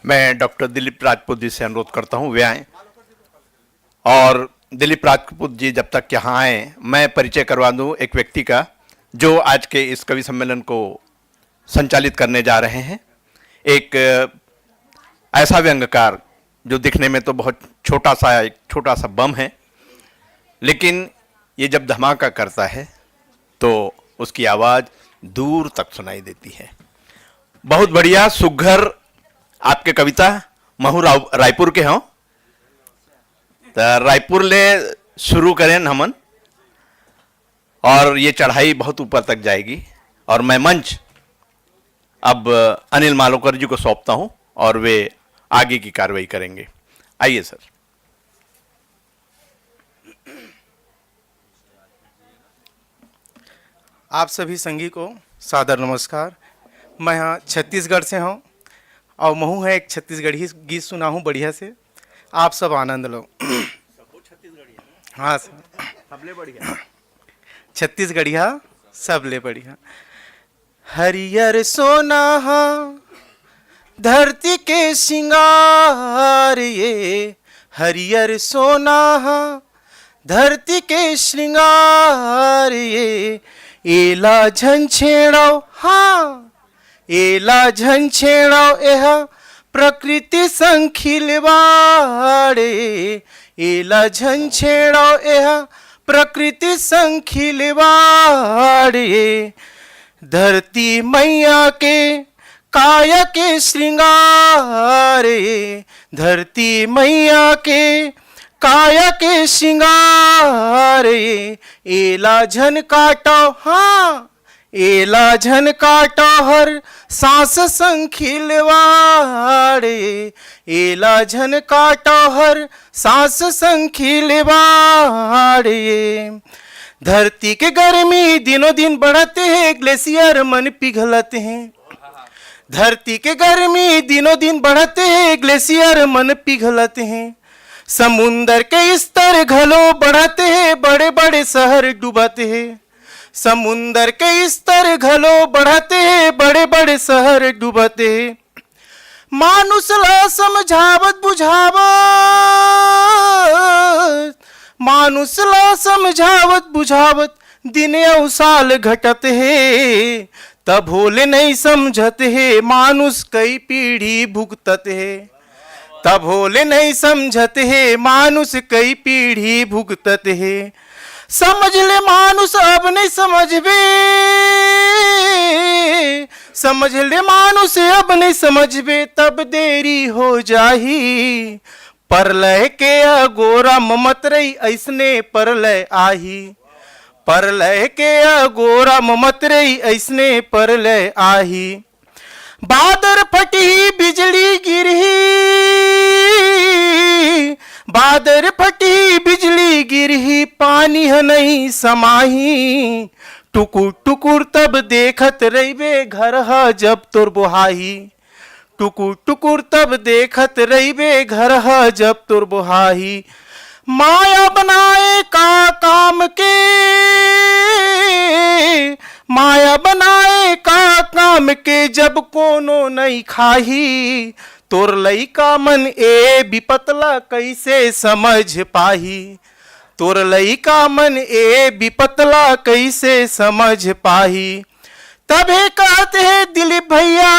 मैं डॉक्टर दिलीप राजपूत जी से अनुरोध करता हूँ वे आएँ। और दिलीप राजपूत जी जब तक यहाँ आए, मैं परिचय करवा दूँ एक व्यक्ति का जो आज के इस कवि सम्मेलन को संचालित करने जा रहे हैं। एक ऐसा व्यंग्यकार जो दिखने में तो बहुत छोटा सा बम है, लेकिन ये जब धमाका करता है तो उसकी आवाज़ दूर तक सुनाई देती है। बहुत बढ़िया सुघर आपके कविता महू रायपुर के हों तो रायपुर ले शुरू करें हमन, और ये चढ़ाई बहुत ऊपर तक जाएगी। और मैं मंच अब अनिल मालोकर जी को सौंपता हूं और वे आगे की कार्रवाई करेंगे। आइए सर। आप सभी संगी को सादर नमस्कार। मैं यहाँ छत्तीसगढ़ से हूँ और महू है एक छत्तीसगढ़ी गीत सुना हूँ बढ़िया से, आप सब आनंद लो। हाँ सर, सबले बढ़िया छत्तीसगढ़िया सबले बढ़िया। हरियर सोना धरती के श्रृंगार, ये हरियर सोना धरती के श्रृंगार, ये एला झंझेड़ो हाँ एला झंझेड़ो यह प्रकृति संग खिलवाड़े, एला झंझेड़ो यह प्रकृति संग खिलवाड़े। धरती मैया के काया के श्रृंगार, धरती मैया के काया के श्रृंगार, एला झन काटो हाँ एला झन काटो हर सांस संग खिलवाड़े, एला झन काटो हर सांस संग खिलवाड़े। धरती के गर्मी दिनों दिन बढ़ते हैं, ग्लेशियर मन पिघलते हैं। धरती के गर्मी दिनों दिन बढ़ते हैं, ग्लेशियर मन पिघलते हैं। समुंदर के स्तर घलो बढ़ते हैं, बड़े बड़े शहर डूबते हैं। समुंदर के स्तर घलो बढ़ते हैं, बड़े बड़े शहर डूबते हैं। मानुष ला समझावत बुझावत, मानुष ला समझावत बुझावत दिन औ साल घटत है, तब भोले नहीं समझत है मानुष कई पीढ़ी भुगतत है। तब भोले नहीं समझत है मानुष कई पीढ़ी भुगतत है। समझ ले मानुष अब नहीं समझबे, समझ ले मानुष अब नहीं समझबे, तब देरी हो जाही। परलय के अगोरा ममत रही ऐसने परलय आही, परलय के अगोरा ममत रही ऐसने परलय आही। बादर फटी बिजली गिरही, बादर फटी बिजली गिरही, पानी है नहीं समाही। टुकुर टुकुर तब देखत रहिबे घर हा जब तोर बुहाही, टुकुर टुकुर तब देखत रहिबे घर हा जब तोर बुहाही। माया बनाए का काम के, माया बनाए का काम के जब कोनो नहीं खाही। तोर लइका मन ए विपतला कैसे समझ पाही, तोर लइका मन ए विपतला कैसे समझ पाही। तबे कहते हैं दिलीप भैया,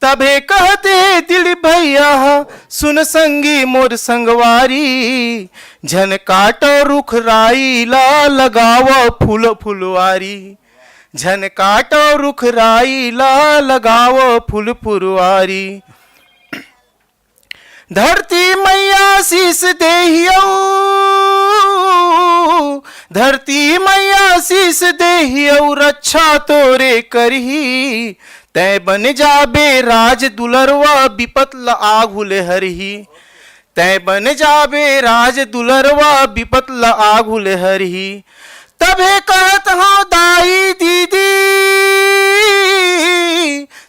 तबे कहते हैं दिलीप भैया, सुन संगी मोर संगवारी। झन काटो रुख राई ला लगाओ फूल फुलवारी, झन काटो रुख राई ला लगाओ फूल फुलवारी। धरती मैया शीस देहियो, धरती मैया शीस देहियो, रक्षा तोरे करही। तै बन जाबे राज दुलरवा विपत ल आघुल हरही, तै बन जाबे राज दुलरवा विपत ल आघुल हरही। तबे कहत हाँ दाई दीदी,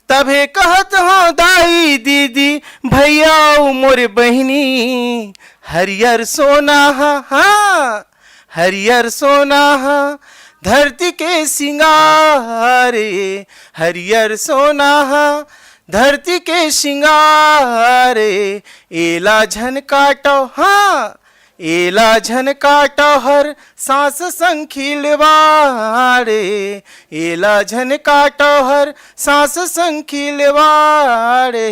तबे कहत हाँ दाई दीदी, भैया मोर बहिनी। हरियर सोना हाँ हरियर सोना धरती के सिंगारे, हरियर सोना धरती के श्रृंगारे एला झन काटो हाँ एला झन काटो हर सांस संखिलवारे एला झन काटो हर सांस संखिलवारे।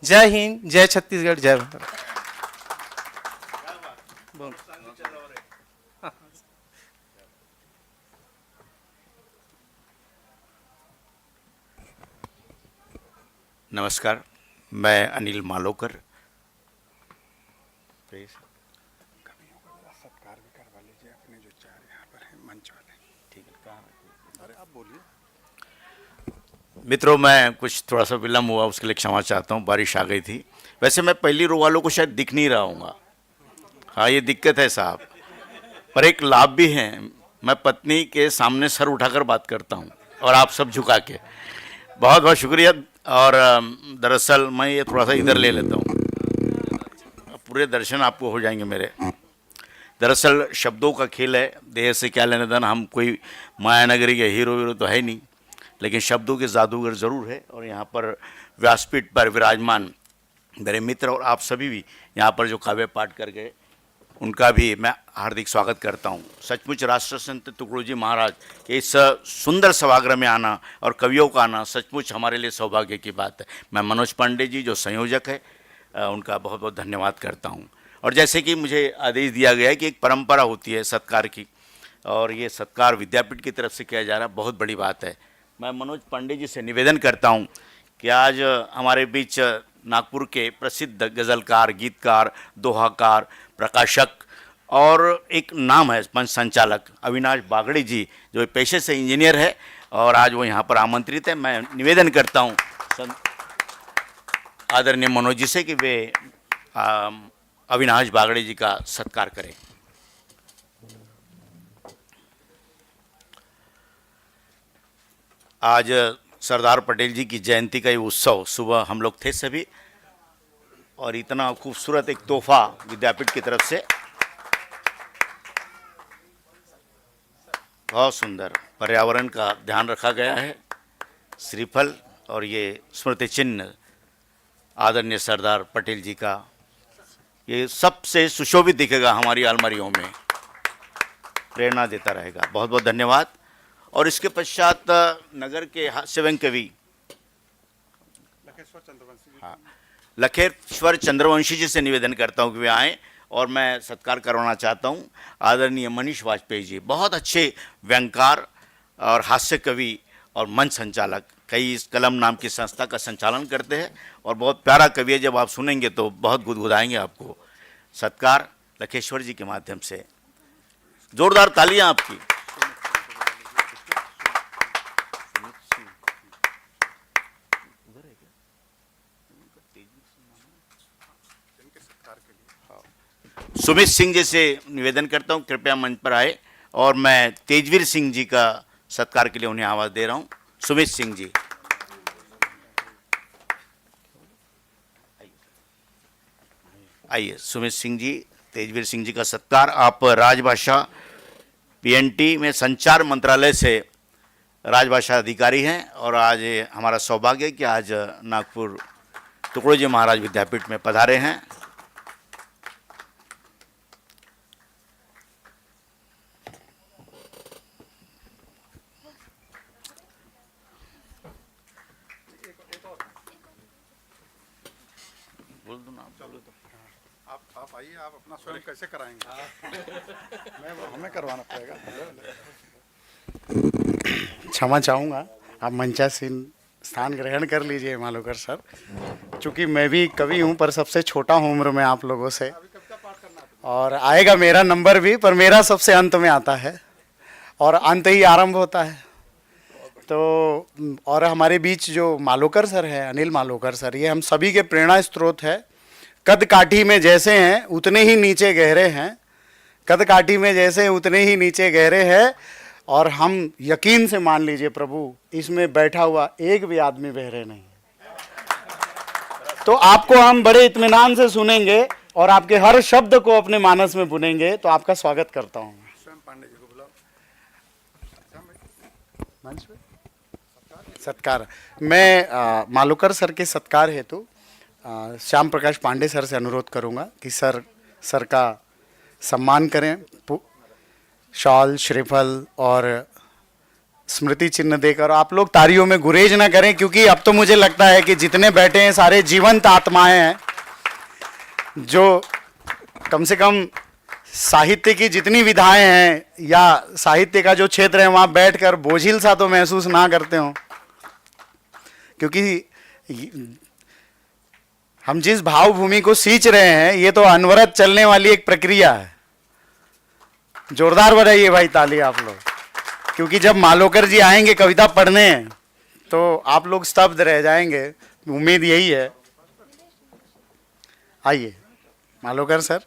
जय हिंद, जय छत्तीसगढ़, जय भारत। नमस्कार, मैं अनिल मालोकर। सत्कार भी करवा लीजिए अपने जो चार यहाँ पर हैं मंच वाले। ठीक है, कहाँ? अरे आप बोलिए। मित्रों, मैं कुछ थोड़ा सा विलम्ब हुआ, उसके लिए क्षमा चाहता हूँ, बारिश आ गई थी। वैसे मैं पहली रो वालों को शायद दिख नहीं रहा हूँगा। हाँ, ये दिक्कत है साहब, पर एक लाभ भी है। मैं पत्नी के सामने सर उठाकर बात करता हूँ और आप सब झुका के। बहुत बहुत शुक्रिया। और दरअसल मैं ये थोड़ा सा इधर ले लेता हूँ, पूरे दर्शन आपको हो जाएंगे मेरे। दरअसल शब्दों का खेल है, देह से क्या लेना देना। हम कोई माया नगरी के हीरो वीरो तो है नहीं, लेकिन शब्दों के जादूगर ज़रूर है। और यहाँ पर व्यासपीठ पर विराजमान मेरे मित्र और आप सभी भी यहाँ पर जो काव्य पाठ कर गए, उनका भी मैं हार्दिक स्वागत करता हूँ। सचमुच राष्ट्र संत तुकडोजी महाराज के इस सुंदर सभागृह में आना और कवियों का आना सचमुच हमारे लिए सौभाग्य की बात है। मैं मनोज पांडे जी जो संयोजक है, उनका बहुत बहुत धन्यवाद करता हूँ। और जैसे कि मुझे आदेश दिया गया है कि एक परंपरा होती है सत्कार की, और ये सत्कार विद्यापीठ की तरफ से किया जा रहा है, बहुत बड़ी बात है। मैं मनोज पांडे जी से निवेदन करता हूँ कि आज हमारे बीच नागपुर के प्रसिद्ध गज़लकार, गीतकार, दोहाकार, प्रकाशक और एक नाम है मंच संचालक अविनाश बागड़ी जी, जो पेशे से इंजीनियर है और आज वो यहाँ पर आमंत्रित है। मैं निवेदन करता हूँ आदरणीय मनोज जी से कि वे अविनाश बागड़ी जी का सत्कार करें। आज सरदार पटेल जी की जयंती का ये उत्सव, सुबह हम लोग थे सभी, और इतना खूबसूरत एक तोहफा विद्यापीठ की तरफ से, बहुत सुंदर पर्यावरण का ध्यान रखा गया है। श्रीफल और ये स्मृति चिन्ह आदरणीय सरदार पटेल जी का, ये सबसे सुशोभित दिखेगा हमारी अलमारियों में, प्रेरणा देता रहेगा। बहुत बहुत धन्यवाद। और इसके पश्चात नगर के हास्यव्यंग कवि लखेश्वर चंद्रवंशी जी से निवेदन करता हूँ कि वे आएँ, और मैं सत्कार करवाना चाहता हूँ आदरणीय मनीष वाजपेयी जी, बहुत अच्छे व्यंगकार और हास्य कवि और मंच संचालक, कई इस कलम नाम की संस्था का संचालन करते हैं और बहुत प्यारा कवि है। जब आप सुनेंगे तो बहुत गुदगुदाएंगे आपको। सत्कार लखेश्वर जी के माध्यम से, जोरदार तालियां आपकी। सुमित सिंह जी से निवेदन करता हूं कृपया मंच पर आए, और मैं तेजवीर सिंह जी का सत्कार के लिए उन्हें आवाज दे रहा हूं। सुमित सिंह जी, आइए। सुमित सिंह जी, तेजवीर सिंह जी का सत्कार। आप राजभाषा पीएनटी में संचार मंत्रालय से राजभाषा अधिकारी हैं, और आज हमारा सौभाग्य है कि आज नागपुर तुकडोजी महाराज विद्यापीठ में पधारे हैं। आप आइए, आप अपना स्वयं कैसे कराएंगे? हमें करवाना पड़ेगा। क्षमा चाहूँगा, आप मंचासीन स्थान ग्रहण कर लीजिए मालोकर सर। चूँकि मैं भी कवि हूँ पर सबसे छोटा हूँ उम्र में आप लोगों से, और आएगा मेरा नंबर भी, पर मेरा सबसे अंत में आता है और अंत ही आरंभ होता है। तो और हमारे बीच जो मालोकर सर है, अनिल मालोकर सर, ये हम सभी के प्रेरणा स्रोत है। कद काठी में जैसे हैं उतने ही नीचे गहरे हैं, कद काठी में जैसे उतने ही नीचे गहरे हैं, और हम यकीन से मान लीजिए प्रभु, इसमें बैठा हुआ एक भी आदमी बहरे नहीं। तो आपको हम बड़े इत्मीनान से सुनेंगे और आपके हर शब्द को अपने मानस में बुनेंगे। तो आपका स्वागत करता हूँ। स्वयं पांडे जी को बुलाओ मंच पे। सत्कार मैं मालूकर सर के सत्कार हेतु श्याम प्रकाश पांडे सर से अनुरोध करूंगा कि सर का सम्मान करें, शॉल, श्रीफल और स्मृति चिन्ह देकर। आप लोग तालियों में गुरेज ना करें, क्योंकि अब तो मुझे लगता है कि जितने बैठे हैं सारे जीवंत आत्माएं हैं, जो कम से कम साहित्य की जितनी विधाएं हैं या साहित्य का जो क्षेत्र है वहाँ बैठकर बोझिल सा तो महसूस ना करते हो, क्योंकि हम जिस भावभूमि को सींच रहे हैं ये तो अनवरत चलने वाली एक प्रक्रिया है। जोरदार बजाइए भाई ताली आप लोग, क्योंकि जब मालोकर जी आएंगे कविता पढ़ने तो आप लोग स्तब्ध रह जाएंगे, उम्मीद यही है। आइए मालोकर सर,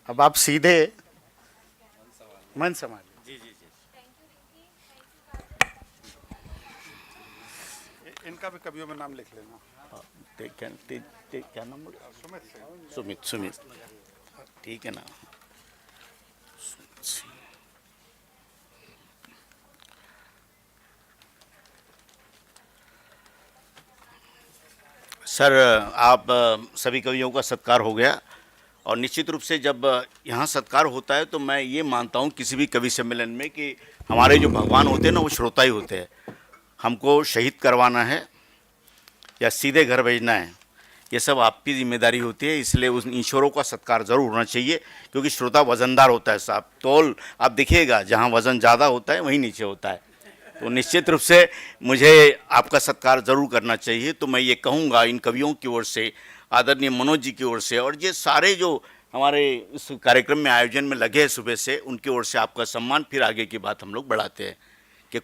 अब आप सीधे मन संभालिए। इनका भी कवियों में नाम लिख लेना। क्या नाम बोले? सुमित, ठीक है ना। सर, आप सभी कवियों का सत्कार हो गया, और निश्चित रूप से जब यहाँ सत्कार होता है तो मैं ये मानता हूँ किसी भी कवि सम्मेलन में कि हमारे जो भगवान होते हैं ना वो श्रोता ही होते हैं। हमको शहीद करवाना है या सीधे घर भेजना है, ये सब आपकी जिम्मेदारी होती है। इसलिए उन ईश्वरों का सत्कार ज़रूर होना चाहिए, क्योंकि श्रोता वज़नदार होता है साहब। तौल आप देखिएगा, जहाँ वज़न ज़्यादा होता है वहीं नीचे होता है। तो निश्चित रूप से मुझे आपका सत्कार ज़रूर करना चाहिए। तो मैं ये कहूँगा इन कवियों की ओर से, आदरणीय मनोज जी की ओर से, और ये सारे जो हमारे इस कार्यक्रम में आयोजन में लगे हैं सुबह से, उनकी ओर से आपका सम्मान। फिर आगे की बात हम लोग बढ़ाते हैं कि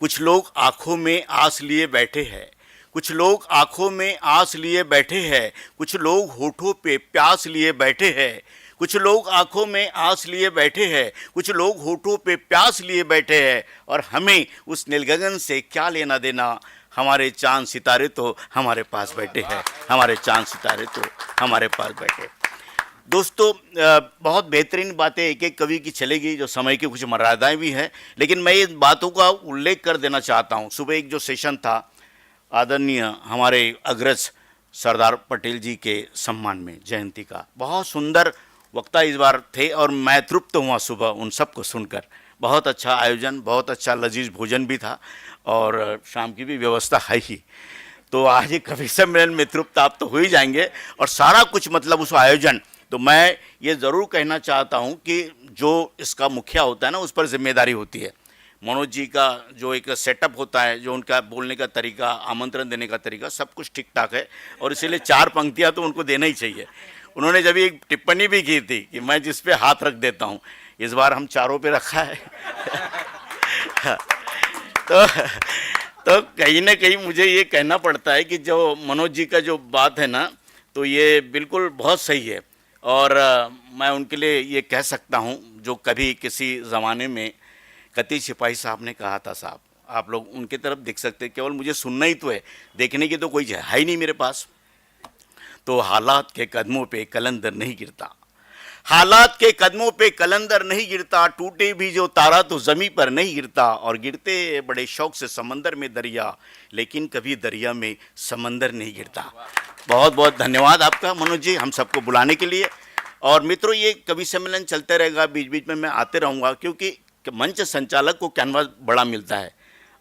कुछ लोग आँखों में आस लिए बैठे हैं, कुछ लोग आँखों में आस लिए बैठे हैं, कुछ लोग होठों पे प्यास लिए बैठे हैं, कुछ लोग आंखों में आस लिए बैठे हैं, कुछ लोग होठों पे प्यास लिए बैठे हैं, और हमें उस नीलगगन से क्या लेना देना। हमारे चांद सितारे तो हमारे पास बैठे हैं, हमारे चांद सितारे तो हमारे पास बैठे। दोस्तों, बहुत बेहतरीन बातें एक एक कवि की चलेगी, जो समय की कुछ मर्यादाएं भी हैं, लेकिन मैं इन बातों का उल्लेख कर देना चाहता हूँ। सुबह एक जो सेशन था आदरणीय हमारे अग्रज सरदार पटेल जी के सम्मान में जयंती का, बहुत सुंदर वक्ता इस बार थे, और मैं तृप्त हुआ सुबह उन सबको सुनकर। बहुत अच्छा आयोजन, बहुत अच्छा लजीज भोजन भी था, और शाम की भी व्यवस्था है ही। तो आज ये कवि सम्मेलन में तृप्त आप तो हो ही जाएंगे, और सारा कुछ मतलब उस आयोजन। तो मैं ये ज़रूर कहना चाहता हूँ कि जो इसका मुखिया होता है ना, उस पर जिम्मेदारी होती है। मनोज जी का जो एक सेटअप होता है, जो उनका बोलने का तरीका, आमंत्रण देने का तरीका, सब कुछ ठीक ठाक है, और इसीलिए 4 पंक्तियाँ तो उनको देना ही चाहिए। उन्होंने जब एक टिप्पणी भी की थी कि मैं जिस पे हाथ रख देता हूँ, इस बार हम चारों पे रखा है। तो कहीं ना कहीं मुझे ये कहना पड़ता है कि जो मनोज जी का जो बात है ना, तो ये बिल्कुल बहुत सही है। और मैं उनके लिए ये कह सकता हूँ, जो कभी किसी ज़माने में कति सिपाही साहब ने कहा था, साहब आप लोग उनके तरफ देख सकते हैं, केवल मुझे सुनना ही तो है, देखने की तो कोई है ही नहीं मेरे पास। तो हालात के कदमों पे कलंदर नहीं गिरता, हालात के कदमों पे कलंदर नहीं गिरता, टूटे भी जो तारा तो ज़मीं पर नहीं गिरता, और गिरते बड़े शौक से समंदर में दरिया, लेकिन कभी दरिया में समंदर नहीं गिरता। बहुत बहुत धन्यवाद आपका मनोज जी, हम सबको बुलाने के लिए। और मित्रों, ये कवि सम्मेलन चलते रहेगा, बीच बीच में मैं आते रहूँगा, क्योंकि मंच संचालक को कैनवास बड़ा मिलता है,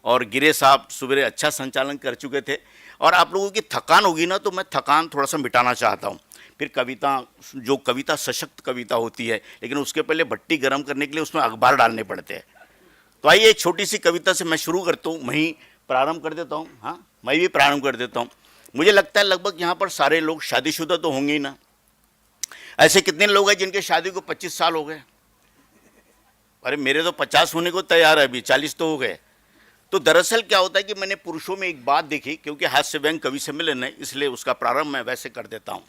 और गिरे साहब सुबह अच्छा संचालन कर चुके थे, और आप लोगों की थकान होगी ना, तो मैं थकान थोड़ा सा मिटाना चाहता हूँ। फिर कविता सशक्त कविता होती है, लेकिन उसके पहले भट्टी गर्म करने के लिए उसमें अखबार डालने पड़ते हैं। तो आइए एक छोटी सी कविता से मैं शुरू करता हूँ, मैं ही प्रारंभ कर देता हूँ। हाँ, मैं भी प्रारंभ कर देता हूँ। मुझे लगता है लगभग यहाँ पर सारे लोग शादीशुदा तो होंगे ही ना। ऐसे कितने लोग हैं जिनके शादी को 25 साल हो गए? अरे मेरे तो 50 होने को तैयार है, अभी 40 तो हो गए। तो दरअसल क्या होता है कि मैंने पुरुषों में एक बात देखी, क्योंकि हास्य व्यंग कवि सम्मेलन है, इसलिए उसका प्रारंभ मैं वैसे कर देता हूँ।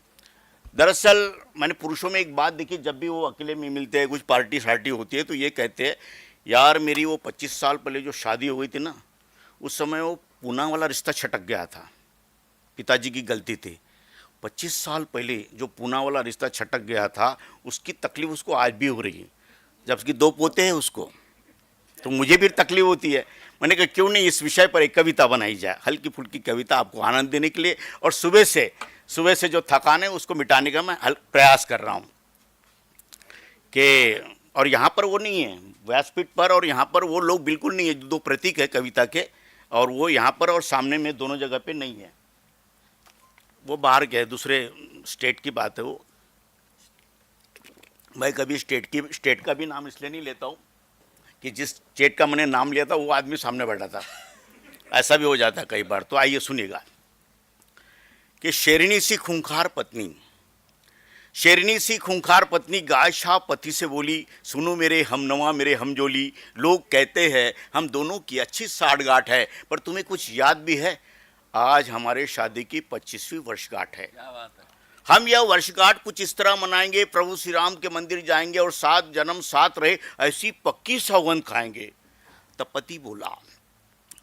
दरअसल मैंने पुरुषों में एक बात देखी, जब भी वो अकेले में मिलते हैं, कुछ पार्टी शार्टी होती है, तो ये कहते हैं, यार मेरी वो 25 साल पहले जो शादी हो गई थी ना, उस समय वो पूना वाला रिश्ता छटक गया था, पिताजी की गलती थी। 25 साल पहले जो पूना वाला रिश्ता छटक गया था, उसकी तकलीफ उसको आज भी हो रही है। जब उसकी 2 पोते हैं उसको, तो मुझे भी तकलीफ होती है। मैंने कहा क्यों नहीं इस विषय पर एक कविता बनाई जाए, हल्की फुल्की कविता आपको आनंद देने के लिए, और सुबह से जो थकान है उसको मिटाने का मैं प्रयास कर रहा हूँ कि, और यहाँ पर वो नहीं है व्यासपीठ पर, और यहाँ पर वो लोग बिल्कुल नहीं है, दो प्रतीक है कविता के, और वो यहाँ पर और सामने में दोनों जगह पे नहीं है, वो बाहर के है, दूसरे स्टेट की बात है वो। मैं कभी स्टेट का भी नाम इसलिए नहीं लेता हूँ कि जिस स्टेट का मैंने नाम लिया था वो आदमी सामने बैठा था, ऐसा भी हो जाता है कई बार। तो आइए सुनिएगा कि शेरनी सी खूंखार पत्नी, शेरनी सी खूंखार पत्नी गाय शाह पति से बोली, सुनो मेरे हमनवा मेरे हमजोली, लोग कहते हैं हम दोनों की अच्छी साठगांठ है, पर तुम्हें कुछ याद भी है, आज हमारे शादी की 25वीं वर्षगांठ है। हम यह वर्षगांठ कुछ इस तरह मनाएंगे, प्रभु श्री राम के मंदिर जाएंगे और 7 जन्म साथ रहे ऐसी पक्की सौगंध खाएंगे। तब पति बोला,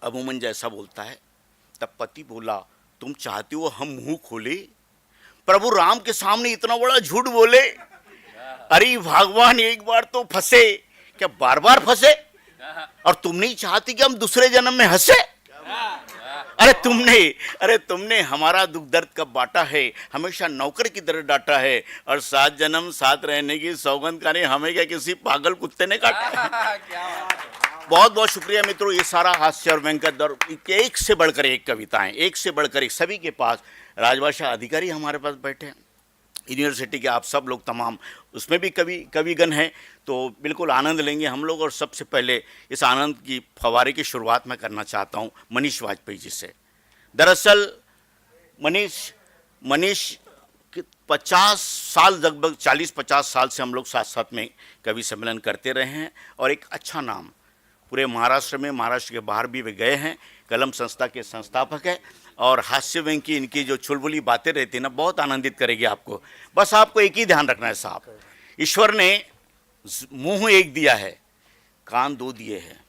अमूमन जैसा बोलता है, तब पति बोला, तुम चाहते हो हम मुंह खोले, प्रभु राम के सामने इतना बड़ा झूठ बोले? अरे भगवान एक बार तो फंसे, क्या बार बार फंसे? और तुम नहीं चाहती कि हम दूसरे जन्म में हंसे? अरे तुमने हमारा दुख दर्द कब बांटा है, हमेशा नौकर की तरह डांटा है, और 7 जन्म साथ रहने की सौगंध का नहीं, हमें क्या किसी पागल कुत्ते ने काटा? बहुत बहुत शुक्रिया मित्रों, ये सारा हास्य और व्यंग्य और एक से बढ़कर एक कविताएं, एक से बढ़कर एक, सभी के पास राजभाषा अधिकारी हमारे पास बैठे हैं, यूनिवर्सिटी के आप सब लोग तमाम, उसमें भी कविगण हैं, तो बिल्कुल आनंद लेंगे हम लोग। और सबसे पहले इस आनंद की फवारे की शुरुआत मैं करना चाहता हूं मनीष वाजपेयी जी से। दरअसल मनीष 50 साल, लगभग 40-50 साल से हम लोग साथ साथ में कवि सम्मेलन करते रहे हैं, और एक अच्छा नाम पूरे महाराष्ट्र में, महाराष्ट्र के बाहर भी वे गए हैं, कलम संस्था के संस्थापक है, और हास्य व्यंग्य की इनकी जो चुलबुली बातें रहती है ना, बहुत आनंदित करेगी आपको। बस आपको एक ही ध्यान रखना है साहब, ईश्वर ने मुंह एक दिया है, कान 2 दिए हैं,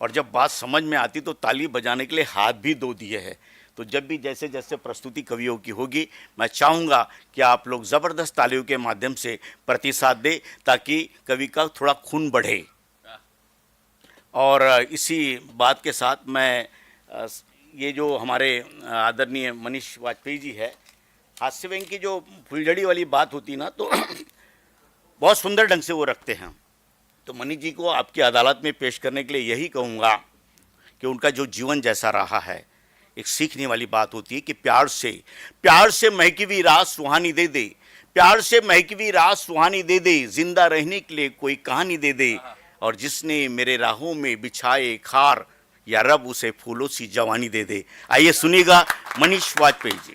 और जब बात समझ में आती तो ताली बजाने के लिए हाथ भी 2 दिए हैं। तो जब भी जैसे जैसे प्रस्तुति कवियों की होगी, मैं चाहूँगा कि आप लोग ज़बरदस्त तालियों के माध्यम से प्रतिसाद दें, ताकि कवि का थोड़ा खून बढ़े। और इसी बात के साथ मैं ये जो हमारे आदरणीय मनीष वाजपेयी जी है, हास्य व्यंग्य की जो फुलझड़ी वाली बात होती ना, तो बहुत सुंदर ढंग से वो रखते हैं। तो मनीष जी को आपकी अदालत में पेश करने के लिए यही कहूँगा कि उनका जो जीवन जैसा रहा है, एक सीखने वाली बात होती है कि प्यार से महकी हुई रात सुहानी दे दे, प्यार से महकी हुई रात सुहानी दे दे, जिंदा रहने के लिए कोई कहानी दे दे, और जिसने मेरे राहों में बिछाए खार, या रब उसे फूलों सी जवानी दे दे। आइए सुनिएगा मनीष वाजपेयी जी।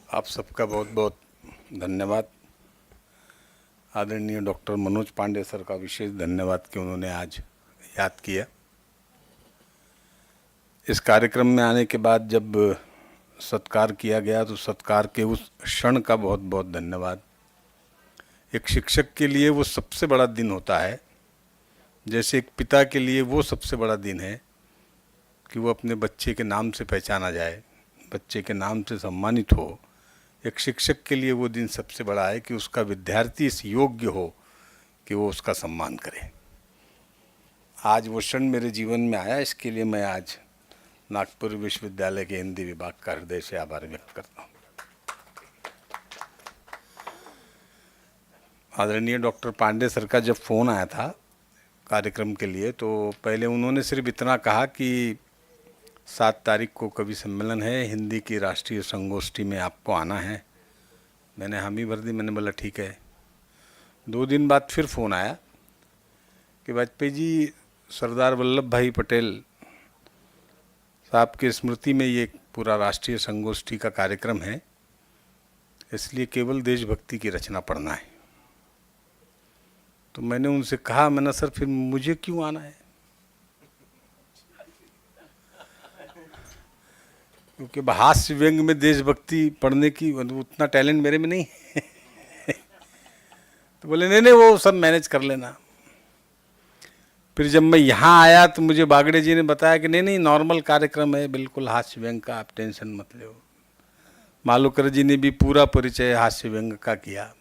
आप सबका बहुत बहुत धन्यवाद। आदरणीय डॉक्टर मनोज पांडे सर का विशेष धन्यवाद कि उन्होंने आज याद किया। इस कार्यक्रम में आने के बाद जब सत्कार किया गया तो सत्कार के उस क्षण का बहुत बहुत धन्यवाद। एक शिक्षक के लिए वो सबसे बड़ा दिन होता है, जैसे एक पिता के लिए वो सबसे बड़ा दिन है कि वो अपने बच्चे के नाम से पहचाना जाए, बच्चे के नाम से सम्मानित हो। एक शिक्षक के लिए वो दिन सबसे बड़ा है कि उसका विद्यार्थी इस योग्य हो कि वो उसका सम्मान करे। आज वो क्षण मेरे जीवन में आया, इसके लिए मैं आज नागपुर विश्वविद्यालय के हिंदी विभाग का हृदय से आभार व्यक्त करता हूँ। आदरणीय डॉक्टर पांडे सर का जब फ़ोन आया था कार्यक्रम के लिए, तो पहले उन्होंने सिर्फ इतना कहा कि 7 तारीख को कवि सम्मेलन है, हिंदी की राष्ट्रीय संगोष्ठी में आपको आना है। मैंने हामी भर दी, मैंने बोला ठीक है। 2 दिन बाद फिर फ़ोन आया कि वाजपेयी जी, सरदार वल्लभ भाई पटेल साहब की स्मृति में ये पूरा राष्ट्रीय संगोष्ठी का कार्यक्रम है, इसलिए केवल देशभक्ति की रचना पढ़ना है। तो मैंने उनसे कहा, मैंने सर फिर मुझे क्यों आना है, क्योंकि हास्य व्यंग्य में देशभक्ति पढ़ने की उतना टैलेंट मेरे में नहीं है। तो बोले नहीं वो सब मैनेज कर लेना। फिर जब मैं यहाँ आया तो मुझे बागड़े जी ने बताया कि नहीं नहीं नॉर्मल कार्यक्रम है, बिल्कुल हास्य व्यंग का, आप टेंशन मत लो। मालूकर जी ने भी पूरा परिचय हास्य व्यंग का किया।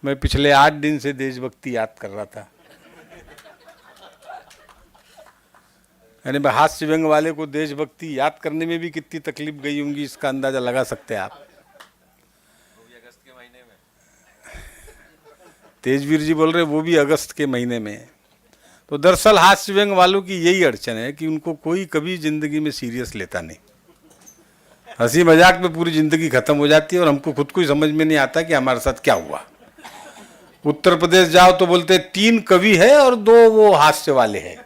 मैं पिछले 8 दिन से देशभक्ति याद कर रहा था। यानी हास्य व्यंग वाले को देशभक्ति याद करने में भी कितनी तकलीफ गई होंगी, इसका अंदाजा लगा सकते हैं आप। तेजवीर जी बोल रहे वो भी अगस्त के महीने में। तो दरअसल हास्य व्यंग वालों की यही अड़चन है कि उनको कोई कभी जिंदगी में सीरियस लेता नहीं। हंसी मजाक में पूरी जिंदगी खत्म हो जाती है और हमको खुद को ही समझ में नहीं आता कि हमारे साथ क्या हुआ। उत्तर प्रदेश जाओ तो बोलते 3 कवि है और 2 वो हास्य वाले हैं।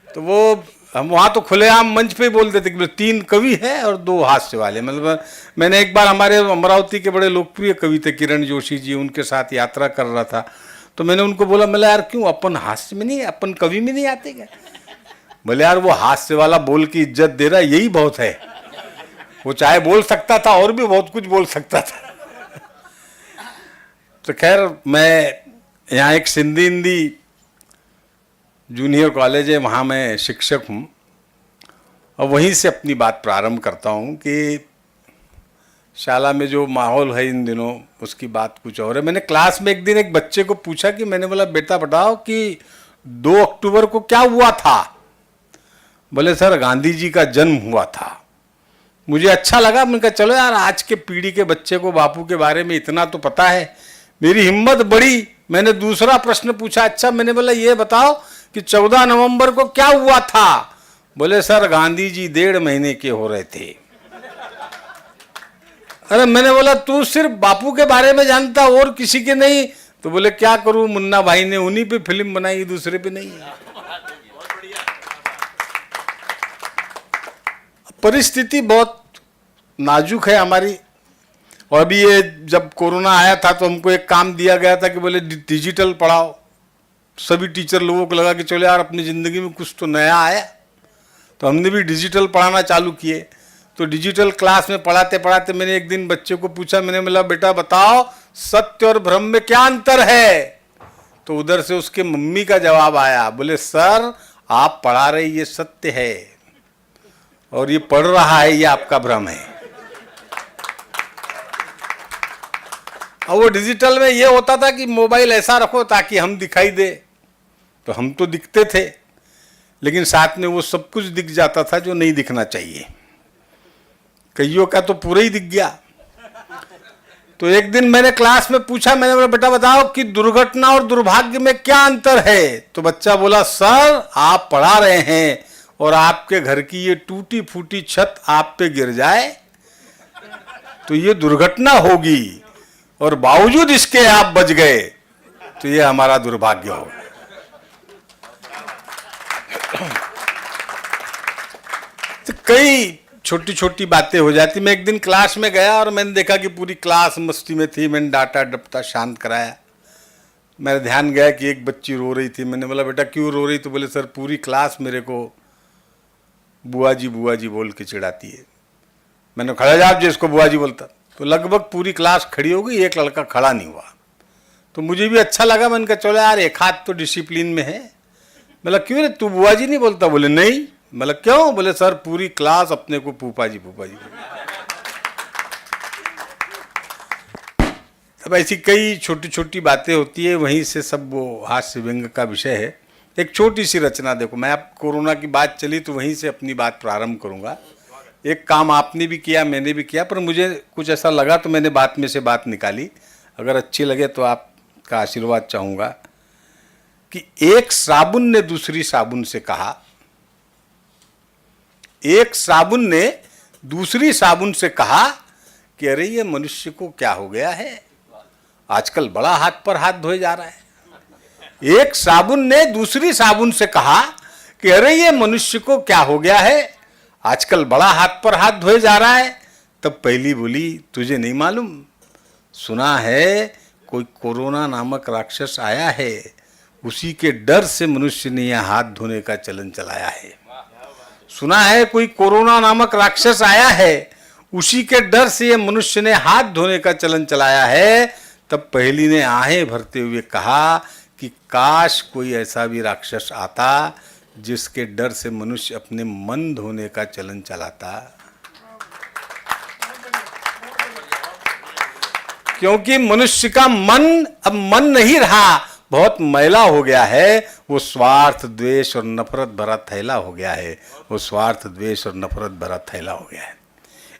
तो वो हम वहाँ तो खुलेआम मंच पे बोल देते कि 3 कवि है और 2 हास्य वाले। मतलब मैंने एक बार हमारे अमरावती के बड़े लोकप्रिय कवि थे किरण जोशी जी, उनके साथ यात्रा कर रहा था। तो मैंने उनको बोला, मैं यार क्यों अपन हास्य में नहीं, अपन कवि में नहीं आते क्या? बोले यार वो हास्य वाला बोल की इज्जत दे रहा, यही बहुत है। वो चाहे बोल सकता था और भी बहुत कुछ बोल सकता था। तो खैर मैं यहाँ एक सिंधी हिंदी जूनियर कॉलेज है, वहाँ मैं शिक्षक हूँ और वहीं से अपनी बात प्रारंभ करता हूँ कि शाला में जो माहौल है इन दिनों उसकी बात कुछ और है। मैंने क्लास में एक दिन एक बच्चे को पूछा कि मैंने बोला बेटा बताओ कि 2 अक्टूबर को क्या हुआ था? बोले सर गांधी जी का जन्म हुआ था। मुझे अच्छा लगा, मैंने कहा चलो यार आज के पीढ़ी के बच्चे को बापू के बारे में इतना तो पता है। मेरी हिम्मत बढ़ी, मैंने दूसरा प्रश्न पूछा, अच्छा मैंने बोला ये बताओ कि 14 नवंबर को क्या हुआ था? बोले सर गांधी जी 1.5 महीने के हो रहे थे। अरे मैंने बोला तू सिर्फ बापू के बारे में जानता और किसी के नहीं? तो बोले क्या करूं, मुन्ना भाई ने उन्हीं पे फिल्म बनाई, दूसरे पे नहीं। परिस्थिति बहुत नाजुक है हमारी। और अभी ये जब कोरोना आया था तो हमको एक काम दिया गया था कि बोले डिजिटल पढ़ाओ। सभी टीचर लोगों को लगा कि चलो यार अपनी ज़िंदगी में कुछ तो नया आया, तो हमने भी डिजिटल पढ़ाना चालू किए। तो डिजिटल क्लास में पढ़ाते पढ़ाते मैंने एक दिन बच्चे को पूछा, मैंने बोला बेटा बताओ सत्य और भ्रम में क्या अंतर है? तो उधर से उसके मम्मी का जवाब आया, बोले सर आप पढ़ा रहे ये सत्य है और ये पढ़ रहा है ये आपका भ्रम है। और वो डिजिटल में ये होता था कि मोबाइल ऐसा रखो ताकि हम दिखाई दे, तो हम तो दिखते थे लेकिन साथ में वो सब कुछ दिख जाता था जो नहीं दिखना चाहिए। कईयों का तो पूरा ही दिख गया। तो एक दिन मैंने क्लास में पूछा, मैंने बोला बेटा बताओ कि दुर्घटना और दुर्भाग्य में क्या अंतर है? तो बच्चा बोला सर आप पढ़ा रहे हैं और आपके घर की ये टूटी फूटी छत आप पे गिर जाए तो ये दुर्घटना होगी और बावजूद इसके आप बच गए तो ये हमारा दुर्भाग्य होगा। तो कई छोटी छोटी बातें हो जाती। मैं एक दिन क्लास में गया और मैंने देखा कि पूरी क्लास मस्ती में थी। मैंने डांटा डपटा शांत कराया। मेरा ध्यान गया कि एक बच्ची रो रही थी। मैंने बोला बेटा क्यों रो रही? तो बोले सर पूरी क्लास मेरे को बुआ जी बोल के चिढ़ाती है। मैंने खड़ा जा जिसको बुआ जी बोलता। तो लगभग पूरी क्लास खड़ी हो गई, एक लड़का खड़ा नहीं हुआ। तो मुझे भी अच्छा लगा। मैंने कहा चलो यार एक हाथ तो डिसिप्लिन में है। बोला क्यों रे तू बुआ जी नहीं बोलता? बोले नहीं। मतलब क्यों? बोले सर पूरी क्लास अपने को फूफा जी अब ऐसी कई छोटी छोटी बातें होती है। वहीं से सब वो हास्य व्यंग का विषय है। एक छोटी सी रचना देखो, मैं अब कोरोना की बात चली तो वहीं से अपनी बात प्रारंभ करूंगा। एक काम आपने भी किया मैंने भी किया, पर मुझे कुछ ऐसा लगा तो मैंने बात में से बात निकाली। अगर अच्छी लगे तो आपका आशीर्वाद चाहूँगा कि एक साबुन ने दूसरी साबुन से कहा, एक साबुन ने दूसरी साबुन से कहा कि अरे ये मनुष्य को क्या हो गया है, आजकल बड़ा हाथ पर हाथ धोए जा रहा है। एक साबुन ने दूसरी साबुन से कहा कि अरे ये मनुष्य को क्या हो गया है, आजकल बड़ा हाथ पर हाथ धोए जा रहा है। तब पहली बोली तुझे नहीं मालूम, सुना है कोई कोरोना नामक राक्षस आया है, उसी के डर से मनुष्य ने यह हाथ धोने का चलन चलाया है। सुना है कोई कोरोना नामक राक्षस आया है, उसी के डर से ये मनुष्य ने हाथ धोने का चलन चलाया है। तब पहली ने आहें भरते हुए कहा कि काश कोई ऐसा भी राक्षस आता जिसके डर से मनुष्य अपने मन धोने का चलन चलाता, क्योंकि मनुष्य का मन अब मन नहीं रहा, बहुत मैला हो गया है। वो स्वार्थ द्वेष और नफरत भरा थैला हो गया है, वो स्वार्थ द्वेष और नफरत भरा थैला हो गया है।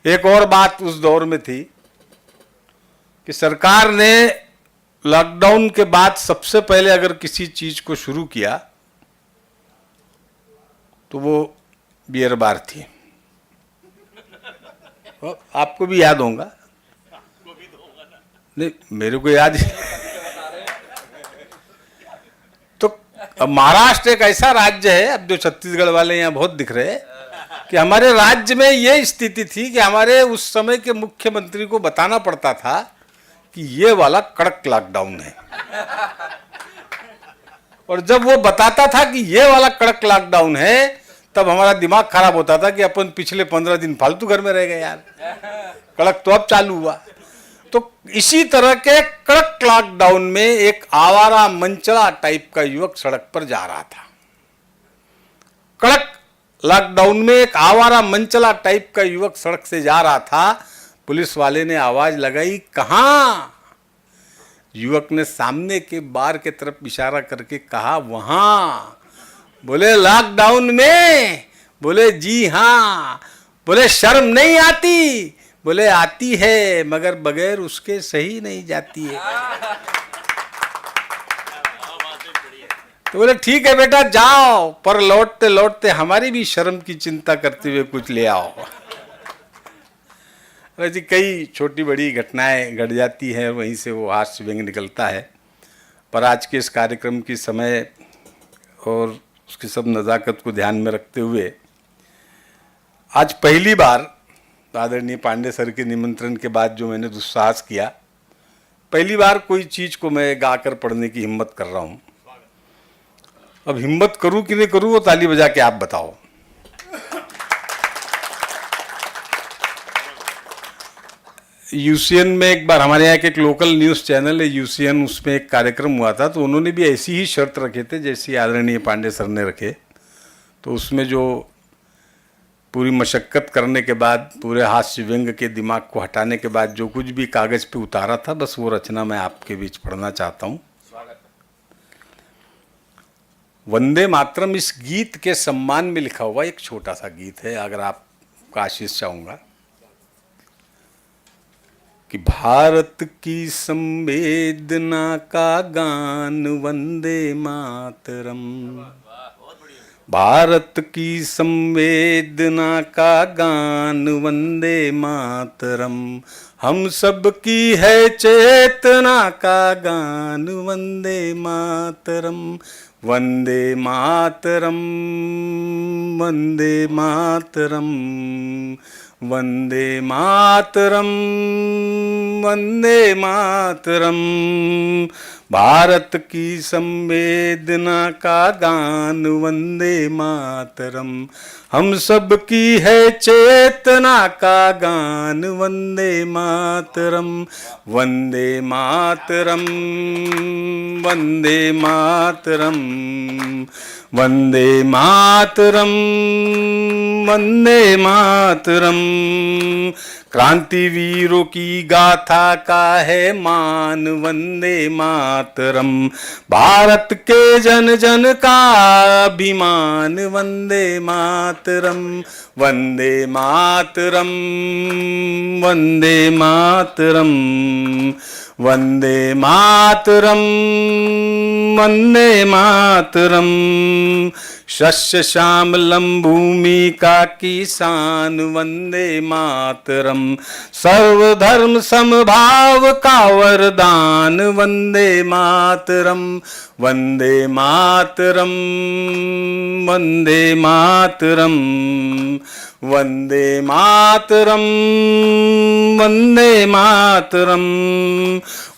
एक और बात उस दौर में थी कि सरकार ने लॉकडाउन के बाद सबसे पहले अगर किसी चीज को शुरू किया तो वो बियर बार थी। आपको भी याद होगा, नहीं मेरे को याद तो अब महाराष्ट्र एक ऐसा राज्य है, अब जो छत्तीसगढ़ वाले यहाँ बहुत दिख रहे हैं, कि हमारे राज्य में ये स्थिति थी कि हमारे उस समय के मुख्यमंत्री को बताना पड़ता था कि ये वाला कड़क लॉकडाउन है, और जब वो बताता था कि ये वाला कड़क लॉकडाउन है तब हमारा दिमाग खराब होता था कि अपन पिछले 15 दिन फालतू घर में रह गए यार, कड़क तो अब चालू हुआ। तो इसी तरह के कड़क लॉकडाउन में एक आवारा मंचला टाइप का युवक सड़क पर जा रहा था। कड़क लॉकडाउन में एक आवारा मंचला टाइप का युवक सड़क से जा रहा था। पुलिस वाले ने आवाज लगाई, कहां? युवक ने सामने के बार के तरफ इशारा करके कहा, वहां। बोले लॉकडाउन में? बोले जी हां। बोले शर्म नहीं आती? बोले आती है, मगर बगैर उसके सही नहीं जाती है। तो बोले ठीक है बेटा जाओ, पर लौटते लौटते हमारी भी शर्म की चिंता करते हुए कुछ ले आओ। वैसे कई छोटी बड़ी घटनाएं घट जाती हैं, वहीं से वो हास्य व्यंग निकलता है। पर आज के इस कार्यक्रम की समय और उसकी सब नज़ाकत को ध्यान में रखते हुए आज पहली बार आदरणीय पांडे सर के निमंत्रण के बाद जो मैंने दुस्साहस किया, पहली बार कोई चीज़ को मैं गाकर पढ़ने की हिम्मत कर रहा हूँ। अब हिम्मत करूँ कि नहीं करूँ वो ताली बजा के आप बताओ। यूसीएन में एक बार हमारे यहाँ के एक लोकल न्यूज़ चैनल है यूसीएन, उसमें एक कार्यक्रम हुआ था, तो उन्होंने भी ऐसी ही शर्त रखे थे जैसी आदरणीय पांडे सर ने रखे। तो उसमें जो पूरी मशक्क़त करने के बाद, पूरे हास्य व्यंग के दिमाग को हटाने के बाद जो कुछ भी कागज़ पे उतारा था, बस वो रचना मैं आपके बीच पढ़ना चाहता हूँ। वंदे मातरम इस गीत के सम्मान में लिखा हुआ एक छोटा सा गीत है, अगर आपका आशीष चाहूँगा कि भारत की संवेदना का गान वंदे मातरम, भारत की संवेदना का गान वंदे मातरम, हम सब की है चेतना का गान वंदे मातरम, वंदे मातरम, वंदे मातरम, वंदे मातरम, वंदे मातरम, भारत की संवेदना का गान वंदे मातरम, हम सब की है चेतना का गान वंदे मातरम, वंदे मातरम, वंदे मातरम, वंदे मातरम, वंदे मातरम, क्रांतिवीरों की गाथा का है मान वंदे मातरम, भारत के जन जन का अभिमान वंदे मातरम, वंदे मातरम, वंदे मातरम, वंदे मातरम, वंदे मातरम, शस्य श्यामलम भूमि का किसान वंदे मातरम, सर्वधर्म समभाव का वरदान वंदे मातरम, वंदे मातरम, वंदे मातरम, वंदे मातरम, वंदे मातरम,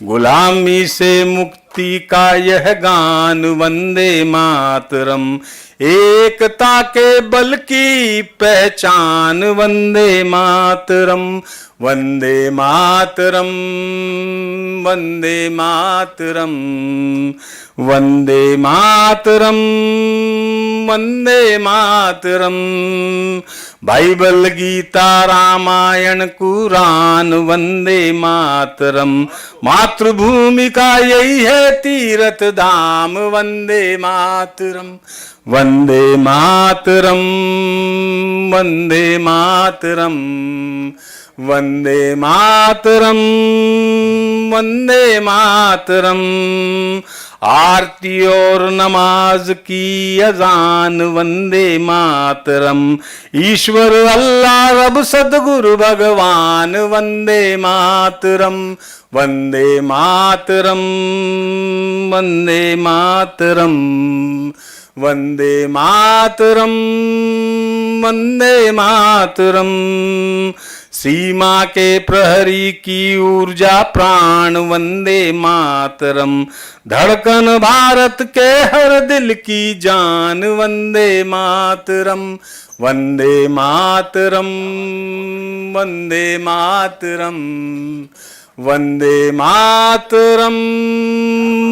गुलामी से मुक्ति का यह गान वंदे मातरम, एकता के बल की पहचान वंदे मातरम, वंदे मातरम, वंदे मातरम, वंदे मातरम, वंदे मातरम। बाइबल, गीता, रामायण, कुरान, वंदे मातरम। मातृभूमि का यही है तीर्थ धाम, वंदे मातरम, वंदे मातरम, वंदे मातरम, वंदे मातरम, वंदे मातरम। आरती और नमाज की अजान, वंदे मातरम। ईश्वर अल्लाह रब सदगुरु भगवान, वंदे मातरम, वंदे मातरम, वंदे मातरम, वंदे मातरम, वंदे मातरम। सीमा के प्रहरी की ऊर्जा प्राण, वंदे मातरम। धड़कन भारत के हर दिल की जान, वंदे मातरम, वंदे मातरम, वंदे मातरम, वंदे मातरम,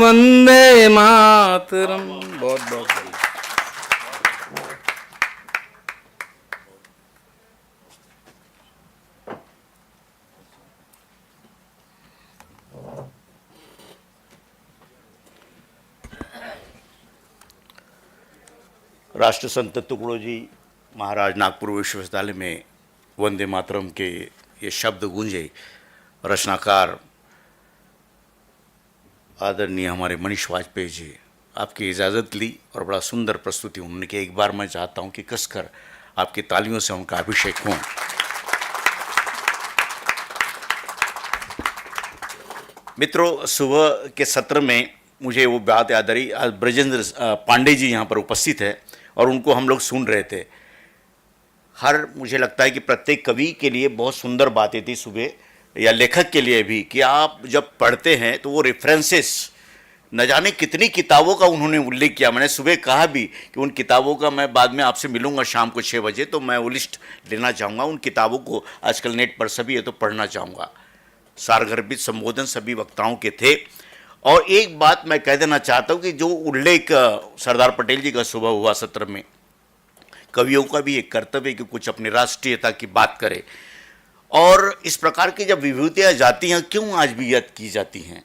वंदे मातरम। बहुत बहुत राष्ट्रसंत तुकडोजी महाराज नागपुर विश्वविद्यालय में वंदे मातरम के ये शब्द गूंजे। रचनाकार आदरणीय हमारे मनीष वाजपेयी जी, आपकी इजाज़त ली और बड़ा सुंदर प्रस्तुति उन्होंने की। एक बार मैं चाहता हूं कि कसकर आपकी तालियों से उनका अभिषेक हो। मित्रों, सुबह के सत्र में मुझे वो बात याद आ रही। आज ब्रजेंद्र पांडे जी यहाँ पर उपस्थित है और उनको हम लोग सुन रहे थे। मुझे लगता है कि प्रत्येक कवि के लिए बहुत सुंदर बातें थी सुबह, या लेखक के लिए भी, कि आप जब पढ़ते हैं तो वो रेफरेंसेस, न जाने कितनी किताबों का उन्होंने उल्लेख किया। मैंने सुबह कहा भी कि उन किताबों का मैं बाद में आपसे मिलूंगा शाम को 6 बजे, तो मैं वो लिस्ट लेना चाहूँगा। उन किताबों को आजकल नेट पर सभी है तो पढ़ना चाहूँगा। सारगर्भित संबोधन सभी वक्ताओं के थे। और एक बात मैं कह देना चाहता हूँ कि जो उल्लेख सरदार पटेल जी का सुबह हुआ सत्र में, कवियों का भी एक कर्तव्य कि कुछ अपनी राष्ट्रीयता की बात करें। और इस प्रकार की जब विभूतियाँ जाती हैं, क्यों आज भी याद की जाती हैं?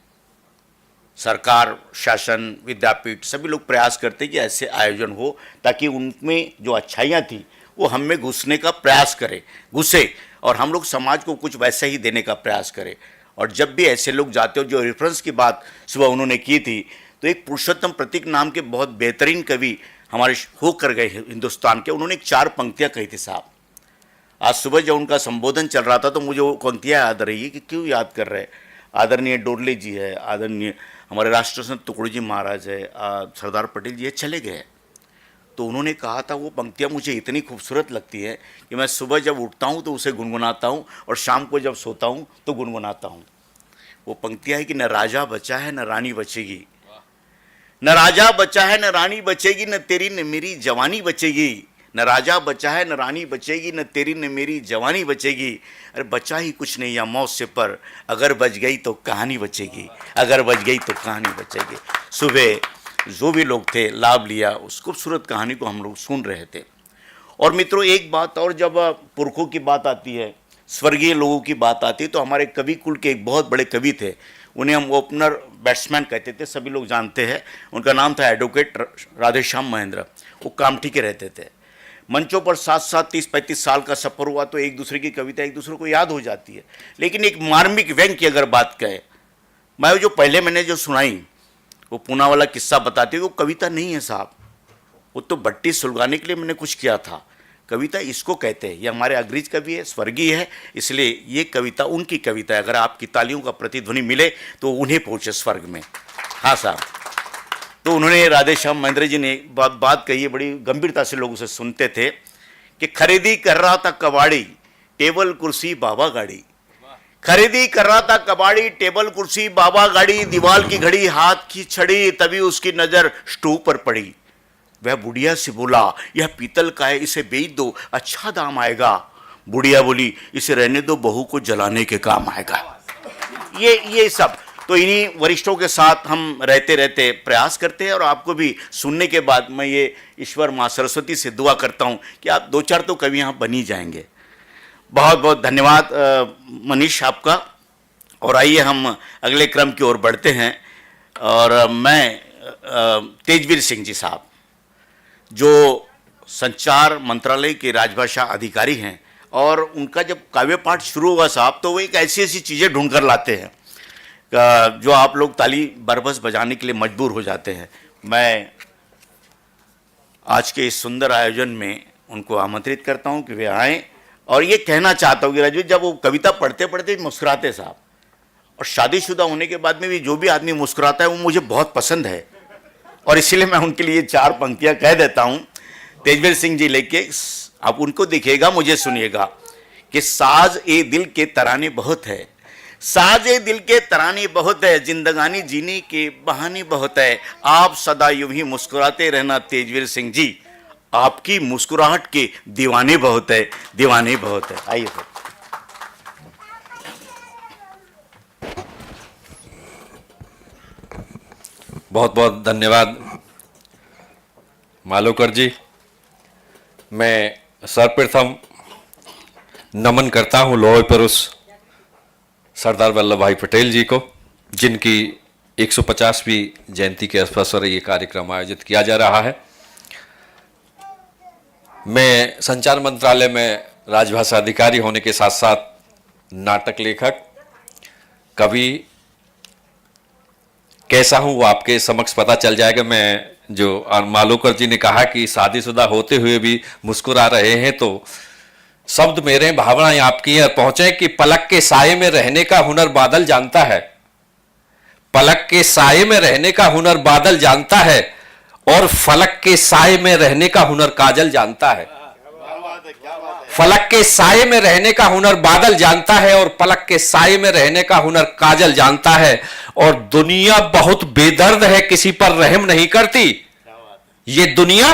सरकार, शासन, विद्यापीठ सभी लोग प्रयास करते कि ऐसे आयोजन हो ताकि उनमें जो अच्छाइयाँ थी वो हम में घुसने का प्रयास घुसे और हम लोग समाज को कुछ वैसा ही देने का प्रयास करें। और जब भी ऐसे लोग जाते हो, जो रेफरेंस की बात सुबह उन्होंने की थी, तो एक पुरुषोत्तम प्रतीक नाम के बहुत बेहतरीन कवि हमारे होकर गए हिंदुस्तान के, उन्होंने 4 पंक्तियाँ कही थी साहब। आज सुबह जब उनका संबोधन चल रहा था तो मुझे वो पंक्तियाँ याद रही है कि क्यों याद कर रहे। आदरणीय डोरले जी है, आदरणीय हमारे राष्ट्रसंत तुकडोजी महाराज है, सरदार पटेल जी है, चले गए। तो उन्होंने कहा था, वो पंक्तियाँ मुझे इतनी खूबसूरत लगती है कि मैं सुबह जब उठता हूँ तो उसे गुनगुनाता हूँ और शाम को जब सोता हूँ तो गुनगुनाता हूँ। वो पंक्तियाँ है कि न राजा बचा है न रानी बचेगी, न राजा बचा है न रानी बचेगी, न तेरी न मेरी जवानी बचेगी। न राजा बचा है न रानी बचेगी, न तेरी न मेरी जवानी बचेगी। अरे बचा ही कुछ नहीं या मौत से, पर अगर बच गई तो कहानी बचेगी, अगर बच गई तो कहानी बचेगी। सुबह जो भी लोग थे लाभ लिया, उस खूबसूरत कहानी को हम लोग सुन रहे थे। और मित्रों, एक बात और, जब पुरखों की बात आती है, स्वर्गीय लोगों की बात आती है, तो हमारे कवि कुल के एक बहुत बड़े कवि थे, उन्हें हम ओपनर बैट्समैन कहते थे, सभी लोग जानते हैं। उनका नाम था एडवोकेट राधेश्याम महेंद्र। वो कामठी के रहते थे। मंचों पर 7-7, 30-35 साल का सफ़र हुआ तो एक दूसरे की कविता एक दूसरे को याद हो जाती है। लेकिन एक मार्मिक व्यंग की अगर बात कहे, मैं जो पहले मैंने जो सुनाई, वो पूना वाला किस्सा बताती है, वो कविता नहीं है साहब, वो तो भट्टी सुलगाने के लिए मैंने कुछ किया था। कविता इसको कहते हैं, ये हमारे अग्रज कवि है, स्वर्गीय है, इसलिए ये कविता उनकी कविता है। अगर आपकी तालियों का प्रतिध्वनि मिले तो उन्हें पहुँचे स्वर्ग में। हाँ साहब, तो उन्होंने राधेश्याम महेंद्र जी ने बात कही है, बड़ी गंभीरता से लोग उसे सुनते थे कि खरीदी कर रहा था कबाड़ी, टेबल कुर्सी बाबा गाड़ी। खरीदी कर रहा था कबाड़ी, टेबल कुर्सी बाबा गाड़ी, दीवार की घड़ी हाथ की छड़ी, तभी उसकी नज़र स्टोव पर पड़ी। वह बुढ़िया से बोला, यह पीतल का है, इसे बेच दो, अच्छा दाम आएगा। बुढ़िया बोली इसे रहने दो, बहू को जलाने के काम आएगा। ये सब तो इन्हीं वरिष्ठों के साथ हम रहते रहते प्रयास करते हैं। और आपको भी सुनने के बाद मैं ये ईश्वर माँ सरस्वती से दुआ करता हूँ कि आप 2-4 तो कवि यहाँ बन ही जाएंगे। बहुत बहुत धन्यवाद मनीष आपका। और आइए हम अगले क्रम की ओर बढ़ते हैं। और मैं तेजवीर सिंह जी साहब, जो संचार मंत्रालय के राजभाषा अधिकारी हैं, और उनका जब काव्य पाठ शुरू होगा साहब, तो वो एक ऐसी ऐसी चीज़ें ढूंढ कर लाते हैं जो आप लोग ताली बरबस बजाने के लिए मजबूर हो जाते हैं। मैं आज के इस सुंदर आयोजन में उनको आमंत्रित करता हूं कि वे आएँ। और ये कहना चाहता हूँ कि राजू, जब वो कविता पढ़ते पढ़ते मुस्कुराते साहब, और शादीशुदा होने के बाद में भी जो भी आदमी मुस्कुराता है वो मुझे बहुत पसंद है। और इसीलिए मैं उनके लिए 4 पंक्तियाँ कह देता हूँ। तेजवीर सिंह जी लेके आप उनको देखिएगा, मुझे सुनिएगा कि साज ए दिल के तराने बहुत है, साज ए दिल के तराने बहुत है, जिंदगानी जीने के बहाने बहुत है, आप सदा यूं ही मुस्कुराते रहना तेजवीर सिंह जी, आपकी मुस्कुराहट के दीवाने बहुत है, दीवाने बहुत है। आइए सर। बहुत बहुत धन्यवाद मालोकर जी। मैं सर्वप्रथम नमन करता हूं लौह पुरुष सरदार वल्लभ भाई पटेल जी को, जिनकी 150वीं जयंती के अवसर पर ये कार्यक्रम आयोजित किया जा रहा है। मैं संचार मंत्रालय में राजभाषा अधिकारी होने के साथ साथ नाटक लेखक, कवि कैसा हूं वो आपके समक्ष पता चल जाएगा। मैं जो मालोकर जी ने कहा कि शादीशुदा होते हुए भी मुस्कुरा रहे हैं, तो शब्द मेरे, भावनाएं आपकी हैं, पहुंचे कि पलक के साये में रहने का हुनर बादल जानता है, पलक के साये में रहने का हुनर बादल जानता है, और फलक के साये में रहने का हुनर काजल जानता है। फलक के साये में रहने का हुनर बादल जानता है, और पलक के साये में रहने का हुनर काजल जानता है। और दुनिया बहुत बेदर्द है, किसी पर रहम नहीं करती। ये दुनिया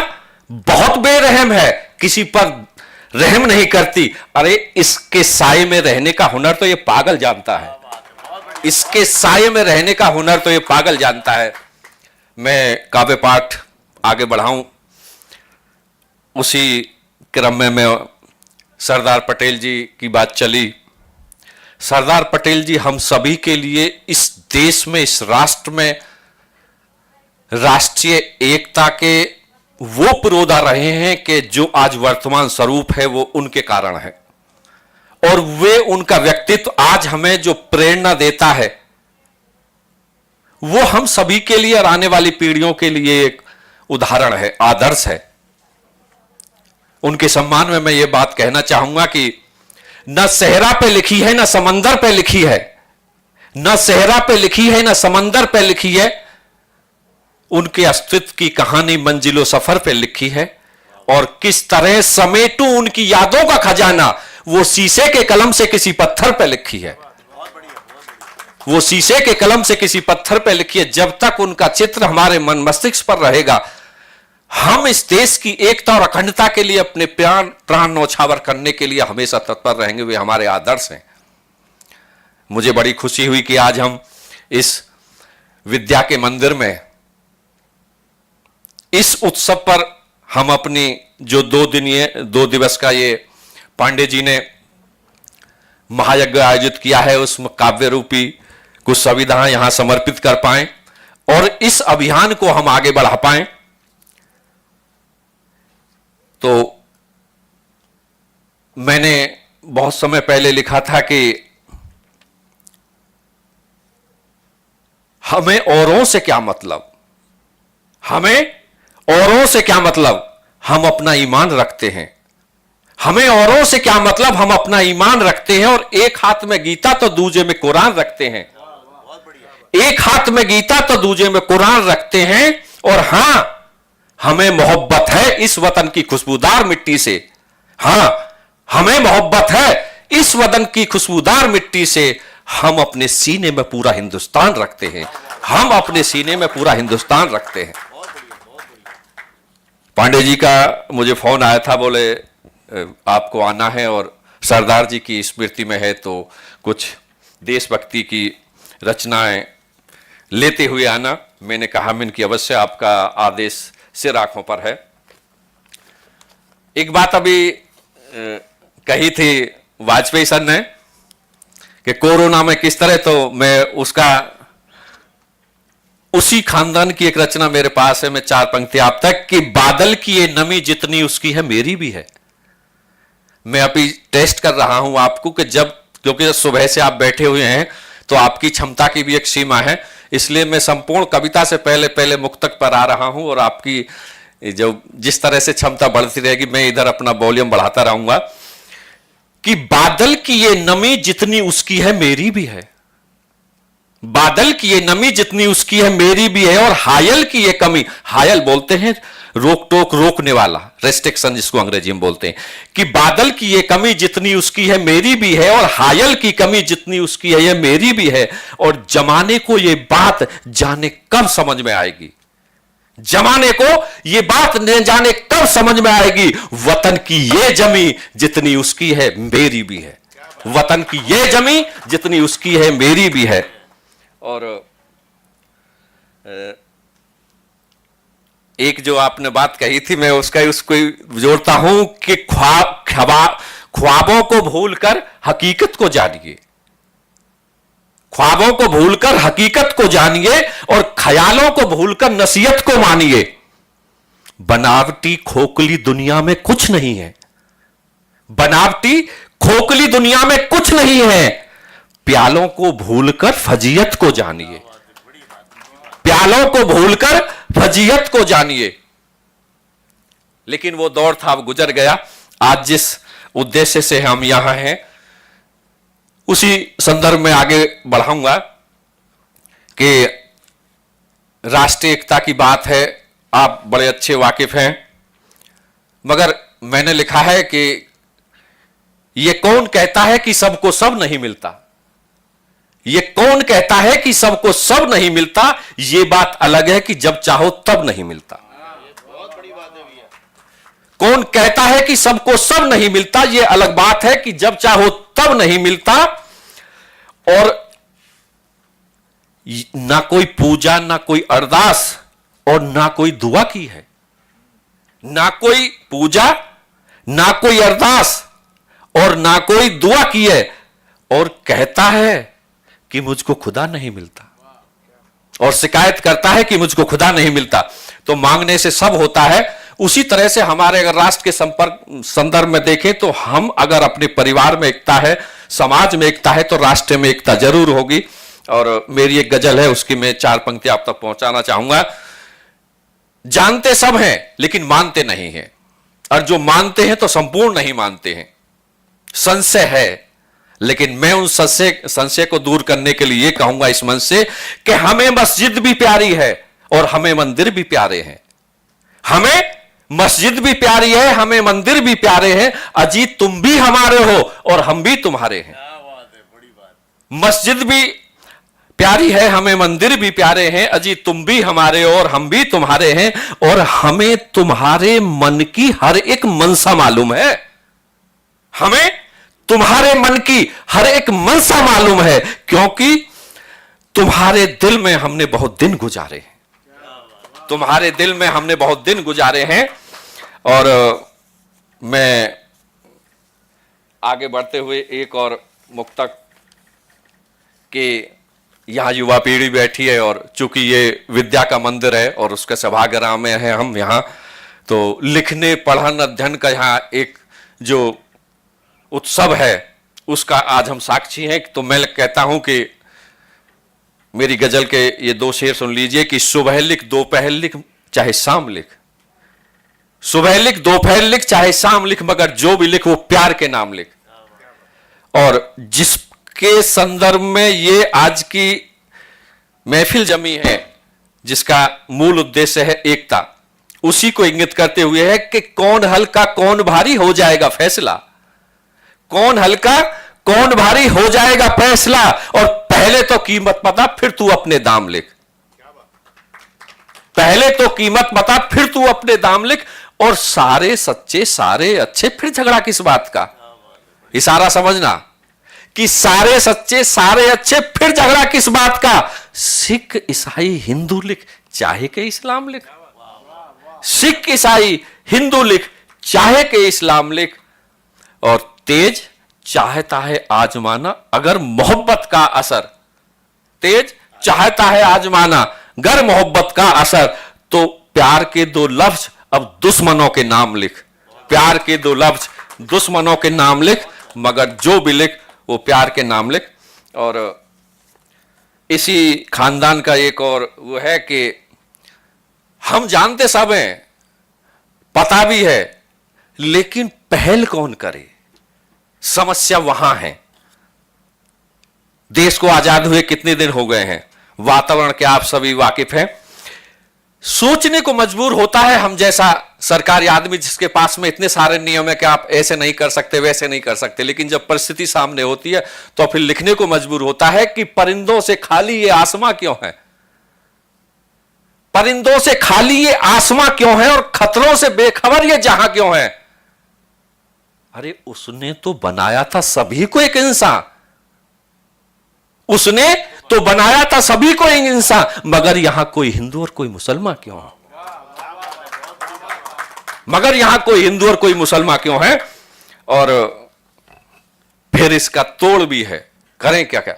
बहुत बेरहम है, किसी पर रहम नहीं करती। अरे इसके साये में रहने का हुनर तो ये पागल जानता है, इसके साये में रहने का हुनर तो ये पागल जानता है। मैं काव्य पाठ आगे बढ़ाऊं, उसी क्रम में मैं सरदार पटेल जी की बात चली। सरदार पटेल जी हम सभी के लिए इस देश में, इस राष्ट्र में राष्ट्रीय एकता के वो पुरोधा रहे हैं कि जो आज वर्तमान स्वरूप है वो उनके कारण है। और वे, उनका व्यक्तित्व आज हमें जो प्रेरणा देता है वो हम सभी के लिए और आने वाली पीढ़ियों के लिए एक उदाहरण है, आदर्श है। उनके सम्मान में मैं ये बात कहना चाहूंगा कि न सहरा पे लिखी है, न समंदर पे लिखी है, न सहरा पे लिखी है, न समंदर पे लिखी है, उनके अस्तित्व की कहानी मंजिलो सफर पे लिखी है। और किस तरह समेटू उनकी यादों का खजाना, वो शीशे के कलम से किसी पत्थर पे लिखी है, वो शीशे के कलम से किसी पत्थर पे लिखी है। जब तक उनका चित्र हमारे मन मस्तिष्क पर रहेगा, हम इस देश की एकता और अखंडता के लिए अपने प्राण न्यौछावर करने के लिए हमेशा तत्पर रहेंगे। वे हमारे आदर्श हैं। मुझे बड़ी खुशी हुई कि आज हम इस विद्या के मंदिर में इस उत्सव पर हम अपनी जो 2 दिवस का ये पांडे जी ने महायज्ञ आयोजित किया है, उसमें काव्य रूपी कुछ संविधाएं यहां समर्पित कर पाएं और इस अभियान को हम आगे बढ़ा पाएं। तो मैंने बहुत समय पहले लिखा था कि हमें औरों से क्या मतलब, हमें औरों से क्या मतलब, हम अपना ईमान रखते हैं। हमें औरों से क्या मतलब, हम अपना ईमान रखते हैं और एक हाथ में गीता तो दूजे में कुरान रखते हैं। एक हाथ में गीता तो दूजे में कुरान रखते हैं। और हां, हमें मोहब्बत है इस वतन की खुशबूदार मिट्टी से। हां, हमें मोहब्बत है इस वतन की खुशबूदार मिट्टी से। हम अपने सीने में पूरा हिंदुस्तान रखते हैं। हम अपने सीने में पूरा हिंदुस्तान रखते हैं। पांडे जी का मुझे फोन आया था, बोले आपको आना है और सरदार जी की स्मृति में है, तो कुछ देशभक्ति की रचनाएं लेते हुए आना। मैंने कहा मिन कि अवश्य आपका आदेश सिर आंखों पर है। एक बात अभी कही थी वाजपेयी सर ने कि कोरोना में किस तरह, तो मैं उसका उसी खानदान की एक रचना मेरे पास है, मैं 4 पंक्ति आप तक कि बादल की ये नमी जितनी उसकी है मेरी भी है। मैं अभी टेस्ट कर रहा हूं आपको कि क्योंकि सुबह से आप बैठे हुए हैं तो आपकी क्षमता की भी एक सीमा है, इसलिए मैं संपूर्ण कविता से पहले मुक्तक पर आ रहा हूं और आपकी जो जिस तरह से क्षमता बढ़ती रहेगी मैं इधर अपना वॉल्यूम बढ़ाता रहूंगा। कि बादल की ये नमी जितनी उसकी है मेरी भी है, बादल की ये नमी जितनी उसकी है मेरी भी है, और हायल की ये कमी, हायल बोलते हैं रोक टोक रोकने वाला, रेस्ट्रिक्शन जिसको अंग्रेजी में बोलते हैं, कि बादल की ये कमी जितनी उसकी है मेरी भी है, और हायल की कमी जितनी उसकी है ये मेरी भी है, और जमाने को ये बात जाने कब समझ में आएगी, जमाने को ये बात न जाने कब समझ में आएगी, वतन की ये जमी जितनी उसकी है मेरी भी है, वतन की ये जमी जितनी उसकी है मेरी भी है। और एक जो आपने बात कही थी मैं उसको जोड़ता हूं कि ख्वाबों को भूलकर हकीकत को जानिए, ख्वाबों को भूलकर हकीकत को जानिए, और ख्यालों को भूलकर नसीहत को मानिए। बनावटी खोखली दुनिया में कुछ नहीं है, बनावटी खोखली दुनिया में कुछ नहीं है, प्यालों को भूलकर फजीयत को जानिए, प्यालों को भूलकर फजीयत को जानिए। लेकिन वो दौर था, अब गुजर गया। आज जिस उद्देश्य से हम यहां हैं उसी संदर्भ में आगे बढ़ाऊंगा कि राष्ट्रीय एकता की बात है, आप बड़े अच्छे वाकिफ हैं, मगर मैंने लिखा है कि ये कौन कहता है कि सबको सब नहीं मिलता, ये कौन कहता है कि सबको सब नहीं मिलता, ये बात अलग है कि जब चाहो तब नहीं मिलता। कौन कहता है कि सबको सब नहीं मिलता, ये अलग बात है कि जब चाहो तब नहीं मिलता। और ना कोई पूजा, ना कोई अरदास और ना कोई दुआ की है, ना कोई पूजा, ना कोई अरदास और ना कोई दुआ की है, और कहता है कि मुझको खुदा नहीं मिलता, और शिकायत करता है कि मुझको खुदा नहीं मिलता। तो मांगने से सब होता है। उसी तरह से हमारे अगर राष्ट्र के संदर्भ में देखें तो हम अगर अपने परिवार में एकता है, समाज में एकता है, तो राष्ट्र में एकता जरूर होगी। और मेरी एक गजल है, उसकी मैं 4 पंक्ति आप तक पहुंचाना चाहूंगा। जानते सब हैं लेकिन मानते नहीं हैं, और जो मानते हैं तो संपूर्ण नहीं मानते हैं। संशय है, लेकिन मैं उन संशय को दूर करने के लिए कहूंगा इस मंच से कि हमें मस्जिद भी प्यारी है और हमें मंदिर भी प्यारे हैं, हमें मस्जिद भी प्यारी है, हमें मंदिर भी प्यारे हैं। अजीत तुम भी हमारे हो और हम भी तुम्हारे हैं। मस्जिद भी प्यारी है, हमें मंदिर भी प्यारे हैं, अजीत तुम भी हमारे हो और हम भी तुम्हारे हैं। और हमें तुम्हारे मन की हर एक मनसा मालूम है, हमें तुम्हारे मन की हर एक मनसा मालूम है, क्योंकि तुम्हारे दिल में हमने बहुत दिन गुजारे हैं, तुम्हारे दिल में हमने बहुत दिन गुजारे हैं। और मैं आगे बढ़ते हुए एक और मुक्तक के, यहां युवा पीढ़ी बैठी है और चूंकि ये विद्या का मंदिर है और उसके सभागृह में है हम यहां, तो लिखने पढ़न अध्ययन का यहां एक जो उत्सव है उसका आज हम साक्षी हैं। तो मैं कहता हूं कि मेरी गजल के ये 2 शेर सुन लीजिए कि सुबह लिख दोपहर लिख चाहे शाम लिख, सुबह लिख दोपहर लिख चाहे शाम लिख, मगर जो भी लिख वो प्यार के नाम लिख। और जिसके संदर्भ में ये आज की महफिल जमी है, जिसका मूल उद्देश्य है एकता, उसी को इंगित करते हुए है कि कौन हल्का कौन भारी हो जाएगा फैसला, कौन हल्का कौन भारी हो जाएगा फैसला। और पहले तो कीमत बता फिर तू अपने दाम लिख, पहले तो कीमत बता फिर तू अपने दाम लिख। और सारे सच्चे सारे अच्छे, फिर झगड़ा किस बात का, इशारा समझना कि सारे सच्चे सारे अच्छे, फिर झगड़ा किस बात का? सिख ईसाई हिंदू लिख चाहे के इस्लाम लिख, सिख ईसाई हिंदू लिख चाहे के इस्लाम लिख, और तेज चाहता है आजमाना अगर मोहब्बत का असर, तेज चाहता है आजमाना गर मोहब्बत का असर, तो प्यार के दो लफ्ज अब दुश्मनों के नाम लिख, प्यार के दो लफ्ज दुश्मनों के नाम लिख, मगर जो भी लिख वो प्यार के नाम लिख। और इसी खानदान का एक और वो है कि हम जानते सब हैं, पता भी है, लेकिन पहल कौन करे, समस्या वहां है। देश को आजाद हुए कितने दिन हो गए हैं, वातावरण के आप सभी वाकिफ हैं। सोचने को मजबूर होता है हम जैसा सरकारी आदमी जिसके पास में इतने सारे नियम है कि आप ऐसे नहीं कर सकते वैसे नहीं कर सकते, लेकिन जब परिस्थिति सामने होती है तो फिर लिखने को मजबूर होता है कि परिंदों से खाली ये आसमां क्यों है, परिंदों से खाली ये आसमां क्यों है, और खतरों से बेखबर ये जहां क्यों है। अरे उसने तो बनाया था सभी को एक इंसान, उसने तो बनाया था सभी को एक इंसान, मगर यहां कोई हिंदू और कोई मुसलमान क्यों है, मगर यहां कोई हिंदू और कोई मुसलमान क्यों है। और फिर इसका तोड़ भी है, करें क्या क्या।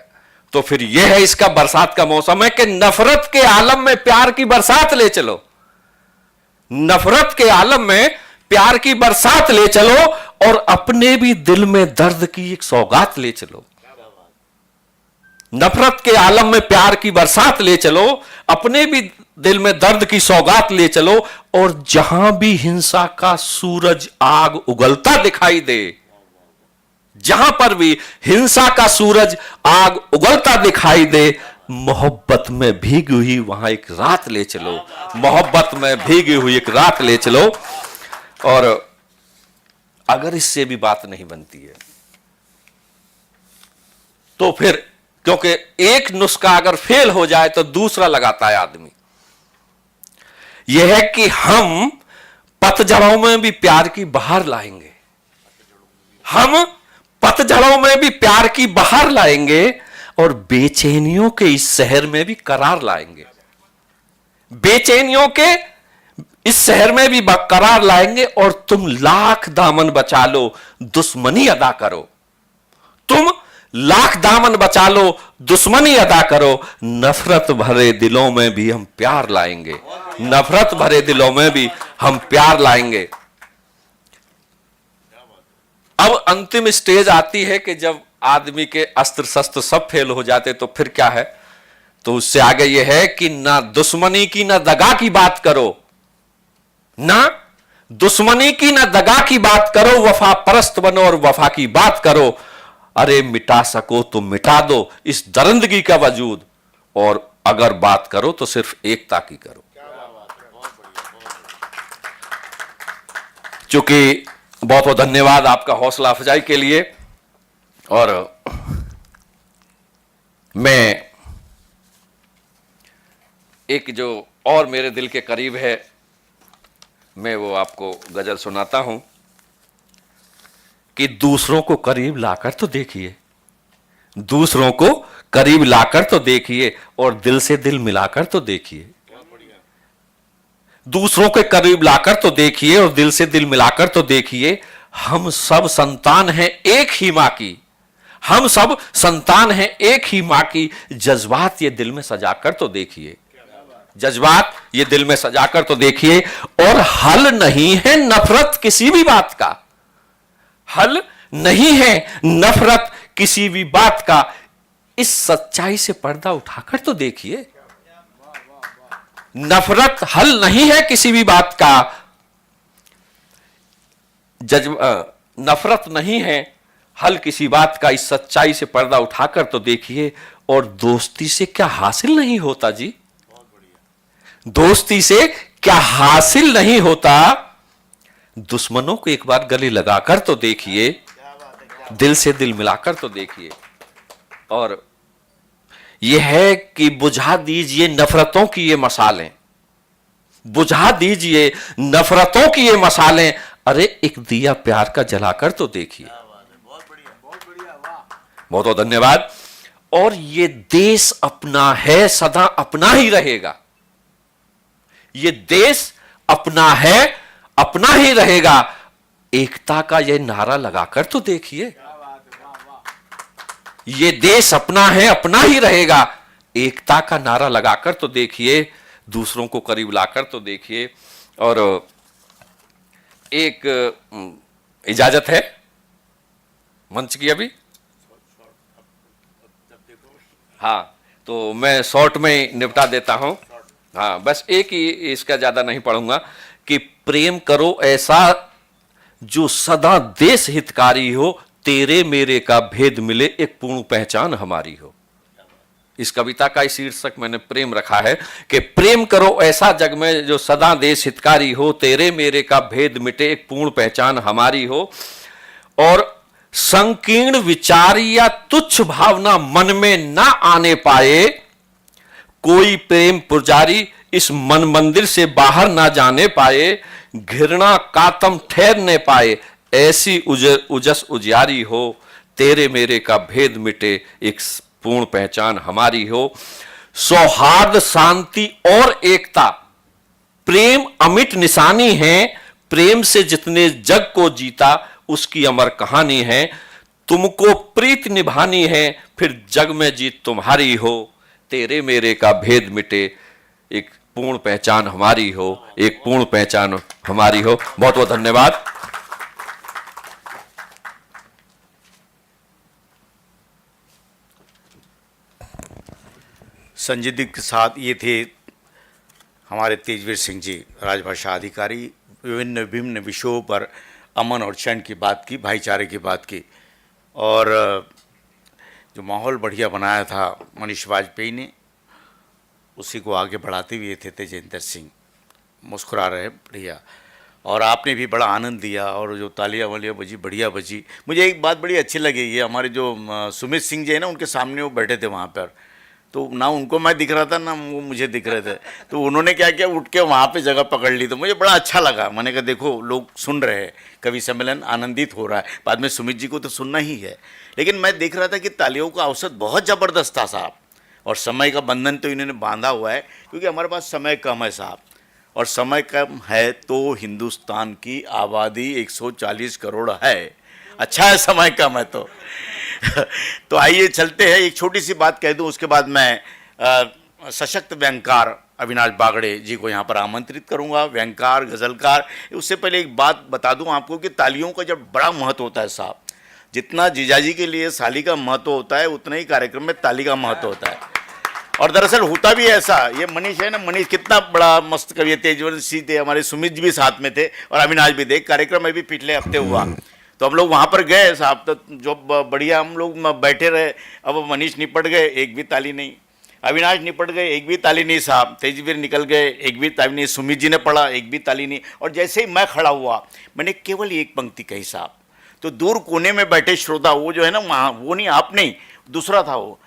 तो फिर यह है इसका बरसात का मौसम है कि नफरत के आलम में प्यार की बरसात ले चलो, नफरत के आलम में प्यार की बरसात ले चलो, और अपने भी दिल में दर्द की एक सौगात ले चलो। नफरत के आलम में प्यार की बरसात ले चलो, अपने भी दिल में दर्द की सौगात ले चलो, और जहां भी हिंसा का सूरज आग उगलता दिखाई दे, जहां पर भी हिंसा का सूरज आग उगलता दिखाई दे, मोहब्बत में भीगी हुई वहां एक रात ले चलो, मोहब्बत में भीगी हुई एक रात ले चलो। और अगर इससे भी बात नहीं बनती है तो फिर, क्योंकि एक नुस्खा अगर फेल हो जाए तो दूसरा लगाता है आदमी, यह है कि हम पतझड़ों में भी प्यार की बहार लाएंगे, हम पतझड़ों में भी प्यार की बहार लाएंगे, और बेचैनियों के इस शहर में भी करार लाएंगे, बेचैनियों के इस शहर में भी करार लाएंगे। और तुम लाख दामन बचा लो दुश्मनी अदा करो, तुम लाख दामन बचा लो दुश्मनी अदा करो, नफरत भरे दिलों में भी हम प्यार लाएंगे, नफरत भरे दिलों में भी हम प्यार लाएंगे। अब अंतिम स्टेज आती है कि जब आदमी के अस्त्र शस्त्र सब फेल हो जाते तो फिर क्या है, तो उससे आगे यह है कि ना दुश्मनी की ना दगा की बात करो, ना दुश्मनी की ना दगा की बात करो, वफा परस्त बनो और वफा की बात करो। अरे मिटा सको तो मिटा दो इस दरिंदगी का वजूद, और अगर बात करो तो सिर्फ एकता की करो। चूंकि बहुत बहुत धन्यवाद आपका हौसला अफजाई के लिए, और मैं एक जो और मेरे दिल के करीब है, मैं वो आपको गजल सुनाता हूं कि दूसरों को करीब लाकर तो देखिए, दूसरों को करीब लाकर तो देखिए, और दिल से दिल मिलाकर तो देखिए, दूसरों के करीब लाकर तो देखिए और दिल से दिल मिलाकर तो देखिए। हम सब संतान हैं एक ही मां की, हम सब संतान हैं एक ही मां की, जज्बात ये दिल में सजाकर तो देखिए, जज्बात ये दिल में सजाकर तो देखिए। और हल नहीं है नफरत किसी भी बात का, हल नहीं है नफरत किसी भी बात का, इस सच्चाई से पर्दा उठाकर तो देखिए। नफरत हल नहीं है किसी भी बात का, नफरत नहीं है हल किसी बात का, इस सच्चाई से पर्दा उठाकर तो देखिए। और दोस्ती से क्या हासिल नहीं होता जी, दोस्ती से क्या हासिल नहीं होता, दुश्मनों को एक बार गले लगाकर तो देखिए, दिल से दिल मिलाकर तो देखिए। और यह है कि बुझा दीजिए नफरतों की ये मसालें, बुझा दीजिए नफरतों की ये मसालें। अरे एक दिया प्यार का जलाकर तो देखिए, बहुत बहुत धन्यवाद। और ये देश अपना है, सदा अपना ही रहेगा। ये देश अपना है, अपना ही रहेगा। एकता का यह नारा लगाकर तो देखिए। ये देश अपना है, अपना ही रहेगा। एकता का नारा लगाकर तो देखिए, दूसरों को करीब लाकर तो देखिए। और एक इजाजत है मंच की अभी। हाँ, तो मैं शॉर्ट में निपटा देता हूं। हाँ, बस एक ही इसका ज्यादा नहीं पढ़ूंगा कि प्रेम करो ऐसा जो सदा देश हितकारी हो, तेरे मेरे का भेद मिले एक पूर्ण पहचान हमारी हो। इस कविता का शीर्षक मैंने प्रेम रखा है कि प्रेम करो ऐसा जग में जो सदा देश हितकारी हो, तेरे मेरे का भेद मिटे एक पूर्ण पहचान हमारी हो। और संकीर्ण विचार या तुच्छ भावना मन में ना आने पाए, कोई प्रेम पुजारी इस मन मंदिर से बाहर ना जाने पाए, घृणा कातम ठहरने पाए, ऐसी उजस उजियारी हो, तेरे मेरे का भेद मिटे एक पूर्ण पहचान हमारी हो। सौहार्द, शांति और एकता प्रेम अमिट निशानी है। प्रेम से जितने जग को जीता उसकी अमर कहानी है। तुमको प्रीत निभानी है, फिर जग में जीत तुम्हारी हो, तेरे मेरे का भेद मिटे एक पूर्ण पहचान हमारी हो, एक पूर्ण पहचान हमारी हो। बहुत बहुत धन्यवाद। संजय जी के साथ ये थे हमारे तेजवीर सिंह जी, राजभाषा अधिकारी। विभिन्न विभिन्न विषयों पर अमन और चैन की बात की, भाईचारे की बात की। और जो माहौल बढ़िया बनाया था मनीष वाजपेयी ने, उसी को आगे बढ़ाते हुए थे तेजेंद्र सिंह। मुस्कुरा रहे बढ़िया, और आपने भी बड़ा आनंद दिया। और जो तालियां वालियां बजी, बढ़िया बजी। मुझे एक बात बड़ी अच्छी लगी, ये हमारे जो सुमित सिंह जी है ना, उनके सामने वो बैठे थे वहाँ पर, तो ना उनको मैं दिख रहा था ना वो मुझे दिख रहे थे। तो उन्होंने क्या किया, उठ के वहाँ पे जगह पकड़ ली। तो मुझे बड़ा अच्छा लगा। मैंने कहा देखो लोग सुन रहे हैं, कवि सम्मेलन आनंदित हो रहा है। बाद में सुमित जी को तो सुनना ही है, लेकिन मैं देख रहा था कि तालियों का औसत बहुत ज़बरदस्त था साहब। और समय का बंधन तो इन्होंने बांधा हुआ है, क्योंकि हमारे पास समय कम है साहब। और समय कम है तो हिंदुस्तान की आबादी 140 करोड़ है। अच्छा है समय कम है तो। तो आइए चलते हैं। एक छोटी सी बात कह दूं, उसके बाद मैं सशक्त व्यंगकार अविनाश बागड़े जी को यहाँ पर आमंत्रित करूँगा। व्यंगकार, गज़लकार। उससे पहले एक बात बता दूं आपको कि तालियों का जब बड़ा महत्व होता है साहब, जितना जीजाजी के लिए साली का महत्व होता है, उतना ही कार्यक्रम में ताली का महत्व होता है। और दरअसल होता भी ऐसा। ये मनीष है ना, मनीष कितना बड़ा मस्त कवि है। तेजवीर सिंह थे, हमारे सुमित जी भी साथ में थे, और अविनाश भी थे। कार्यक्रम में भी पिछले हफ्ते हुआ, तो हम लोग वहाँ पर गए साहब। तो जो बढ़िया हम लोग बैठे रहे। अब मनीष निपट गए, एक भी ताली नहीं। अविनाश निपट गए, एक भी ताली नहीं साहब। तेजवीर निकल गए, एक भी ताली नहीं। सुमित जी ने पढ़ा, एक भी ताली नहीं। और जैसे ही मैं खड़ा हुआ, मैंने केवल एक पंक्ति कही साहब, तो दूर कोने में बैठे श्रोता, वो जो है ना वहाँ, वो नहीं, आप नहीं, दूसरा था वो,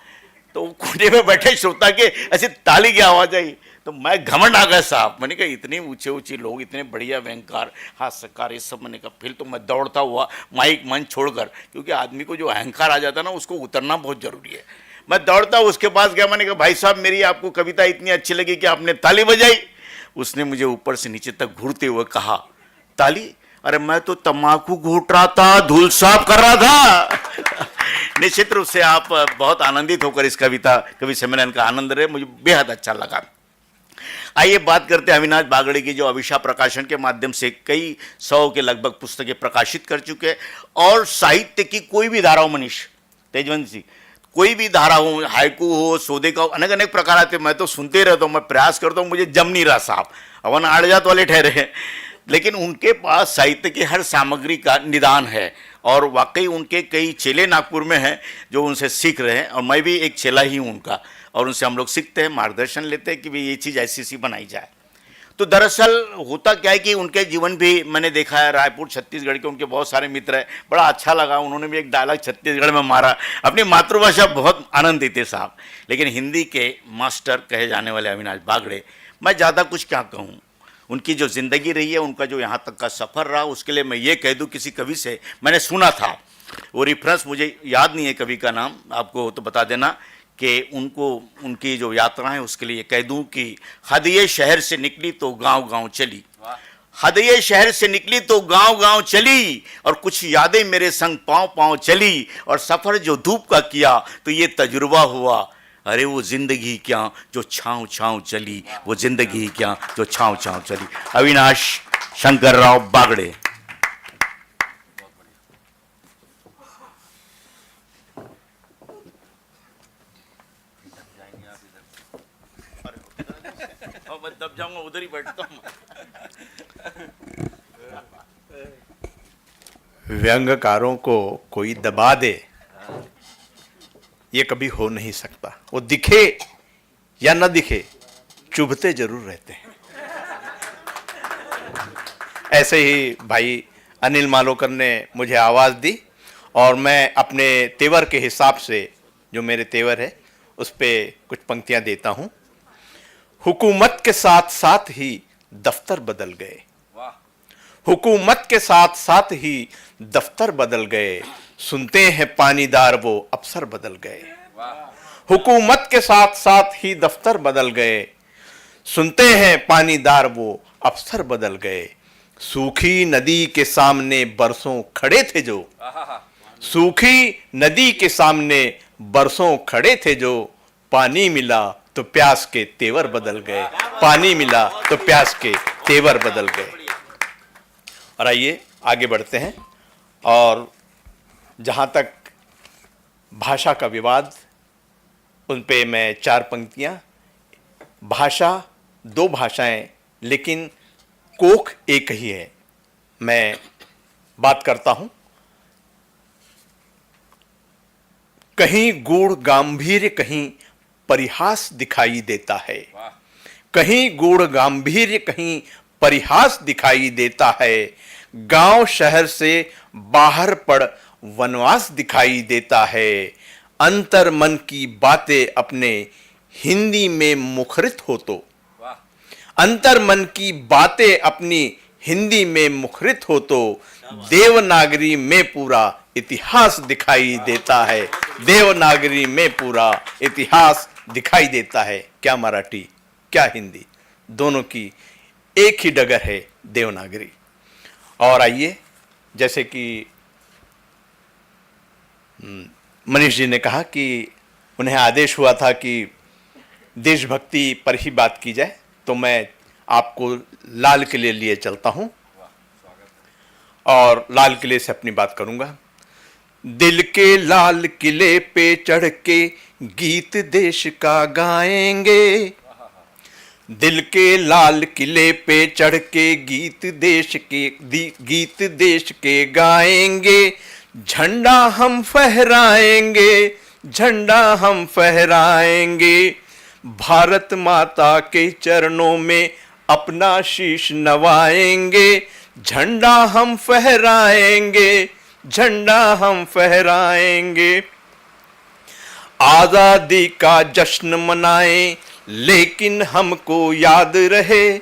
तो कोने में बैठे श्रोता के ऐसे ताली की आवाज़ आई, तो मैं घमंड आ गया साहब। मैंने कहा इतने ऊंचे ऊंचे लोग, इतने बढ़िया व्यंगकार, हास्यकार, ये सब। मैंने कहा फिर तो मैं दौड़ता हुआ माइक मंच छोड़कर, क्योंकि आदमी को जो अहंकार आ जाता है ना, उसको उतरना बहुत जरूरी है। मैं दौड़ता उसके पास गया। मैंने कहा भाई साहब, मेरी आपको कविता इतनी अच्छी लगी कि आपने ताली बजाई। उसने मुझे ऊपर से नीचे तक घूरते हुए कहा, ताली? अरे मैं तो तम्बाकू घोट रहा था, धूल साफ कर रहा था। निश्चित रूप से आप बहुत आनंदित होकर इस कवि सम्मेलन का आनंद रहे, मुझे बेहद अच्छा लगा। आइए बात करते हैं अविनाश बागड़े की, जो अविशा प्रकाशन के माध्यम से कई 100 के लगभग पुस्तकें प्रकाशित कर चुके हैं। और साहित्य की कोई भी धारा हो, मनीष, तेजवंत जी, कोई भी धारा हो, हाइकू हो, सौदे का हो, अनेक अनेक प्रकार आते। मैं तो सुनते रहता हूँ, मैं प्रयास करता हूँ, मुझे जम नहीं रहा साहब। अवन आड़जात वाले ठहरे हैं, लेकिन उनके पास साहित्य की हर सामग्री का निदान है। और वाकई उनके कई चेले नागपुर में हैं जो उनसे सीख रहे हैं, और मैं भी एक चेला ही हूँ उनका। और उनसे हम लोग सीखते हैं, मार्गदर्शन लेते हैं कि भाई ये चीज़ ऐसी सी बनाई जाए। तो दरअसल होता क्या है कि उनके जीवन भी मैंने देखा है। रायपुर छत्तीसगढ़ के उनके बहुत सारे मित्र हैं, बड़ा अच्छा लगा। उन्होंने भी एक डायलॉग छत्तीसगढ़ में मारा, अपनी मातृभाषा बहुत आनंद देते साहब। लेकिन हिंदी के मास्टर कहे जाने वाले अविनाश बागड़े, मैं ज़्यादा कुछ क्या कहूँ। उनकी जो ज़िंदगी रही है, उनका जो यहाँ तक का सफ़र रहा, उसके लिए मैं ये कह दूँ, किसी कवि से मैंने सुना था, वो रेफरेंस मुझे याद नहीं है कवि का नाम, आपको तो बता देना कि उनको उनकी जो यात्रा है उसके लिए कह दूं कि हदिये शहर से निकली तो गांव गांव चली, हदिये शहर से निकली तो गांव गांव चली, और कुछ यादें मेरे संग पांव पांव चली, और सफर जो धूप का किया तो ये तजुर्बा हुआ, अरे वो जिंदगी क्या जो छाँव छाँव चली, वो जिंदगी क्या जो छाँव छाँव चली। अविनाश शंकर राव बागड़े। मैं दब जाऊंगा, उधर ही बैठता हूँ। व्यंग्यकारों को कोई दबा दे ये कभी हो नहीं सकता। वो दिखे या न दिखे चुभते जरूर रहते हैं। ऐसे ही भाई अनिल मालोकर ने मुझे आवाज़ दी और मैं अपने तेवर के हिसाब से, जो मेरे तेवर है उस पे कुछ पंक्तियां देता हूं। हुकूमत के साथ साथ ही दफ्तर बदल गए, हुकूमत के साथ साथ ही दफ्तर बदल गए, सुनते हैं पानीदार वो अफसर बदल गए। हुकूमत के साथ साथ ही दफ्तर बदल गए, सुनते हैं पानीदार वो अफसर बदल गए। सूखी नदी के सामने बरसों खड़े थे जो, सूखी नदी के सामने बरसों खड़े थे जो, पानी मिला तो प्यास के तेवर बदल गए, पानी मिला तो प्यास के तेवर बदल गए। और आइए आगे बढ़ते हैं। और जहाँ तक भाषा का विवाद, उन पे मैं 4 पंक्तियाँ। भाषा 2 भाषाएं लेकिन कोख एक ही है। मैं बात करता हूं, कहीं गूढ़ गांभीर्य कहीं परिहास दिखाई देता है, कहीं गूढ़ गांभीर्य कहीं परिहास दिखाई देता है। गांव शहर से बाहर पड़ वनवास दिखाई देता है। अंतर मन की बातें अपने हिंदी में मुखरित हो तो, अंतर मन की बातें अपनी हिंदी में मुखरित हो तो, देवनागरी में पूरा इतिहास दिखाई देता है, देवनागरी में पूरा इतिहास दिखाई देता है। क्या मराठी क्या हिंदी, दोनों की एक ही डगर है, देवनागरी। और आइए, जैसे कि मनीष जी ने कहा कि उन्हें आदेश हुआ था कि देशभक्ति पर ही बात की जाए, तो मैं आपको लाल किले लिए चलता हूं और लाल किले से अपनी बात करूंगा। दिल के लाल किले पे चढ़ के गीत देश का गाएंगे, दिल के लाल किले पे चढ़ के गीत देश के गाएंगे। झंडा हम फहराएंगे, झंडा हम फहराएंगे, भारत माता के चरणों में अपना शीश नवाएंगे। झंडा हम फहराएंगे, झंडा हम फहराएंगे। आजादी का जश्न मनाएं लेकिन हमको याद रहे,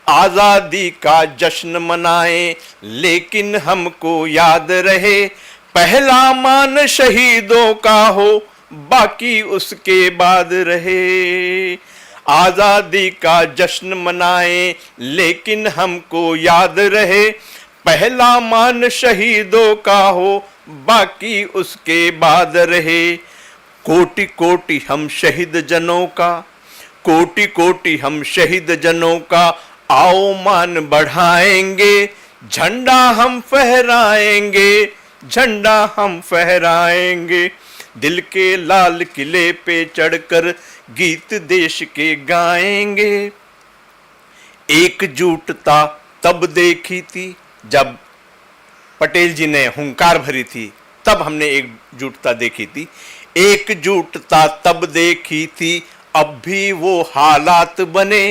आजादी का जश्न मनाएं लेकिन हमको याद रहे। पहला मान शहीदों का हो बाकी उसके बाद रहे। आजादी का जश्न मनाएं लेकिन हमको याद रहे। पहला मान शहीदों का हो बाकी उसके बाद रहे। कोटि कोटि हम शहीद जनों का, कोटि कोटि हम शहीद जनों का आओ मान बढ़ाएंगे। झंडा हम फहराएंगे, झंडा हम फहराएंगे। दिल के लाल किले पे चढ़कर गीत देश के गाएंगे। एकजुटता तब देखी थी जब पटेल जी ने हुंकार भरी थी, तब हमने एकजुटता देखी थी। एकजुटता तब देखी थी अब भी वो हालात बने।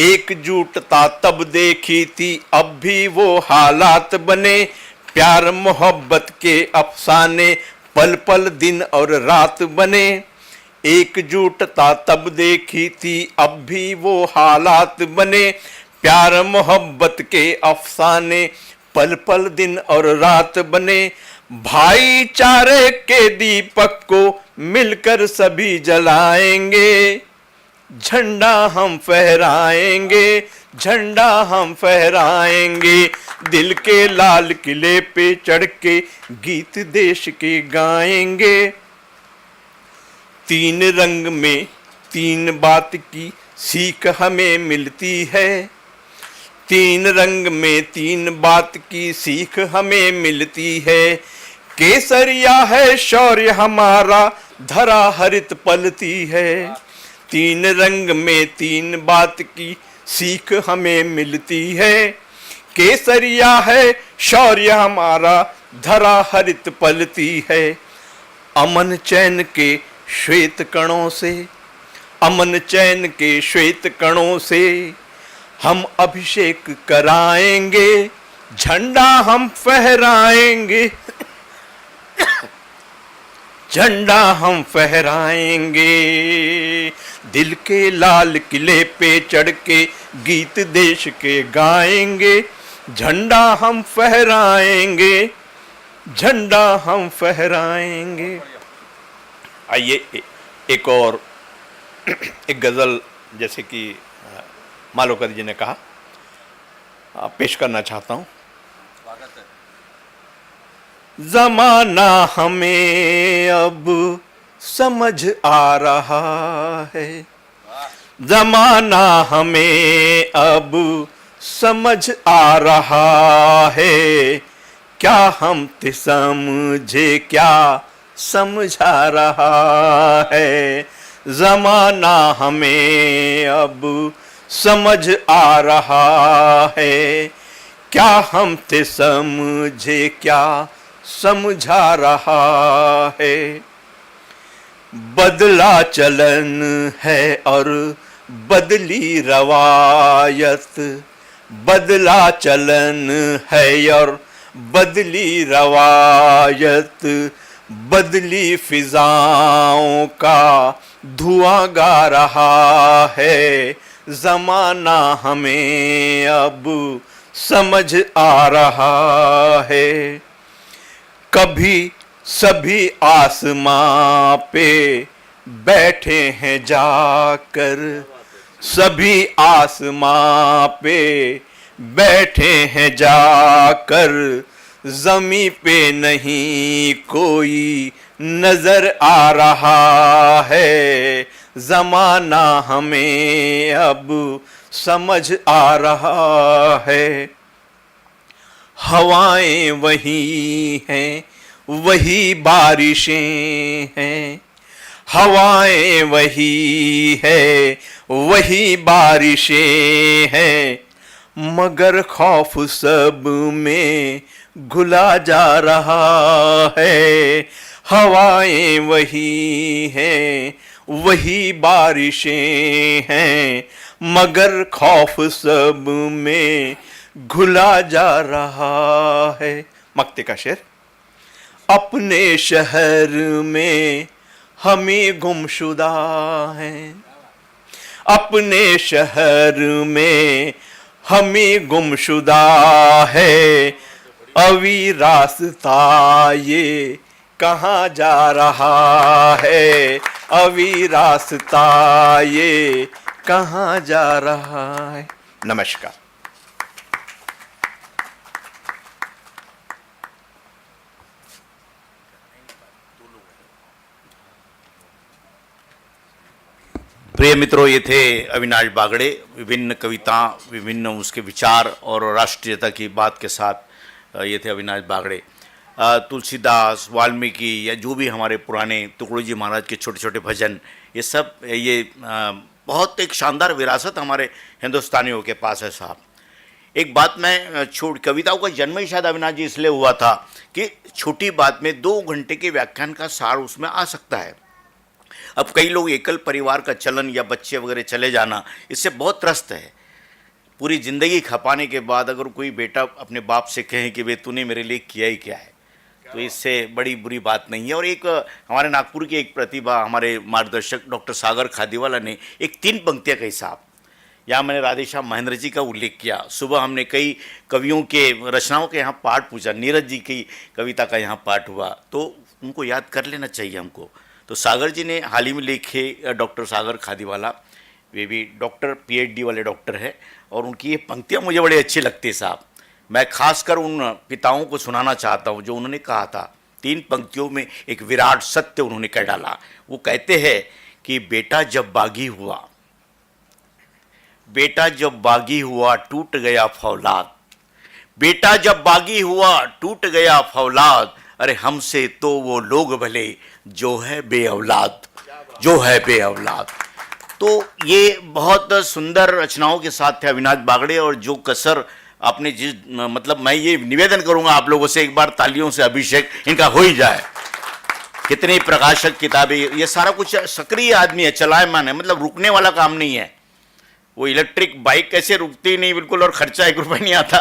एकजुटता तब देखी थी अब भी वो हालात बने। प्यार मोहब्बत के अफसाने पल पल दिन और रात बने। एकजुटता तब देखी थी अब भी वो हालात बने। प्यार मोहब्बत के अफसाने पल पल दिन और रात बने। भाईचारे के दीपक को मिलकर सभी जलाएंगे, झंडा हम फहराएंगे, झंडा हम फहराएंगे, दिल के लाल किले पे चढ़ के गीत देश के गाएंगे। तीन रंग में तीन बात की सीख हमें मिलती है, तीन रंग में तीन बात की सीख हमें मिलती है। केसरिया है शौर्य हमारा, धरा हरित पलती है। तीन रंग में तीन बात की सीख हमें मिलती है। केसरिया है शौर्य हमारा, धरा हरित पलती है। अमन चैन के श्वेत कणों से, अमन चैन के श्वेत कणों से हम अभिषेक कराएंगे, झंडा हम फहराएंगे, झंडा हम फहराएंगे। दिल के लाल किले पे चढ़ के गीत देश के गाएंगे, झंडा हम फहराएंगे, झंडा हम फहराएंगे। आइए एक और एक गजल जैसे कि मालोकर जी ने कहा पेश करना चाहता हूं। जमाना हमें अब समझ आ रहा है, जमाना हमें अब समझ आ रहा है। क्या हम ते समझे क्या समझा रहा है। जमाना हमें अब समझ आ रहा है। क्या हम ते समझे क्या समझा रहा है। बदला चलन है और बदली रवायत, बदला चलन है और बदली रवायत। बदली फिजाओं का धुआं गा रहा है। जमाना हमें अब समझ आ रहा है। कभी सभी आसमां पे बैठे हैं जाकर, सभी आसमां पे बैठे हैं जाकर। जमी पे नहीं कोई नजर आ रहा है। जमाना हमें अब समझ आ रहा है। हवाएं वही हैं, वही बारिशें हैं। हवाएं वही है, वही बारिशें हैं। मगर खौफ सब में घुला जा रहा है। हवाएं वही हैं, वही बारिशें हैं। मगर खौफ सब में घुला जा रहा है। मक्ते का शेर। अपने शहर में हम ही गुमशुदा हैं, अपने शहर में हम ही गुमशुदा है। अभी रास्ता ये कहाँ जा रहा है। अभी रास्ता ये कहाँ जा रहा है। नमस्कार। प्रिय मित्रों, ये थे अविनाश बागड़े। विभिन्न कविता, विभिन्न उसके विचार और राष्ट्रीयता की बात के साथ ये थे अविनाश बागड़े। तुलसीदास, वाल्मीकि या जो भी हमारे पुराने तुकड़ू जी महाराज के छोटे छोटे भजन, ये सब ये बहुत एक शानदार विरासत हमारे हिंदुस्तानियों के पास है साहब। एक बात मैं कविताओं का जन्म ही शायद अविनाश जी इसलिए हुआ था कि छोटी बात में 2 घंटे के व्याख्यान का सार उसमें आ सकता है। अब कई लोग एकल परिवार का चलन या बच्चे वगैरह चले जाना, इससे बहुत त्रस्त है। पूरी ज़िंदगी खपाने के बाद अगर कोई बेटा अपने बाप से कहे कि वे तूने मेरे लिए किया ही क्या है, तो इससे बड़ी बुरी बात नहीं है। और एक हमारे नागपुर की एक प्रतिभा, हमारे मार्गदर्शक डॉक्टर सागर खादीवाला ने एक 3 पंक्तियाँ कही साहब यहाँ मैंने राधेश्याम महेंद्र जी का उल्लेख किया। सुबह हमने कई कवियों के रचनाओं के यहाँ पाठ पूछा, नीरज जी की कविता का यहाँ पाठ हुआ, तो उनको याद कर लेना चाहिए हमको। तो सागर जी ने हाल ही में लिखे, डॉक्टर सागर खादीवाला, वे भी डॉक्टर PhD वाले डॉक्टर है, और उनकी ये पंक्तियाँ मुझे बड़ी अच्छी लगती है साहब। मैं खासकर उन पिताओं को सुनाना चाहता हूँ जो उन्होंने कहा था, 3 पंक्तियों में एक विराट सत्य उन्होंने कह डाला। वो कहते हैं कि बेटा जब बागी हुआ, बेटा जब बागी हुआ टूट गया फौलाद, बेटा जब बागी हुआ टूट गया फौलाद, अरे हमसे तो वो लोग भले जो है बेऔलाद, जो है बेऔलाद। तो ये बहुत सुंदर रचनाओं के साथ थे अविनाश बागड़े, और जो कसर आपने जिस मतलब मैं ये निवेदन करूंगा आप लोगों से, एक बार तालियों से अभिषेक इनका हो ही जाए। कितनी प्रकाशक किताबें, ये सारा कुछ सक्रिय आदमी है, चलायमान है, मतलब रुकने वाला काम नहीं है। वो इलेक्ट्रिक बाइक कैसे रुकती नहीं बिल्कुल, और खर्चा 1 रुपये नहीं आता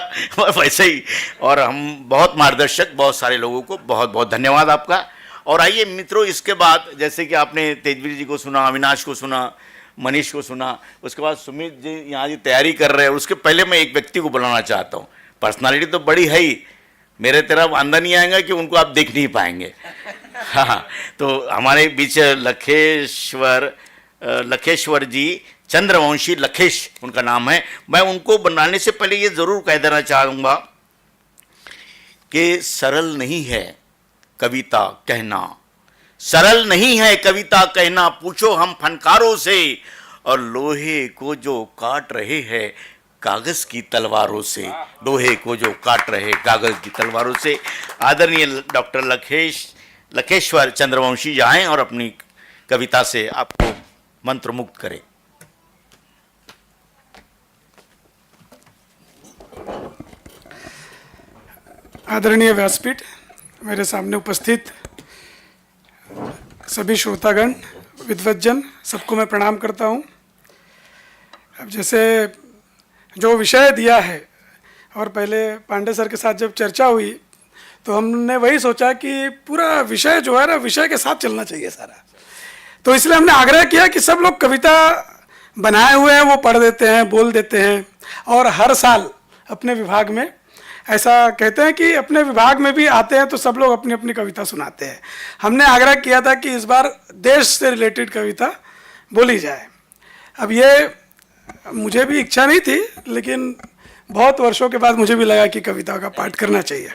वैसे ही। और हम बहुत मार्गदर्शक, बहुत सारे लोगों को बहुत बहुत धन्यवाद आपका। और आइए मित्रों, इसके बाद जैसे कि आपने तेजवीर जी को सुना, अविनाश को सुना, मनीष को सुना, उसके बाद सुमित जी यहाँ जी तैयारी कर रहे हैं, उसके पहले मैं एक व्यक्ति को बुलाना चाहता हूँ। पर्सनालिटी तो बड़ी है ही, मेरे तरफ अंदर नहीं आएगा कि उनको आप देख नहीं पाएंगे। हाँ, तो हमारे बीच लखेश्वर जी, चंद्रवंशी लखेश उनका नाम है। मैं उनको बनाने से पहले ये ज़रूर कह देना चाहूँगा कि सरल नहीं है कविता कहना, सरल नहीं है कविता कहना, पूछो हम फनकारों से, और लोहे को जो काट रहे हैं कागज़ की तलवारों से, लोहे को जो काट रहे कागज़ की तलवारों से। आदरणीय डॉक्टर लखेश्वर चंद्रवंशी जाएं और अपनी कविता से आपको मंत्रमुग्ध करें। आदरणीय व्यासपीठ, मेरे सामने उपस्थित सभी श्रोतागण, विद्वज्जन, सबको मैं प्रणाम करता हूं। अब जैसे जो विषय दिया है, और पहले पांडे सर के साथ जब चर्चा हुई तो हमने वही सोचा कि पूरा विषय जो है ना, विषय के साथ चलना चाहिए सारा। तो इसलिए हमने आग्रह किया कि सब लोग कविता बनाए हुए हैं वो पढ़ देते हैं, बोल देते हैं, और हर साल अपने विभाग में ऐसा कहते हैं कि अपने विभाग में भी आते हैं तो सब लोग अपनी अपनी कविता सुनाते हैं। हमने आग्रह किया था कि इस बार देश से रिलेटेड कविता बोली जाए। अब ये मुझे भी इच्छा नहीं थी, लेकिन बहुत वर्षों के बाद मुझे भी लगा कि कविता का पाठ करना चाहिए।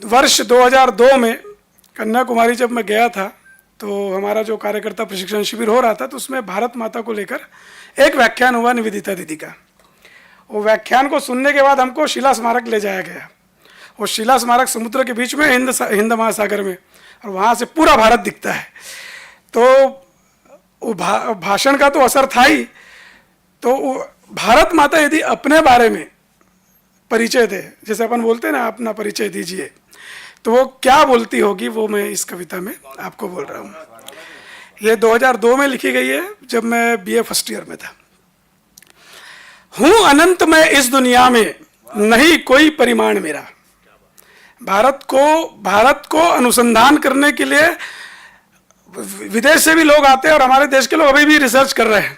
वर्ष 2002 में कन्याकुमारी जब मैं गया था, तो हमारा जो कार्यकर्ता प्रशिक्षण शिविर हो रहा था, तो उसमें भारत माता को लेकर एक व्याख्यान हुआ निवेदिता दीदी का। वो व्याख्यान को सुनने के बाद हमको शिला स्मारक ले जाया गया। वो शिला स्मारक समुद्र के बीच में, हिंद महासागर में, और वहाँ से पूरा भारत दिखता है। तो वो भाषण का तो असर था ही। तो भारत माता यदि अपने बारे में परिचय दे, जैसे अपन बोलते हैं ना, अपना परिचय दीजिए, तो वो क्या बोलती होगी, वो मैं इस कविता में आपको बोल रहा हूँ। ये 2002 में लिखी गई है, जब मैं BA फर्स्ट ईयर में था। हूँ अनंत मैं इस दुनिया में, नहीं कोई परिमाण मेरा। भारत को अनुसंधान करने के लिए विदेश से भी लोग आते हैं, और हमारे देश के लोग अभी भी रिसर्च कर रहे हैं।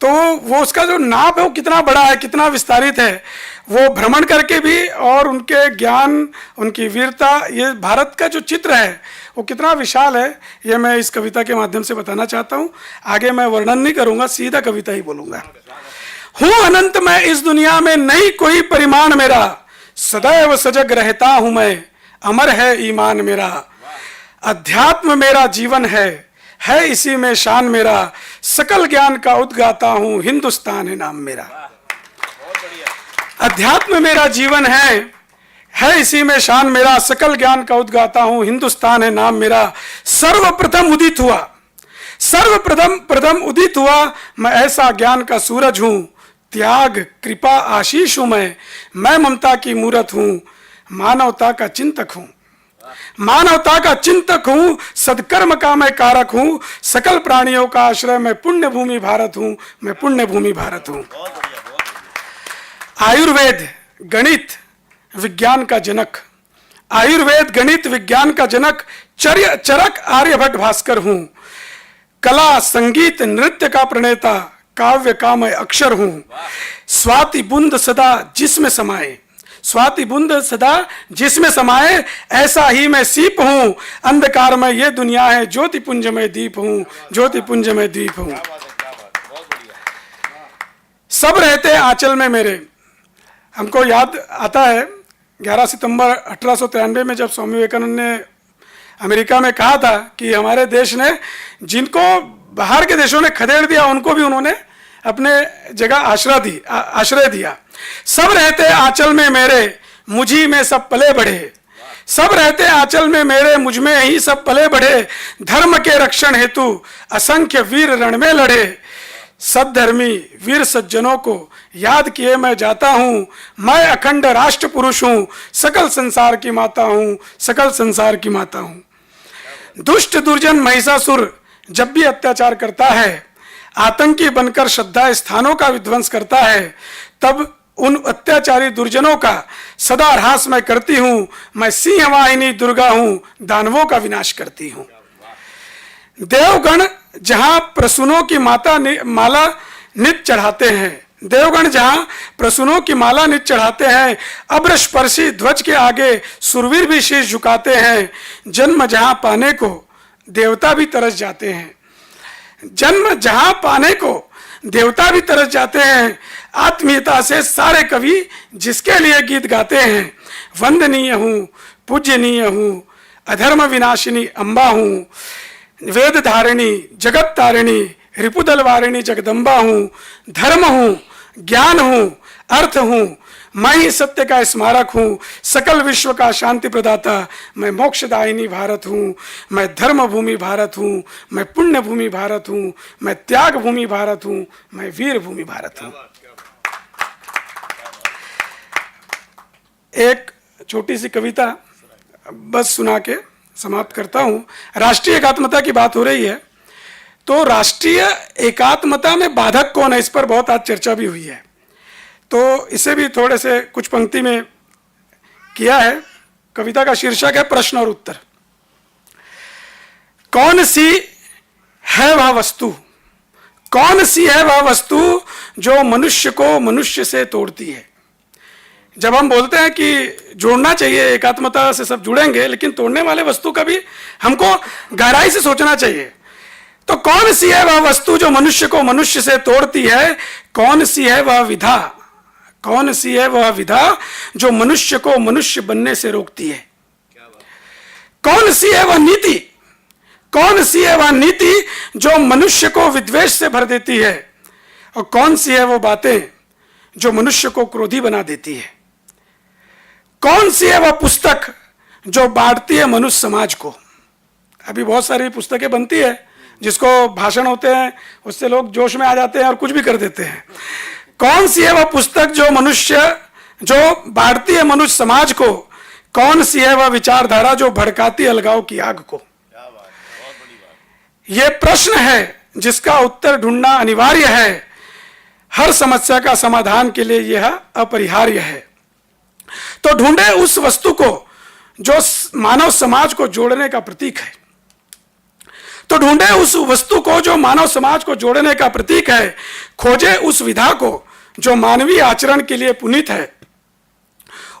तो वो उसका जो नाप है वो कितना बड़ा है, कितना विस्तारित है, वो भ्रमण करके भी, और उनके ज्ञान, उनकी वीरता, ये भारत का जो चित्र है वो कितना विशाल है, ये मैं इस कविता के माध्यम से बताना चाहता हूँ। आगे मैं वर्णन नहीं करूँगा, सीधा कविता ही बोलूँगा। हूँ अनंत मैं इस दुनिया में, नहीं कोई परिमाण मेरा, सदैव सजग रहता हूँ मैं, अमर है ईमान मेरा। अध्यात्म मेरा जीवन है इसी में शान मेरा, सकल ज्ञान का उद्गाता हूँ, हिंदुस्तान है नाम मेरा। अध्यात्म मेरा जीवन है इसी में शान मेरा, सकल ज्ञान का उद्गाता हूँ, हिंदुस्तान है नाम मेरा। सर्वप्रथम उदित हुआ मैं ऐसा ज्ञान का सूरज हूँ, त्याग कृपा आशीष हूँ मैं ममता की मूरत हूँ, मानवता का चिंतक हूँ, सदकर्म का मैं कारक हूँ, सकल प्राणियों का आश्रय मैं पुण्य भूमि भारत हूँ। आयुर्वेद गणित विज्ञान का जनक, चरक आर्यभट्ट भास्कर हूँ। कला संगीत नृत्य का प्रणेता, काव्य का मैं अक्षर हूं, स्वाति बुंद सदा जिसमें समाए, स्वाति बुंद सदा जिसमें समाए, ऐसा ही मैं सीप हूं, अंधकार में ये दुनिया है, ज्योति पुंज में दीप हूं, ज्योति पुंज में दीप हूं। सब रहते आंचल में मेरे। हमको याद आता है 11 सितंबर 1893 में जब स्वामी विवेकानंद ने अमेरिका में कहा था कि हमारे देश ने जिनको बाहर के देशों ने खदेड़ दिया उनको भी उन्होंने अपने जगह आश्रय दिया। सब रहते आंचल में मेरे, मुझी में सब पले बढ़े, सब रहते आंचल में मेरे, मुझ में ही सब पले बढ़े, धर्म के रक्षण हेतु असंख्य वीर रण में लड़े, सद्धर्मी वीर सज्जनों को याद किए मैं जाता हूं, मैं अखंड राष्ट्र पुरुष हूं, सकल संसार की माता हूं, सकल संसार की माता हूं। दुष्ट दुर्जन महिषासुर जब भी अत्याचार करता है, आतंकी बनकर श्रद्धा स्थानों का विध्वंस करता है, तब उन अत्याचारी दुर्जनों का सदा ह्रास मैं करती हूं, मैं सिंह वाहिनी दुर्गा हूं, दानवों का विनाश करती हूं। देवगण जहां प्रसूनों की माला नित चढ़ाते हैं, देवगण जहां प्रसूनों की माला नित चढ़ाते हैं, अब्रस्पर्शी ध्वज के आगे सुरवीर भी शीश झुकाते हैं, जन्म जहां पाने को देवता भी तरस जाते हैं, जन्म जहां पाने को देवता भी तरस जाते हैं, आत्मीयता से सारे कवि जिसके लिए गीत गाते हैं, वंदनीय हूं, पूज्यनीय हूं, अधर्म विनाशिनी अम्बा हूं, वेद धारिणी जगत तारिणी रिपुदल वारिणी जगदम्बा हूं, धर्म हूं, ज्ञान हूं, अर्थ हूं, मैं ही सत्य का स्मारक हूं, सकल विश्व का शांति प्रदाता, मैं मोक्षदायिनी भारत हूं, मैं धर्म भूमि भारत हूं, मैं पुण्य भूमि भारत हूं, मैं त्याग भूमि भारत हूं, मैं वीर भूमि भारत हूं। एक छोटी सी कविता बस सुना के समाप्त करता हूं। राष्ट्रीय एकात्मता की बात हो रही है, तो राष्ट्रीय एकात्मता में बाधक कौन है, इस पर बहुत आज चर्चा भी हुई है, तो इसे भी थोड़े से कुछ पंक्ति में किया है। कविता का शीर्षक है प्रश्न और उत्तर। कौन सी है वह वस्तु, कौन सी है वह वस्तु जो मनुष्य को मनुष्य से तोड़ती है। जब हम बोलते हैं कि जोड़ना चाहिए, एकात्मता से सब जुड़ेंगे, लेकिन तोड़ने वाले वस्तु का भी हमको गहराई से सोचना चाहिए। तो कौन सी है वह वस्तु जो मनुष्य को मनुष्य से तोड़ती है, कौन सी है वह विधा, कौन सी है वह विधा जो मनुष्य को मनुष्य बनने से रोकती है, कौन सी है वह नीति, कौन सी है वह नीति जो मनुष्य को विद्वेष से भर देती है, और कौन सी है वो बातें जो मनुष्य को क्रोधी बना देती है, कौन सी है वह पुस्तक जो बांटती है मनुष्य समाज को। अभी बहुत सारी पुस्तकें बनती है, जिसको भाषण होते हैं उससे लोग जोश में आ जाते हैं और कुछ भी कर देते हैं। कौन सी है वह पुस्तक जो बांटती है मनुष्य समाज को, कौन सी है वह विचारधारा जो भड़काती है अलगाव की आग को। यह प्रश्न है जिसका उत्तर ढूंढना अनिवार्य है, हर समस्या का समाधान के लिए यह अपरिहार्य है। तो ढूंढे उस वस्तु को जो मानव समाज को जोड़ने का प्रतीक है, तो ढूंढे उस वस्तु को जो मानव समाज को जोड़ने का प्रतीक है, खोजे उस विधा को जो मानवीय आचरण के लिए पुनीत है,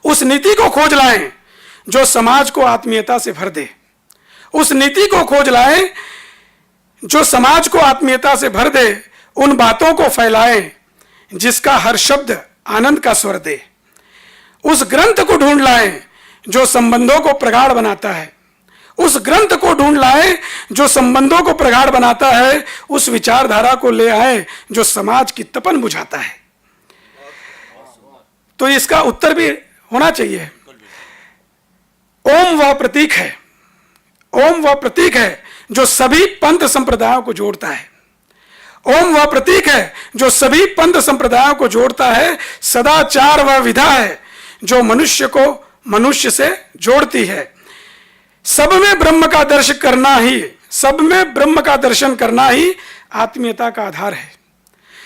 उस नीति को खोज लाएं जो समाज को आत्मीयता से भर दे, उस नीति को खोज लाएं जो समाज को आत्मीयता से भर दे, उन बातों को फैलाएं जिसका हर शब्द आनंद का स्वर दे, उस ग्रंथ को ढूंढ लाएं जो संबंधों को प्रगाढ़ बनाता है, उस ग्रंथ को ढूंढ लाएं जो संबंधों को प्रगाढ़ बनाता है, उस विचारधारा को ले आए जो समाज की तपन बुझाता है। तो इसका उत्तर भी होना चाहिए। ओम वह प्रतीक है, ओम वह प्रतीक है जो सभी पंथ संप्रदायों को जोड़ता है, ओम वह प्रतीक है जो सभी पंथ संप्रदायों को जोड़ता है, सदाचार वह विधा है जो मनुष्य को मनुष्य से जोड़ती है। सब में ब्रह्म का दर्शन करना ही, सब में ब्रह्म का दर्शन करना ही आत्मीयता का आधार है,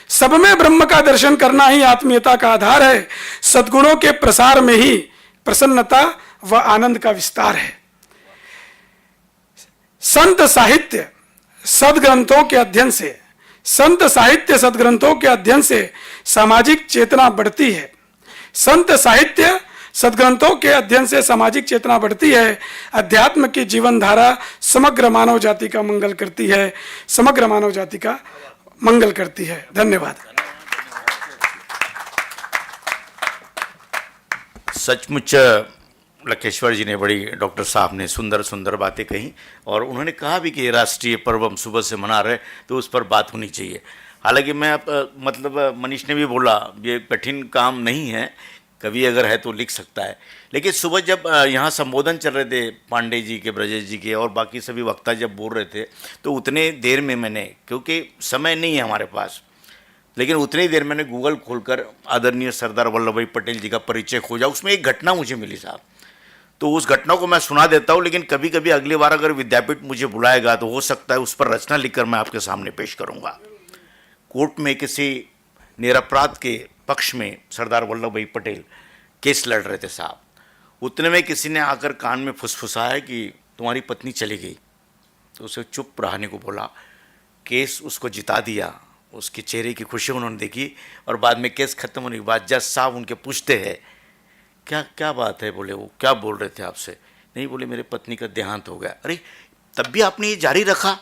सब में ब्रह्म का दर्शन करना ही आत्मीयता का आधार है। सद्गुणों के प्रसार में ही प्रसन्नता व आनंद का विस्तार है। संत साहित्य सदग्रंथों के अध्ययन से संत साहित्य सद्ग्रंथों के अध्ययन से सामाजिक चेतना बढ़ती है। संत साहित्य सद्ग्रंथों के अध्ययन से सामाजिक चेतना बढ़ती है। अध्यात्म की जीवन धारा समग्र मानव जाति का मंगल करती है, समग्र मानव जाति का मंगल करती है। धन्यवाद। सचमुच लकेश्वर जी ने बड़ी, डॉक्टर साहब ने सुंदर सुंदर बातें कही और उन्होंने कहा भी कि ये राष्ट्रीय पर्व हम सुबह से मना रहे तो उस पर बात होनी चाहिए। हालांकि मैं मतलब मनीष ने भी बोला ये कठिन काम नहीं है, कभी अगर है तो लिख सकता है। लेकिन सुबह जब यहाँ संबोधन चल रहे थे पांडे जी के, ब्रजेश जी के और बाकी सभी वक्ता जब बोल रहे थे तो उतने देर में मैंने, क्योंकि समय नहीं है हमारे पास, लेकिन उतनी देर मैंने गूगल खोलकर आदरणीय सरदार वल्लभ भाई पटेल जी का परिचय खोजा। उसमें एक घटना मुझे मिली साहब, तो उस घटना को मैं सुना देता हूँ। लेकिन कभी कभी अगली बार अगर विद्यापीठ मुझे बुलाएगा तो हो सकता है उस पर रचना लिखकर मैं आपके सामने पेश करूँगा। कोर्ट में किसी निरपराध के पक्ष में सरदार वल्लभ भाई पटेल केस लड़ रहे थे साहब। उतने में किसी ने आकर कान में फुसफुसाया कि तुम्हारी पत्नी चली गई, तो उसे चुप रहने को बोला। केस उसको जिता दिया, उसके चेहरे की खुशी उन्होंने देखी और बाद में केस खत्म होने के बाद जज साहब उनके पूछते हैं क्या क्या बात है, बोले वो क्या बोल रहे थे आपसे, नहीं बोले मेरे पत्नी का देहांत हो गया। अरे तब भी आपने ये जारी रखा।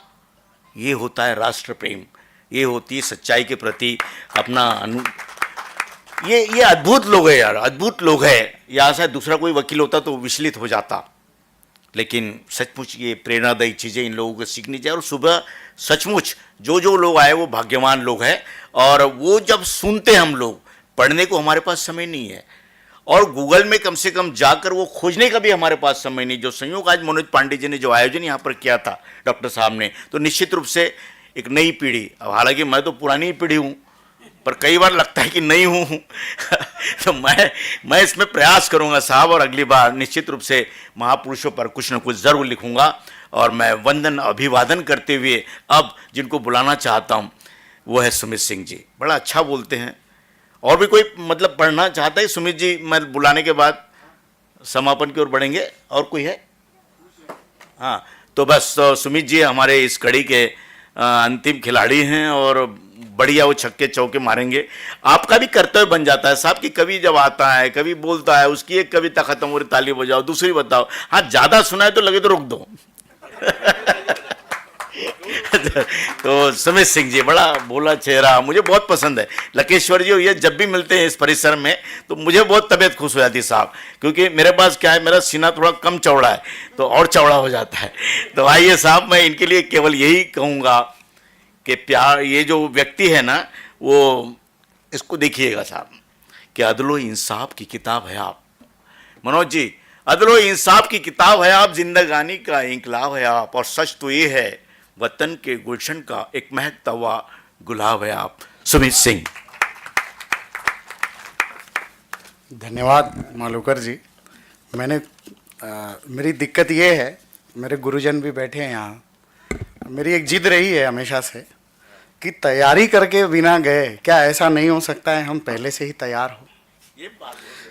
ये होता है राष्ट्र प्रेम, ये होती है सच्चाई के प्रति अपना ये अद्भुत लोग है यार, अद्भुत लोग है। यहाँ से दूसरा कोई वकील होता तो विचलित हो जाता, लेकिन सचमुच ये प्रेरणादायी चीज़ें इन लोगों को सीखनी चाहिए। और सुबह सचमुच जो जो लोग आए वो भाग्यवान लोग हैं, और वो जब सुनते हम लोग, पढ़ने को हमारे पास समय नहीं है और गूगल में कम से कम जाकर वो खोजने का भी हमारे पास समय नहीं। जो संयोग आज मनोज पांडे जी ने जो आयोजन यहाँ पर किया था डॉक्टर साहब ने, तो निश्चित रूप से एक नई पीढ़ी, अब हालांकि मैं तो पुरानी पीढ़ी हूँ पर कई बार लगता है कि नहीं हूँ तो मैं इसमें प्रयास करूँगा साहब, और अगली बार निश्चित रूप से महापुरुषों पर कुछ न कुछ ज़रूर लिखूँगा। और मैं वंदन अभिवादन करते हुए अब जिनको बुलाना चाहता हूँ वो है सुमित सिंह जी। बड़ा अच्छा बोलते हैं। और भी कोई मतलब पढ़ना चाहता है सुमित जी? मैं बुलाने के बाद समापन की ओर बढ़ेंगे। और कोई है? हाँ, तो बस सुमित जी हमारे इस कड़ी के अंतिम खिलाड़ी हैं और बढ़िया वो छक्के चौके मारेंगे। आपका भी कर्तव्य बन जाता है साहब कि कभी जब आता है, कभी बोलता है, उसकी एक कविता खत्म हो रही ताली बजाओ, दूसरी बताओ। हाँ, ज़्यादा सुना है तो लगे तो रोक दो तो सुमित सिंह जी बड़ा भोला चेहरा, मुझे बहुत पसंद है। लकेश्वर जी ये जब भी मिलते हैं इस परिसर में तो मुझे बहुत तबीयत खुश हो जाती है साहब, क्योंकि मेरे पास क्या है, मेरा सीना थोड़ा कम चौड़ा है तो और चौड़ा हो जाता है। तो आइए साहब, मैं इनके लिए केवल यही कहूँगा कि प्यार, ये जो व्यक्ति है ना वो इसको देखिएगा साहब कि अदलो इंसाफ की किताब है आप। मनोज जी, अदलो इंसाफ की किताब है आप, जिंदगानी का इंकलाब है आप, और सच तो ये है वतन के गुलशन का एक महकता हुआ गुलाब है आप। सुमित सिंह। धन्यवाद मालूकर जी। मेरी दिक्कत ये है, मेरे गुरुजन भी बैठे हैं यहाँ, मेरी एक जिद रही है हमेशा से कि तैयारी करके बिना गए, क्या ऐसा नहीं हो सकता है हम पहले से ही तैयार हो?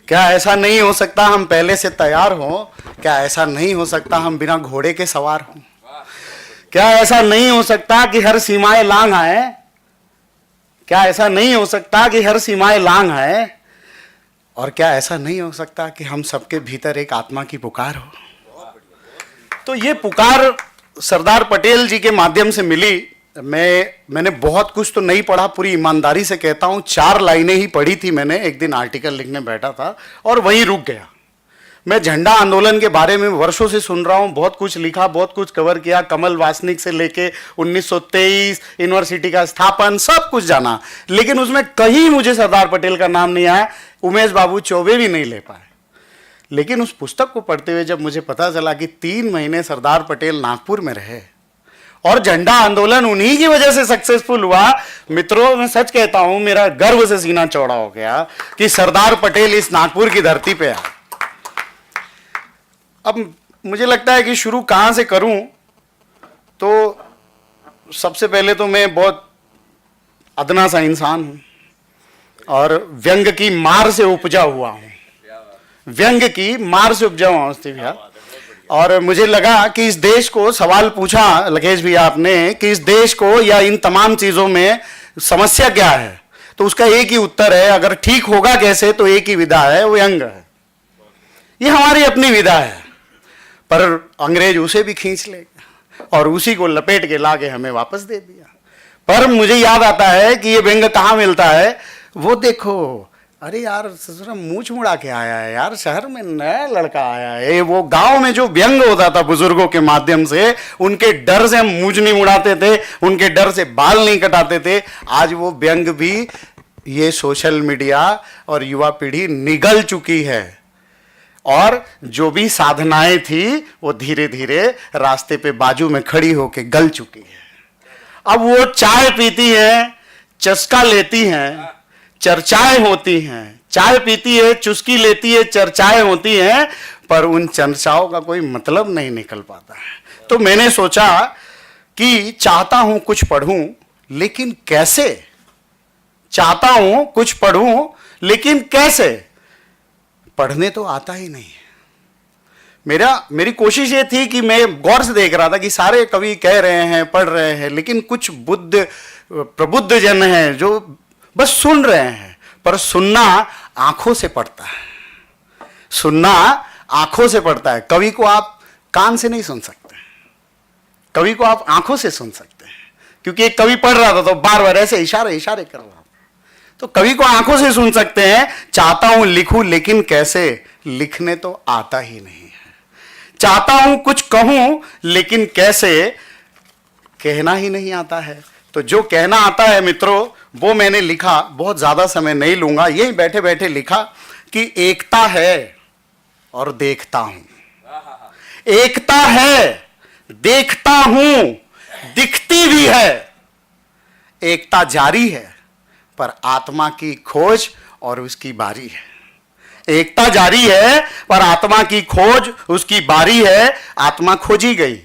क्या ऐसा नहीं हो सकता हम पहले से तैयार हो? क्या ऐसा नहीं हो सकता हम बिना घोड़े के सवार हो? क्या ऐसा नहीं हो सकता कि हर सीमाएं लांग आए? क्या ऐसा नहीं हो सकता कि हर सीमाएं लांग आए? और क्या ऐसा नहीं हो सकता कि हम सबके भीतर एक आत्मा की पुकार हो? तो ये पुकार सरदार पटेल जी के माध्यम से मिली। मैंने बहुत कुछ तो नहीं पढ़ा, पूरी ईमानदारी से कहता हूँ 4 लाइनें ही पढ़ी थी मैंने। एक दिन आर्टिकल लिखने बैठा था और वहीं रुक गया। मैं झंडा आंदोलन के बारे में वर्षों से सुन रहा हूँ, बहुत कुछ लिखा, बहुत कुछ कवर किया, कमल वासनिक से लेके 1923 यूनिवर्सिटी का स्थापन, सब कुछ जाना, लेकिन उसमें कहीं मुझे सरदार पटेल का नाम नहीं आया। उमेश बाबू चौबे भी नहीं ले पाए। लेकिन उस पुस्तक को पढ़ते हुए जब मुझे पता चला कि 3 महीने सरदार पटेल नागपुर में रहे और झंडा आंदोलन उन्हीं की वजह से सक्सेसफुल हुआ, मित्रों मैं सच कहता हूं, मेरा गर्व से सीना चौड़ा हो गया कि सरदार पटेल इस नागपुर की धरती पे आए। अब मुझे लगता है कि शुरू कहां से करूं, तो सबसे पहले तो मैं बहुत अदना सा इंसान हूं और व्यंग की मार से उपजा हुआ हूं, व्यंग की मार से उपजा हुआ हूं। और मुझे लगा कि इस देश को, सवाल पूछा लकेश भी आपने कि इस देश को या इन तमाम चीजों में समस्या क्या है, तो उसका एक ही उत्तर है, अगर ठीक होगा कैसे, तो एक ही विधा है, वो व्यंग है। ये हमारी अपनी विधा है, पर अंग्रेज उसे भी खींच लेगा और उसी को लपेट के लाके हमें वापस दे दिया। पर मुझे याद आता है कि ये व्यंग कहाँ मिलता है, वो देखो, अरे यार ससुरा मूंछ मुड़ा के आया है यार, शहर में नया लड़का आया है। वो गांव में जो व्यंग होता था बुजुर्गों के माध्यम से, उनके डर से हम मूंछ नहीं मुड़ाते थे, उनके डर से बाल नहीं कटाते थे, आज वो व्यंग भी ये सोशल मीडिया और युवा पीढ़ी निगल चुकी है। और जो भी साधनाएं थी वो धीरे धीरे रास्ते पे बाजू में खड़ी होके गल चुकी है। अब वो चाय पीती है, चस्का लेती हैं, चर्चाएं होती हैं, चाय पीती है, चुस्की लेती है, चर्चाएं होती हैं, पर उन चर्चाओं का कोई मतलब नहीं निकल पाता है। तो मैंने सोचा कि चाहता हूं कुछ पढ़ूं, लेकिन कैसे, चाहता हूं कुछ पढ़ूं लेकिन कैसे, पढ़ने तो आता ही नहीं है। मेरी कोशिश ये थी कि मैं गौर से देख रहा था कि सारे कवि कह रहे हैं, पढ़ रहे हैं, लेकिन कुछ प्रबुद्ध जन हैं जो बस सुन रहे हैं, पर सुनना आंखों से पड़ता है, सुनना आंखों से पड़ता है। कवि को आप कान से नहीं सुन सकते, कवि को आप आंखों से सुन सकते हैं, क्योंकि एक कवि पढ़ रहा था तो बार बार ऐसे इशारे इशारे कर रहा था, तो कवि को आंखों से सुन सकते हैं। चाहता हूं लिखूं लेकिन कैसे, लिखने तो आता ही नहीं है। चाहता हूं कुछ कहूं लेकिन कैसे, कहना ही नहीं आता है। तो जो कहना आता है मित्रों, वो मैंने लिखा, बहुत ज्यादा समय नहीं लूंगा, यही बैठे बैठे लिखा कि एकता है और देखता हूं, एकता है, देखता हूं, दिखती भी है। एकता जारी है पर आत्मा की खोज और उसकी बारी है। एकता जारी है पर आत्मा की खोज उसकी बारी है। आत्मा खोजी गई,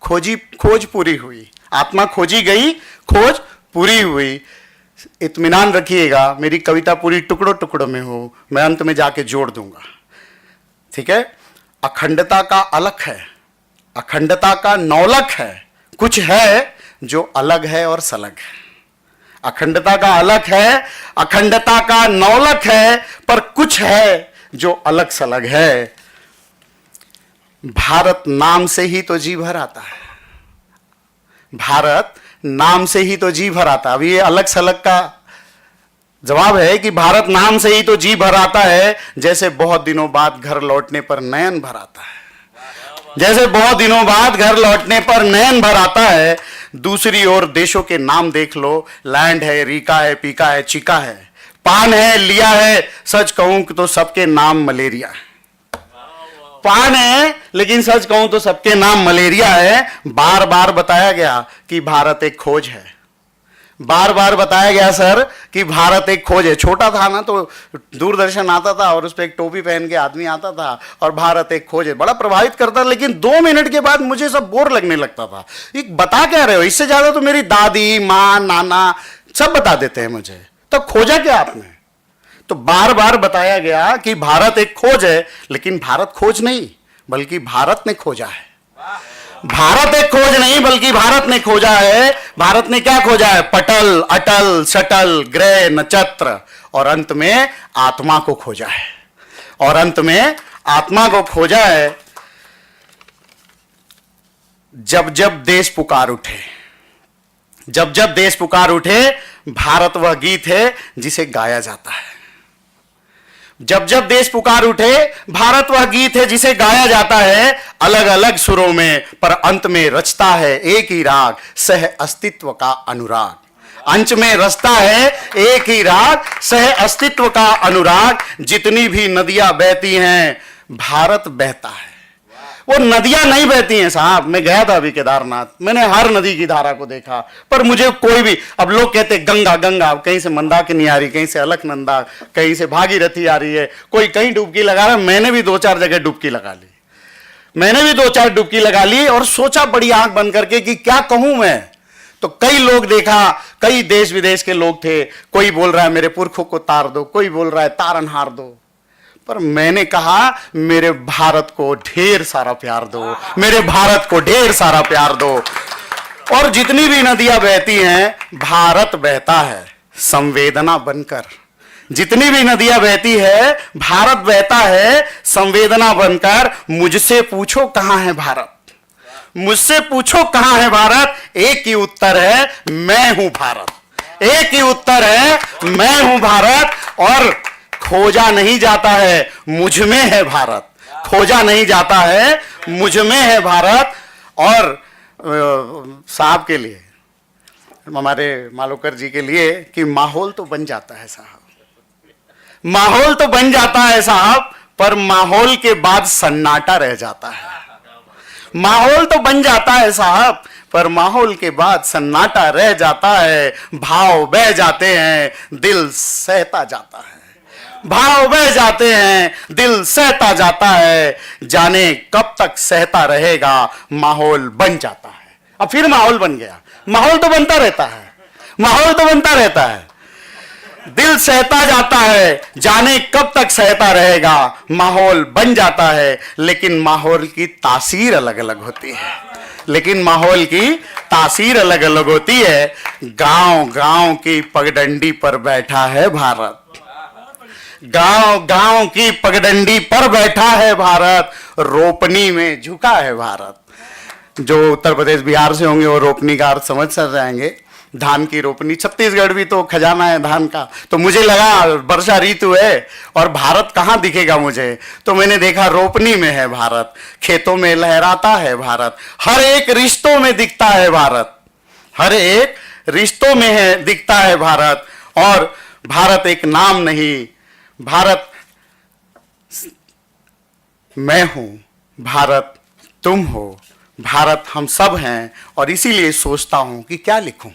खोज पूरी हुई, आत्मा खोजी गई, खोज पूरी हुई। इत्मीनान रखिएगा, मेरी कविता पूरी टुकड़ों टुकड़ों में हो, मैं अंत में जाके जोड़ दूंगा, ठीक है। अखंडता का अलख है, अखंडता का नौलख है, कुछ है जो अलग है और सलग है। अखंडता का अलख है, अखंडता का नौलख है, पर कुछ है जो अलग सलग है। भारत नाम से ही तो जी भर आता है, भारत नाम से ही तो जी भर आता है। अभी ये अलग सलग का जवाब है कि भारत नाम से ही तो जी भर आता है, जैसे बहुत दिनों बाद घर लौटने पर नयन भर आता है, जैसे बहुत दिनों बाद घर लौटने पर नयन भर आता है। दूसरी ओर देशों के नाम देख लो, लैंड है, रीका है, पीका है, चिका है, पान है, लिया है, सच कहूं तो सबके नाम मलेरिया है। पान है लेकिन सच कहूं तो सबके नाम मलेरिया है। बार बार बताया गया कि भारत एक खोज है, बार बार बताया गया सर कि भारत एक खोज है। छोटा था ना तो दूरदर्शन आता था और उस पर एक टोपी पहन के आदमी आता था और भारत एक खोज है, बड़ा प्रभावित करता, लेकिन 2 मिनट के बाद मुझे सब बोर लगने लगता था। एक बता क्या रहे हो, इससे ज्यादा तो मेरी दादी, माँ, नाना सब बता देते हैं मुझे, तो खोजा क्या आपने। तो बार बार बताया गया कि भारत एक खोज है, लेकिन भारत खोज नहीं बल्कि भारत ने खोजा है। भारत एक खोज नहीं बल्कि भारत ने खोजा है। भारत ने क्या खोजा है, पटल, अटल, सटल, ग्रह, नक्षत्र, और अंत में आत्मा को खोजा है, और अंत में आत्मा को खोजा है। जब जब देश पुकार उठे, जब जब देश पुकार उठे, भारत वह गीत है जिसे गाया जाता है। जब जब देश पुकार उठे, भारत वह गीत है जिसे गाया जाता है, अलग अलग सुरों में, पर अंत में रचता है एक ही राग, सह अस्तित्व का अनुराग। अंश में रचता है एक ही राग, सह अस्तित्व का अनुराग। जितनी भी नदियां बहती हैं भारत बहता है। वो नदियां नहीं बहती हैं साहब, मैं गया था अभी केदारनाथ, मैंने हर नदी की धारा को देखा, पर मुझे कोई भी, अब लोग कहते गंगा गंगा, कहीं से मंदाकिनी आ रही, कहीं से अलकनंदा, कहीं से भागीरथी आ रही है, कोई कहीं डुबकी लगा रहा है। मैंने भी 2-4 जगह डुबकी लगा ली, मैंने भी 2-4 डुबकी लगा ली और सोचा बड़ी आंख बंद करके कि क्या कहूं मैं। तो कई लोग देखा, कई देश विदेश के लोग थे, कोई बोल रहा है मेरे पुरखों को तार दो, कोई बोल रहा है तारनहार दो, पर मैंने कहा मेरे भारत को ढेर सारा प्यार दो, मेरे भारत को ढेर सारा प्यार दो। और जितनी भी नदियां बहती हैं भारत बहता है संवेदना बनकर। जितनी भी नदियां बहती है भारत बहता है संवेदना बनकर। मुझसे पूछो कहां है भारत, मुझसे पूछो कहां है भारत, एक ही उत्तर है मैं हूं भारत। एक ही उत्तर है मैं हूं भारत। और खोजा नहीं जाता है मुझ में है भारत, खोजा नहीं जाता है मुझ में है भारत। और साहब के लिए, हमारे मालोकर जी के लिए कि माहौल तो बन जाता है साहब, माहौल तो बन जाता है साहब, पर माहौल के बाद सन्नाटा रह जाता है। माहौल तो बन जाता है साहब, पर माहौल के बाद सन्नाटा रह जाता है। भाव बह जाते हैं, दिल सहता जाता है। भाव बह जाते हैं, दिल सहता जाता है। जाने कब तक सहता रहेगा, माहौल बन जाता है। अब फिर माहौल बन गया। माहौल तो बनता रहता है, माहौल तो बनता रहता है। दिल सहता जाता है, जाने कब तक सहता रहेगा, माहौल बन जाता है। लेकिन माहौल की तासीर अलग अलग होती है, लेकिन माहौल की तासीर अलग अलग होती है। गांव गांव की पगडंडी पर बैठा है भारत, गांव गांव की पगडंडी पर बैठा है भारत। रोपनी में झुका है भारत। जो उत्तर प्रदेश बिहार से होंगे वो रोपनी का अर्थ समझ सक जाएंगे। धान की रोपनी, छत्तीसगढ़ भी तो खजाना है धान का। तो मुझे लगा वर्षा ऋतु है और भारत कहाँ दिखेगा मुझे, तो मैंने देखा रोपनी में है भारत, खेतों में लहराता है भारत, हर एक रिश्तों में दिखता है भारत, हर एक रिश्तों में है दिखता है भारत। और भारत एक नाम नहीं, भारत मैं हूं, भारत तुम हो, भारत हम सब हैं। और इसीलिए सोचता हूं कि क्या लिखूं,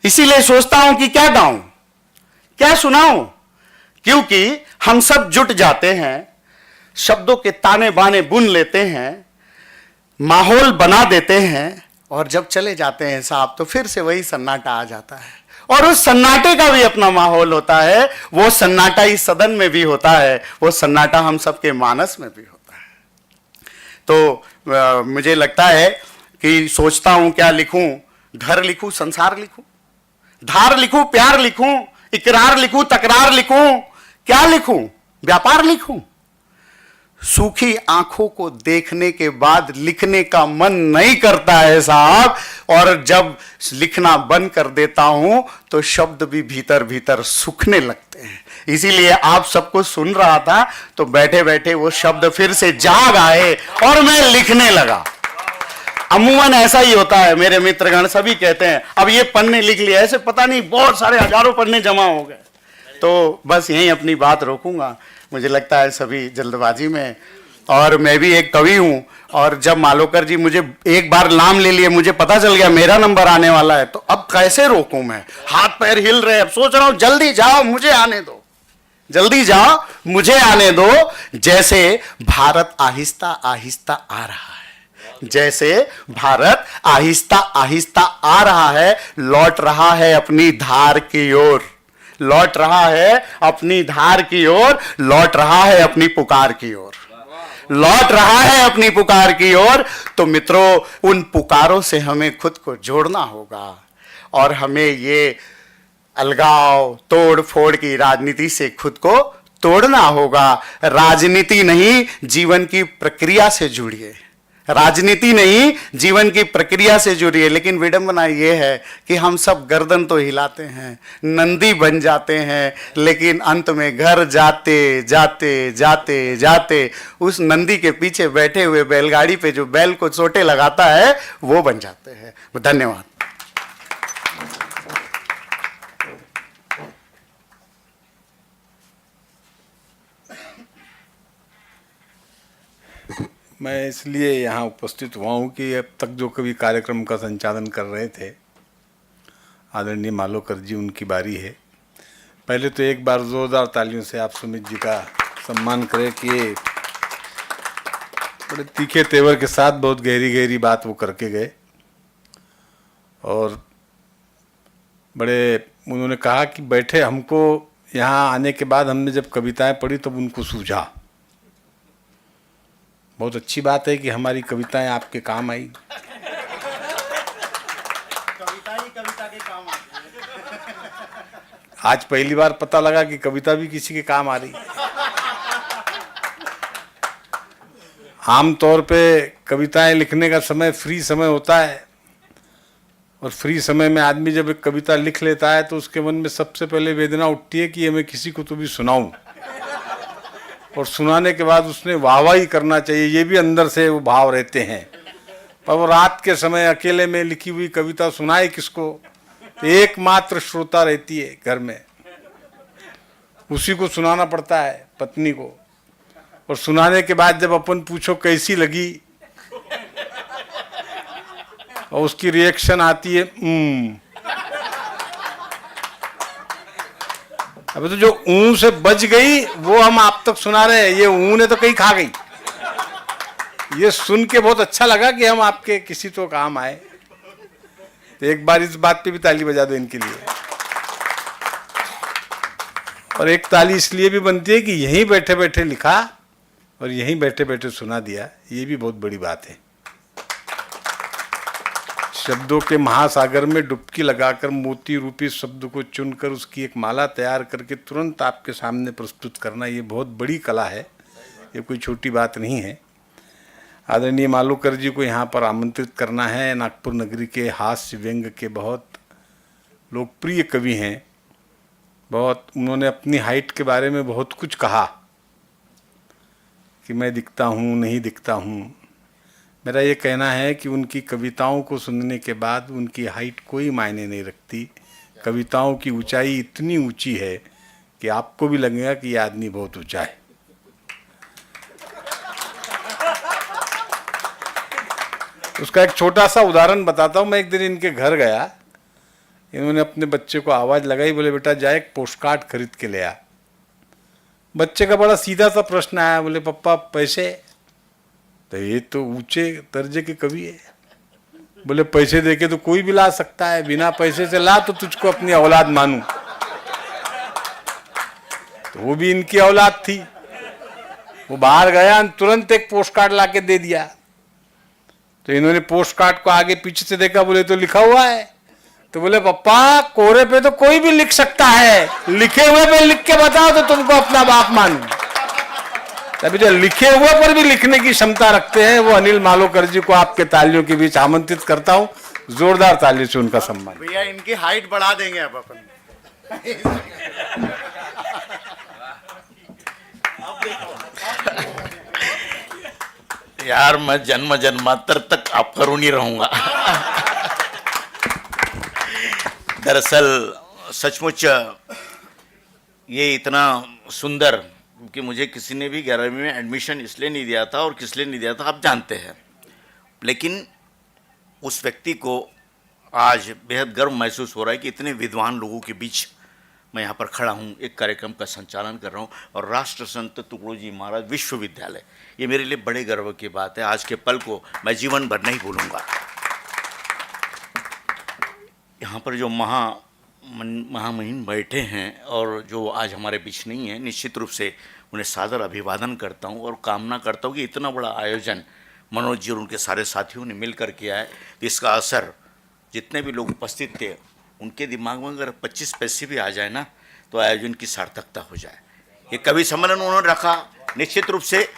इसीलिए सोचता हूं कि क्या गाऊं, क्या सुनाऊं। क्योंकि हम सब जुट जाते हैं, शब्दों के ताने बाने बुन लेते हैं, माहौल बना देते हैं, और जब चले जाते हैं साहब तो फिर से वही सन्नाटा आ जाता है। और उस सन्नाटे का भी अपना माहौल होता है। वो सन्नाटा इस सदन में भी होता है, वो सन्नाटा हम सबके मानस में भी होता है। तो मुझे लगता है कि सोचता हूं क्या लिखूं, घर लिखूं, संसार लिखूं, धार लिखूं, प्यार लिखूं, इकरार लिखूं, तकरार लिखूं, क्या लिखूं, व्यापार लिखूं। सूखी आंखों को देखने के बाद लिखने का मन नहीं करता है साहब। और जब लिखना बंद कर देता हूं तो शब्द भी भीतर भीतर सूखने लगते हैं। इसीलिए आप सबको सुन रहा था तो बैठे बैठे वो शब्द फिर से जाग आए और मैं लिखने लगा। अमूमन ऐसा ही होता है, मेरे मित्रगण सभी कहते हैं अब ये पन्ने लिख लिए, ऐसे पता नहीं बहुत सारे हजारों पन्ने जमा हो गए। तो बस यहीं अपनी बात रोकूंगा, मुझे लगता है सभी जल्दबाजी में। और मैं भी एक कवि हूं, और जब मालोकर जी मुझे एक बार नाम ले लिए, मुझे पता चल गया मेरा नंबर आने वाला है, तो अब कैसे रोकूं मैं, हाथ पैर हिल रहे। अब सोच रहा हूं जल्दी जाओ मुझे आने दो, जल्दी जाओ मुझे आने दो। जैसे भारत आहिस्ता आहिस्ता आ रहा है, जैसे भारत आहिस्ता आहिस्ता आ रहा है, लौट रहा है अपनी धार की ओर, लौट रहा है अपनी धार की ओर, लौट रहा है अपनी पुकार की ओर, लौट रहा है अपनी पुकार की ओर। तो मित्रों, उन पुकारों से हमें खुद को जोड़ना होगा, और हमें ये अलगाव तोड़ फोड़ की राजनीति से खुद को तोड़ना होगा। राजनीति नहीं, जीवन की प्रक्रिया से जुड़िए, राजनीति नहीं, जीवन की प्रक्रिया से जुड़िए। लेकिन विडंबना यह है कि हम सब गर्दन तो हिलाते हैं, नंदी बन जाते हैं, लेकिन अंत में घर जाते जाते जाते जाते उस नंदी के पीछे बैठे हुए बैलगाड़ी पे जो बैल को चोटे लगाता है वो बन जाते हैं। धन्यवाद। मैं इसलिए यहाँ उपस्थित हुआ हूँ कि अब तक जो कभी कार्यक्रम का संचालन कर रहे थे आदरणीय मालोकर जी, उनकी बारी है। पहले तो एक बार जोरदार तालियों से आप सुमित जी का सम्मान करें कि बड़े तीखे तेवर के साथ बहुत गहरी गहरी बात वो करके गए, और बड़े उन्होंने कहा कि बैठे हमको यहाँ आने के बाद हमने जब कविताएं पढ़ी तब उनको सूझा। बहुत अच्छी बात है कि हमारी कविताएं आपके काम आई। कविता ही कविता के काम आती है। आज पहली बार पता लगा कि कविता भी किसी के काम आ रही। आमतौर पे कविताएं लिखने का समय फ्री समय होता है, और फ्री समय में आदमी जब एक कविता लिख लेता है तो उसके मन में सबसे पहले वेदना उठती है कि ये मैं किसी को तो भी सुनाऊं, और सुनाने के बाद उसने वाहवाही करना चाहिए, ये भी अंदर से वो भाव रहते हैं। पर वो रात के समय अकेले में लिखी हुई कविता सुनाए किसको? तो एकमात्र श्रोता रहती है घर में, उसी को सुनाना पड़ता है, पत्नी को। और सुनाने के बाद जब अपन पूछो कैसी लगी, और उसकी रिएक्शन आती है अबे तो जो ऊं से बच गई वो हम आप तक सुना रहे हैं, ये ऊं ने तो कहीं खा गई। ये सुन के बहुत अच्छा लगा कि हम आपके किसी तो काम आए। तो एक बार इस बात पे भी ताली बजा दो इनके लिए। और एक ताली इसलिए भी बनती है कि यहीं बैठे बैठे लिखा और यहीं बैठे बैठे सुना दिया, ये भी बहुत बड़ी बात है। शब्दों के महासागर में डुबकी लगाकर मोती रूपी शब्द को चुनकर उसकी एक माला तैयार करके तुरंत आपके सामने प्रस्तुत करना, ये बहुत बड़ी कला है, ये कोई छोटी बात नहीं है। आदरणीय मालूकर जी को यहाँ पर आमंत्रित करना है। नागपुर नगरी के हास्य व्यंग के बहुत लोकप्रिय कवि हैं, बहुत उन्होंने अपनी हाइट के बारे में बहुत कुछ कहा कि मैं दिखता हूँ नहीं दिखता हूँ। मेरा ये कहना है कि उनकी कविताओं को सुनने के बाद उनकी हाइट कोई मायने नहीं रखती। कविताओं की ऊंचाई इतनी ऊंची है कि आपको भी लगेगा कि ये आदमी बहुत ऊंचा है। उसका एक छोटा सा उदाहरण बताता हूँ। मैं एक दिन इनके घर गया, इन्होंने अपने बच्चे को आवाज़ लगाई, बोले बेटा जा एक पोस्ट कार्ड खरीद के ले आ। बच्चे का बड़ा सीधा सा प्रश्न आया, बोले पप्पा पैसे? तो ये तो ऊंचे दर्जे के कवि है। बोले पैसे देके तो कोई भी ला सकता है, बिना पैसे से ला तो तुझको अपनी औलाद मानूं। तो वो भी इनकी औलाद थी। वो बाहर गया, तुरंत एक पोस्ट कार्ड ला के दे दिया। तो इन्होंने पोस्ट कार्ड को आगे पीछे से देखा, बोले तो लिखा हुआ है। तो बोले पप्पा कोरे पे तो कोई भी लिख सकता है, लिखे हुए पे लिख के बताओ तो तुमको अपना बाप मानूं। तभी जो लिखे हुए पर भी लिखने की क्षमता रखते हैं वो अनिल मालूकर जी को आपके तालियों के बीच आमंत्रित करता हूं। जोरदार ताली से उनका सम्मान। भैया इनकी हाइट बढ़ा देंगे अब अपन। यार मैं जन्म जन्मांतर तक आपका ऋणी रहूंगा। दरअसल सचमुच ये इतना सुंदर, क्योंकि मुझे किसी ने भी 11वीं में एडमिशन इसलिए नहीं दिया था, और किस लिए नहीं दिया था आप जानते हैं, लेकिन उस व्यक्ति को आज बेहद गर्व महसूस हो रहा है कि इतने विद्वान लोगों के बीच मैं यहाँ पर खड़ा हूँ, एक कार्यक्रम का संचालन कर रहा हूँ, और राष्ट्र संत तुकडोजी महाराज विश्वविद्यालय, ये मेरे लिए बड़े गर्व की बात है। आज के पल को मैं जीवन भर नहीं भूलूंगा। यहाँ पर जो महामहिम बैठे हैं और जो आज हमारे बीच नहीं है, निश्चित रूप से उन्हें सादर अभिवादन करता हूँ और कामना करता हूँ कि इतना बड़ा आयोजन मनोज जी और उनके सारे साथियों ने मिलकर किया है, तो इसका असर जितने भी लोग उपस्थित थे उनके दिमाग में अगर 25 पैसे भी आ जाए ना, तो आयोजन की सार्थकता हो जाए। ये कवि सम्मेलन उन्होंने रखा, निश्चित रूप से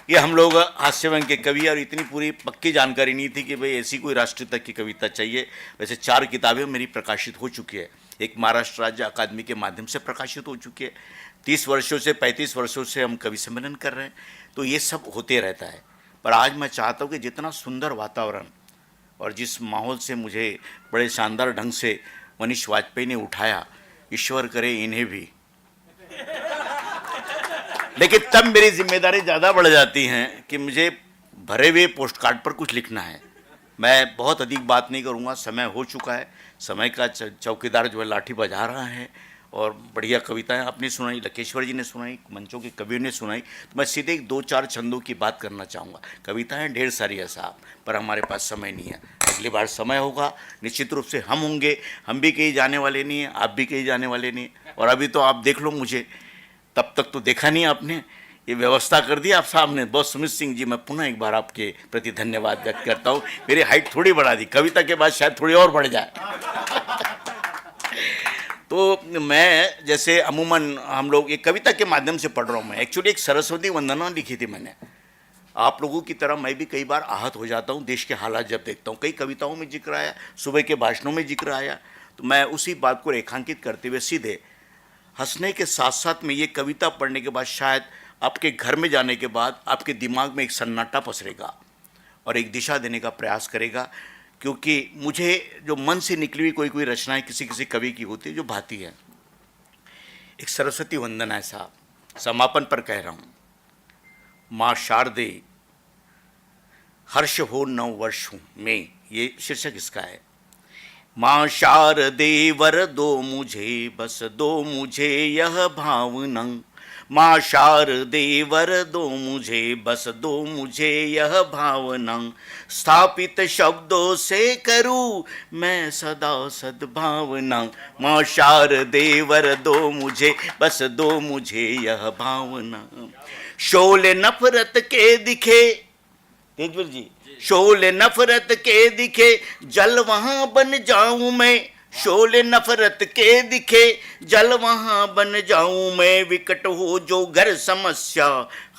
ये हम लोग हास्य व्यंग के कवि, और इतनी पूरी पक्की जानकारी नहीं थी कि भाई ऐसी कोई राष्ट्रीयता की कविता चाहिए। वैसे 4 किताबें मेरी प्रकाशित हो चुकी है, एक महाराष्ट्र राज्य अकादमी के माध्यम से प्रकाशित हो चुकी है। 30 वर्षों से 35 वर्षों से हम कवि सम्मेलन कर रहे हैं, तो ये सब होते रहता है। पर आज मैं चाहता हूँ कि जितना सुंदर वातावरण और जिस माहौल से मुझे बड़े शानदार ढंग से मनीष वाजपेयी ने उठाया, ईश्वर करे इन्हें भी। लेकिन तब मेरी जिम्मेदारी ज़्यादा बढ़ जाती हैं कि मुझे भरे हुए पोस्ट कार्ड पर कुछ लिखना है। मैं बहुत अधिक बात नहीं करूँगा, समय हो चुका है, समय का चौकीदार जो है लाठी बजा रहा है, और बढ़िया कविताएं आपने सुनाई, लकेश्वर जी ने सुनाई, मंचों के कवियों ने सुनाई। तो मैं सीधे एक 2-4 छंदों की बात करना चाहूँगा। कविताएं ढेर सारी है साहब, पर हमारे पास समय नहीं है। अगली बार समय होगा, निश्चित रूप से हम होंगे। हम भी कहीं जाने वाले नहीं हैं, आप भी कहीं जाने वाले नहीं हैं। और अभी तो आप देख लो मुझे, तब तक तो देखा नहीं आपने, ये व्यवस्था कर दी आप साहब ने। बहुत सुमित सिंह जी, मैं पुनः एक बार आपके प्रति धन्यवाद व्यक्त करता हूँ। मेरी हाइट थोड़ी बढ़ा दी, कविता के बाद शायद थोड़ी और बढ़ जाए। तो मैं जैसे अमूमन हम लोग एक कविता के माध्यम से पढ़ रहा हूँ। मैं एक्चुअली एक सरस्वती वंदना लिखी थी मैंने। आप लोगों की तरह मैं भी कई बार आहत हो जाता हूँ देश के हालात जब देखता हूँ। कई कविताओं में जिक्र आया, सुबह के भाषणों में जिक्र आया, तो मैं उसी बात को रेखांकित करते हुए सीधे हंसने के साथ साथ में ये कविता पढ़ने के बाद शायद आपके घर में जाने के बाद आपके दिमाग में एक सन्नाटा पसरेगा और एक दिशा देने का प्रयास करेगा। क्योंकि मुझे जो मन से निकली हुई कोई कोई रचनाएं किसी किसी कवि की होती है जो भाती है। एक सरस्वती वंदना है साहब, समापन पर कह रहा हूँ। माँ शारदे हर्ष हो 9 वर्ष हूँ में, ये शीर्षक इसका है। माँ शारदे वर दो मुझे, बस दो मुझे यह भावना। माँ शारदे वर दो मुझे, बस दो मुझे यह भावना। स्थापित शब्दों से करूँ मैं सदा सद्भावना। माँ शारदे वर दो मुझे, बस दो मुझे यह भावना। शोले नफरत के दिखे, तेजवीर जी, शोले नफरत के दिखे जल वहां बन जाऊं मैं। शोले नफरत के दिखे जल वहां बन जाऊं मैं। विकट हो जो घर समस्या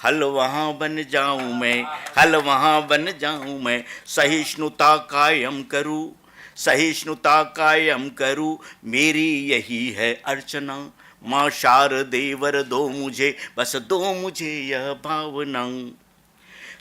हल वहां बन जाऊं मैं, हल वहां बन जाऊं मैं। सहिष्णुता कायम करूं, सहिष्णुता कायम करूं, मेरी यही है अर्चना। माँ शारदे वर दो मुझे, बस दो मुझे यह भावना।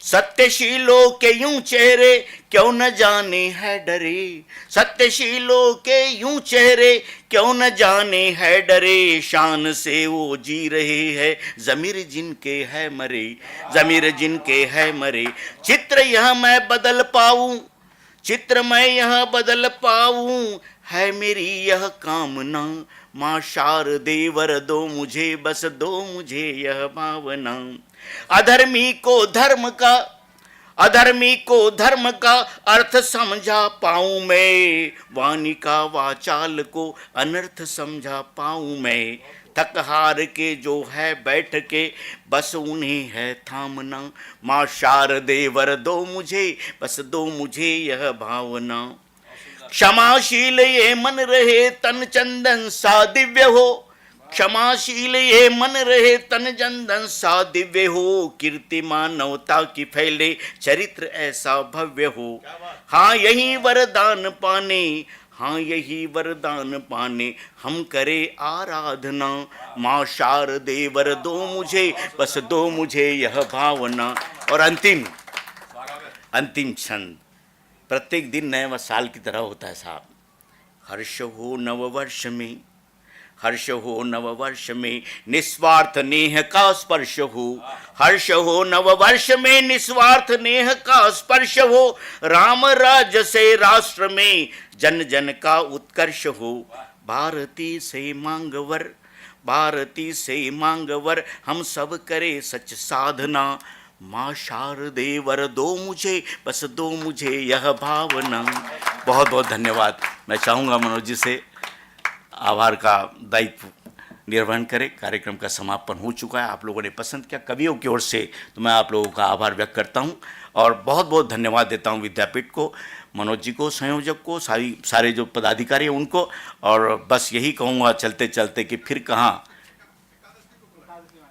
सत्यशीलों के यूं चेहरे क्यों न जाने है डरे। सत्यशीलों के यूं चेहरे क्यों न जाने है डरे। शान से वो जी रहे हैं, ज़मीर जिनके है मरे, ज़मीर जिनके है मरे। चित्र यह मैं बदल पाऊं, चित्र मैं यह बदल पाऊं, है मेरी यह कामना। माँ शारदे वर दो मुझे, बस दो मुझे यह भावना। अधर्मी को धर्म का, अधर्मी को धर्म का अर्थ समझा पाऊं मैं। वाणी का वाचाल को अनर्थ समझा पाऊं मैं। थक हार के जो है बैठ के बस उन्हें है थामना। माँ शारदे वर दो मुझे, बस दो मुझे यह भावना। क्षमाशील ये मन रहे तन चंदन सा दिव्य हो। क्षमाशील ये मन रहे तन चंदन सा दिव्य हो। कीर्ति मानवता की फैले चरित्र ऐसा भव्य हो। हाँ यही वरदान पाने, हाँ यही वरदान पाने हम करे आराधना। माँ शारदे वर दो मुझे, बस दो मुझे यह भावना। और अंतिम छंद, प्रत्येक दिन नए साल की तरह होता है साहब। हर्ष हो नववर्ष में, हर्ष हो नववर्ष में, निस्वार्थ नेह का स्पर्श हो। हर्ष हो नववर्ष में, निस्वार्थ नेह का स्पर्श हो। राम राज्य से राष्ट्र में जन जन का उत्कर्ष हो। भारती से मांगवर, भारती से मांगवर, हम सब करे सच साधना। माँ शारदे वर दो मुझे, बस दो मुझे यह भावना। बहुत बहुत धन्यवाद। मैं चाहूँगा मनोज जी से आभार का दायित्व निर्वहन करें। कार्यक्रम का समापन हो चुका है, आप लोगों ने पसंद किया कवियों की ओर से, तो मैं आप लोगों का आभार व्यक्त करता हूं और बहुत बहुत धन्यवाद देता हूं विद्यापीठ को, मनोज जी को, संयोजक को, सारे जो पदाधिकारी हैं उनको। और बस यही कहूँगा चलते चलते कि फिर कहाँ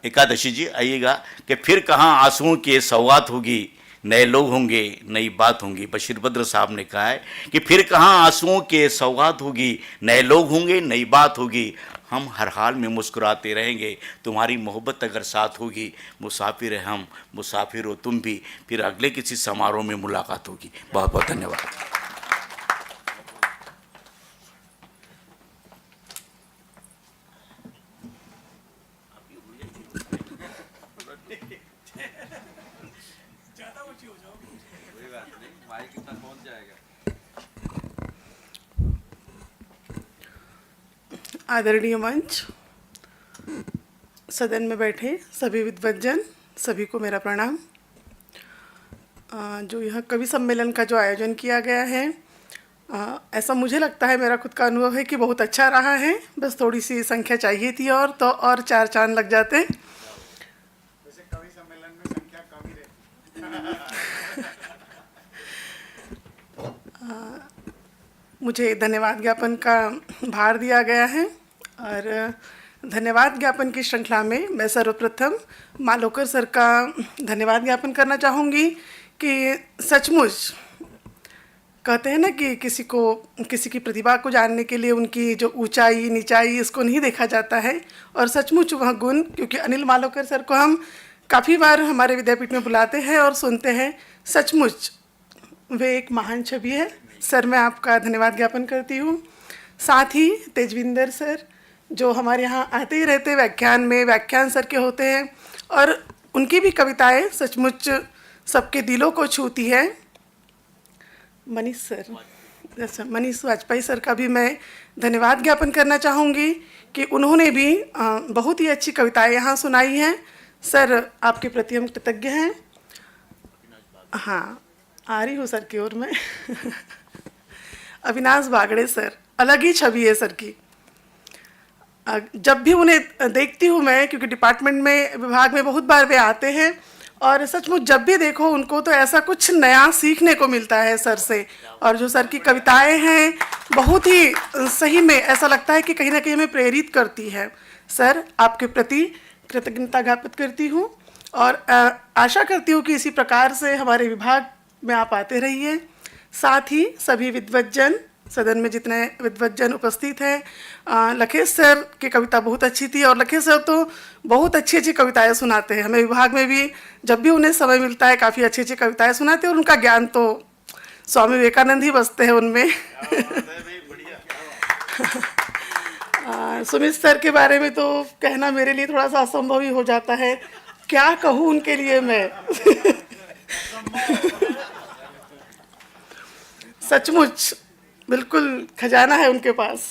एकादशी जी आइएगा, कि फिर कहाँ आंसुओं की सौगात होगी, नए लोग होंगे, नई बात होंगी। बशीर बद्र साहब ने कहा है कि फिर कहाँ आंसुओं के सौगात होगी, नए लोग होंगे, नई बात होगी। हम हर हाल में मुस्कुराते रहेंगे, तुम्हारी मोहब्बत अगर साथ होगी। मुसाफिर है हम, मुसाफिर हो तुम भी, फिर अगले किसी समारोह में मुलाकात होगी। बहुत बहुत धन्यवाद। आदरणीय मंच, सदन में बैठे सभी विद्वज्जन, सभी को मेरा प्रणाम। जो यह कवि सम्मेलन का जो आयोजन किया गया है, ऐसा मुझे लगता है, मेरा खुद का अनुभव है कि बहुत अच्छा रहा है। बस थोड़ी सी संख्या चाहिए थी और तो और 4 चांद लग जाते। वैसे कवि सम्मेलन में संख्या कम ही रहती। मुझे धन्यवाद ज्ञापन का भार दिया गया है और धन्यवाद ज्ञापन की श्रृंखला में मैं सर्वप्रथम मालोकर सर का धन्यवाद ज्ञापन करना चाहूँगी कि सचमुच कहते हैं ना कि किसी की प्रतिभा को जानने के लिए उनकी जो ऊंचाई नीचाई इसको नहीं देखा जाता है, और सचमुच वह गुण, क्योंकि अनिल मालोकर सर को हम काफ़ी बार हमारे विद्यापीठ में बुलाते हैं और सुनते हैं, सचमुच वे एक महान छवि है। सर, मैं आपका धन्यवाद ज्ञापन करती हूँ। साथ ही तेजविंदर सर जो हमारे यहाँ आते ही रहते व्याख्यान में, व्याख्यान सर के होते हैं, और उनकी भी कविताएं सचमुच सबके दिलों को छूती है। मनीष सर, अच्छा, मनीष वाजपेयी सर का भी मैं धन्यवाद ज्ञापन करना चाहूँगी कि उन्होंने भी बहुत ही अच्छी कविताएं यहाँ सुनाई हैं। सर, आपके प्रति हम कृतज्ञ हैं। हाँ, आ रही हूँ सर की ओर में। अविनाश बागड़े सर, अलग ही छवि है सर की। जब भी उन्हें देखती हूँ मैं, क्योंकि डिपार्टमेंट में, विभाग में बहुत बार वे आते हैं, और सचमुच जब भी देखो उनको तो ऐसा कुछ नया सीखने को मिलता है सर से। और जो सर की कविताएं हैं बहुत ही सही में ऐसा लगता है कि कहीं ना कहीं हमें प्रेरित करती है। सर, आपके प्रति कृतज्ञता ज्ञापित करती हूँ और आशा करती हूँ कि इसी प्रकार से हमारे विभाग में आप आते रहिए। साथ ही सभी विद्वज्जन, सदन में जितने विद्वज्जन उपस्थित हैं, लखेश सर की कविता बहुत अच्छी थी, और लखेश सर तो बहुत अच्छी अच्छी कविताएं सुनाते हैं। हमें विभाग में भी जब भी उन्हें समय मिलता है काफ़ी अच्छी अच्छी कविताएं सुनाते हैं, और उनका ज्ञान तो स्वामी विवेकानंद ही बसते हैं उनमें। सुमित सर के बारे में तो कहना मेरे लिए थोड़ा सा असंभव ही हो जाता है, क्या कहूँ उनके लिए मैं। सचमुच बिल्कुल खजाना है उनके पास,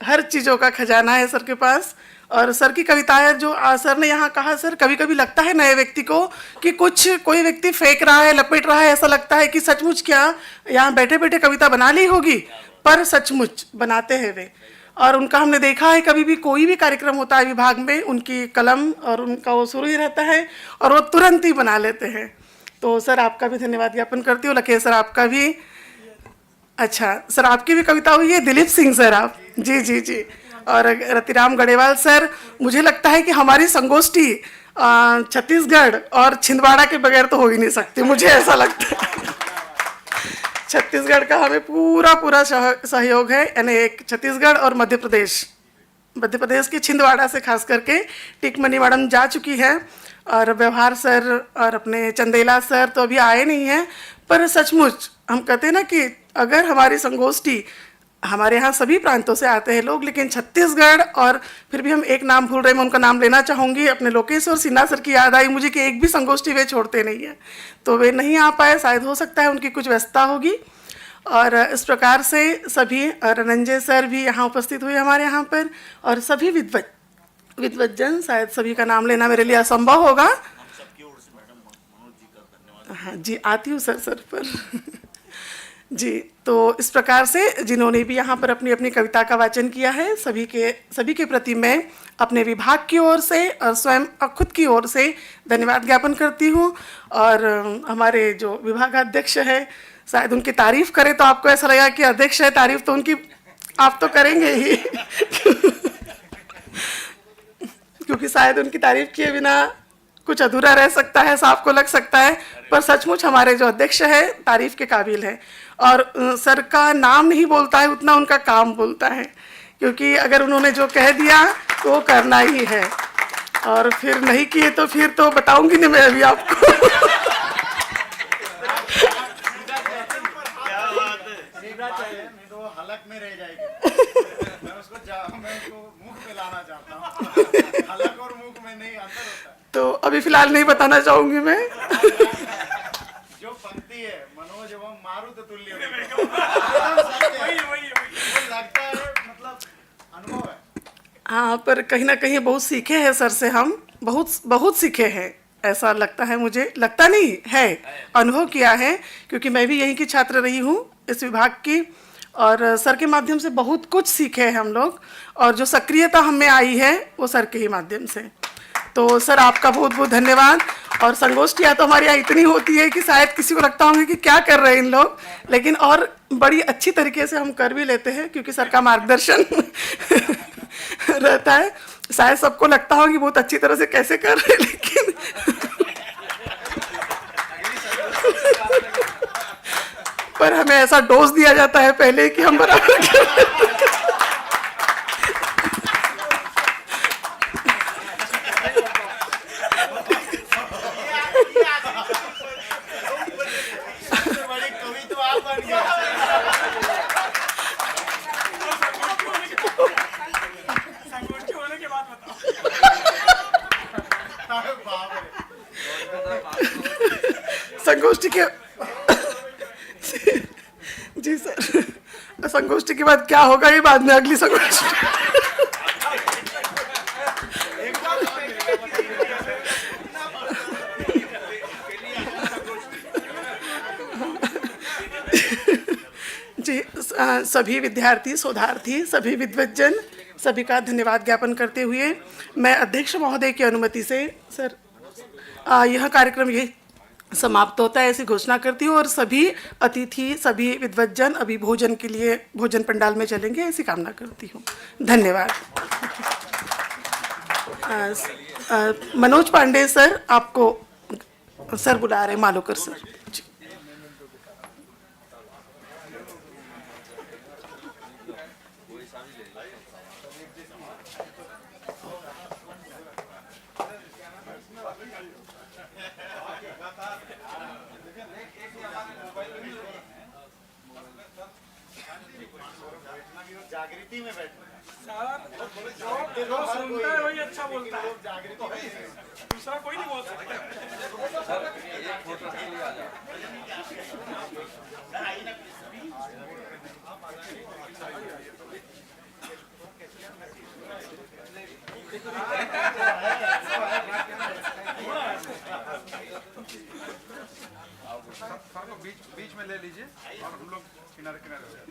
हर चीज़ों का खजाना है सर के पास। और सर की कविताएं जो सर ने यहाँ कहा, सर कभी कभी लगता है नए व्यक्ति को कि कोई व्यक्ति फेंक रहा है, लपेट रहा है, ऐसा लगता है कि सचमुच क्या यहाँ बैठे बैठे कविता बना ली होगी, पर सचमुच बनाते हैं वे। और उनका हमने देखा है, कभी भी कोई भी कार्यक्रम होता है विभाग में, उनकी कलम और उनका वो शुरू ही रहता है और वो तुरंत ही बना लेते हैं। तो सर, आपका भी धन्यवाद ज्ञापन करती हूँ। लखेश सर, आपका भी। अच्छा सर, आपकी भी कविता हुई है। दिलीप सिंह सर, आप जी जी जी। और रतिराम गढ़ेवाल सर, मुझे लगता है कि हमारी संगोष्ठी छत्तीसगढ़ और छिंदवाड़ा के बगैर तो हो ही नहीं सकती, मुझे ऐसा लगता है। छत्तीसगढ़ का हमें पूरा सहयोग है, यानी एक छत्तीसगढ़ और मध्य प्रदेश के छिंदवाड़ा से खास करके टिकमनी मैडम जा चुकी है, और व्यवहार सर और अपने चंदेला सर तो अभी आए नहीं हैं। पर सचमुच हम कहते हैं ना कि अगर हमारी संगोष्ठी, हमारे यहाँ सभी प्रांतों से आते हैं लोग, लेकिन छत्तीसगढ़, और फिर भी हम एक नाम भूल रहे हैं, मैं उनका नाम लेना चाहूँगी, अपने लोकेश्वर सिन्हा सर की याद आई मुझे कि एक भी संगोष्ठी वे छोड़ते नहीं हैं, तो वे नहीं आ पाए, शायद हो सकता है उनकी कुछ व्यस्तता होगी। और इस प्रकार से सभी, रनंजय सर भी यहाँ उपस्थित हुए हमारे यहाँ पर, और सभी विद्वज्जन, शायद सभी का नाम लेना मेरे लिए असंभव होगा। हाँ जी, आती हूँ सर पर। जी, तो इस प्रकार से जिन्होंने भी यहाँ पर अपनी अपनी कविता का वाचन किया है, सभी के प्रति मैं अपने विभाग की ओर से और स्वयं खुद की ओर से धन्यवाद ज्ञापन करती हूँ। और हमारे जो विभागाध्यक्ष है, शायद उनकी तारीफ करें तो आपको ऐसा लगेगा कि अध्यक्ष है, तारीफ तो उनकी आप तो करेंगे ही। क्योंकि शायद उनकी तारीफ किए बिना कुछ अधूरा रह सकता है, ऐसा आपको लग सकता है, पर सचमुच हमारे जो अध्यक्ष है तारीफ के काबिल है। और सर का नाम नहीं बोलता है उतना उनका काम बोलता है, क्योंकि अगर उन्होंने जो कह दिया तो वो करना ही है, और फिर नहीं किए तो फिर तो बताऊंगी नहीं मैं अभी आपको। हलक में रह जाएगी। मैं उसको मुख में लाना चाहता हूँ। हलक और मुख में नहीं अंतर होता है। तो अभी फिलहाल नहीं बताना चाहूंगी मैं। जो पंक्ति है, मनोज एवं मारुत तुल्य, लगता है, मतलब अनुभव है। हाँ, पर कहीं ना कहीं बहुत सीखे हैं सर से, हम बहुत बहुत सीखे हैं, ऐसा लगता है मुझे, लगता नहीं है, अनुभव किया है, क्योंकि मैं भी यहीं की छात्र रही हूँ इस विभाग की, और सर के माध्यम से बहुत कुछ सीखे हैं हम लोग, और जो सक्रियता हमें आई है वो सर के ही माध्यम से। तो सर आपका बहुत बहुत धन्यवाद। और संगोष्ठियाँ तो हमारे यहाँ इतनी होती है कि शायद किसी को लगता होगा कि क्या कर रहे हैं इन लोग, लेकिन और बड़ी अच्छी तरीके से हम कर भी लेते हैं, क्योंकि सर का मार्गदर्शन रहता है। शायद सबको लगता हो कि बहुत अच्छी तरह से कैसे कर रहे हैं, लेकिन पर हमें ऐसा डोज दिया जाता है पहले कि हम बराबर कर। संगोष्ठी के जी सर, संगोष्ठी के बाद क्या होगा ये बाद में, अगली संगोष्ठी। जी सभी विद्यार्थी, शोधार्थी, सभी विद्वज्जन, सभी का धन्यवाद ज्ञापन करते हुए मैं अध्यक्ष महोदय की अनुमति से सर यह कार्यक्रम ये समाप्त होता है ऐसी घोषणा करती हूँ, और सभी अतिथि, सभी विद्वज्जन अभी भोजन के लिए भोजन पंडाल में चलेंगे ऐसी कामना करती हूँ। धन्यवाद। मनोज पांडे सर, आपको सर बुला रहे हैं, मालोकर सर। जी। जागृति में बैठ जो सुनता है वही अच्छा बोलता है, दूसरा कोई नहीं बोल सकता। बीच में ले लीजिए और हम लोग किनारे किनारे हो जाए।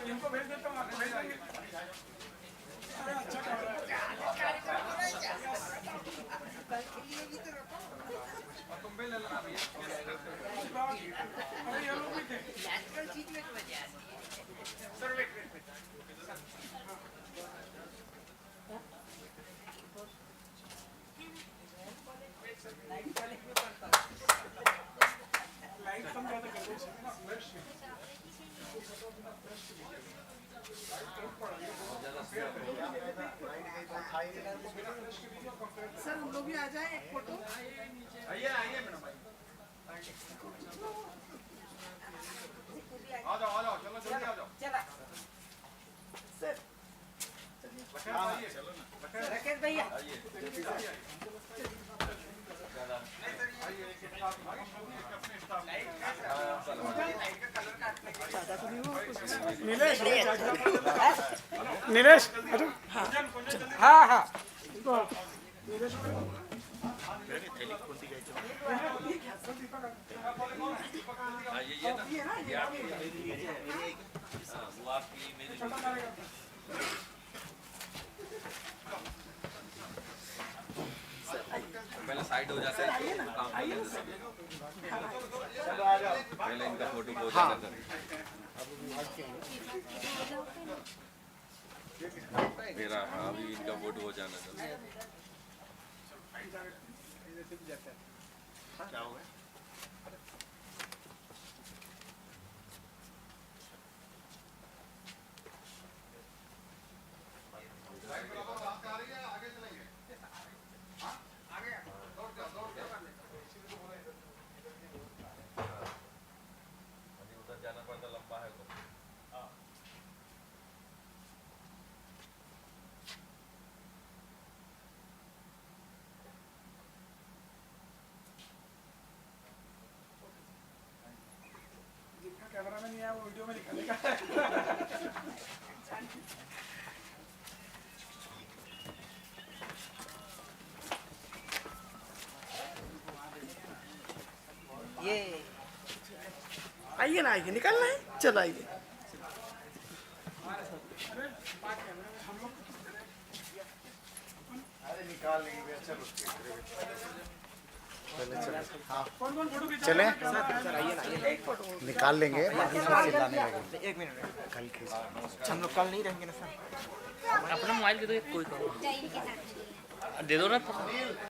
इनको भेज देता हूँ, भेज देंगे। तुम भी ले लेना भैया। अभी ये लोग भी थे। Sir wait wait wait. Sir हम लोग भी आ जाए एक फोटो। आइए आइए मैडम आइए। आ जाओ चलो जल्दी आ जाओ। चला सर, राकेश भैया नीलेश, नीलेश, हाँ हाँ पहले साइड हो जाते हैं तो काम कर लेते हैं। पहले इनका फोटो हो जाता है। मेरा अभी इनका फोटो हो जाना था। क्या हुआ? आइए ना, आइए, निकलना है, चलो आइए। चले निकाल लेंगे। एक मिनट कल खींच हम लोग कल नहीं रहेंगे ना सर। अपना मोबाइल दे दो, कोई दे दो ना।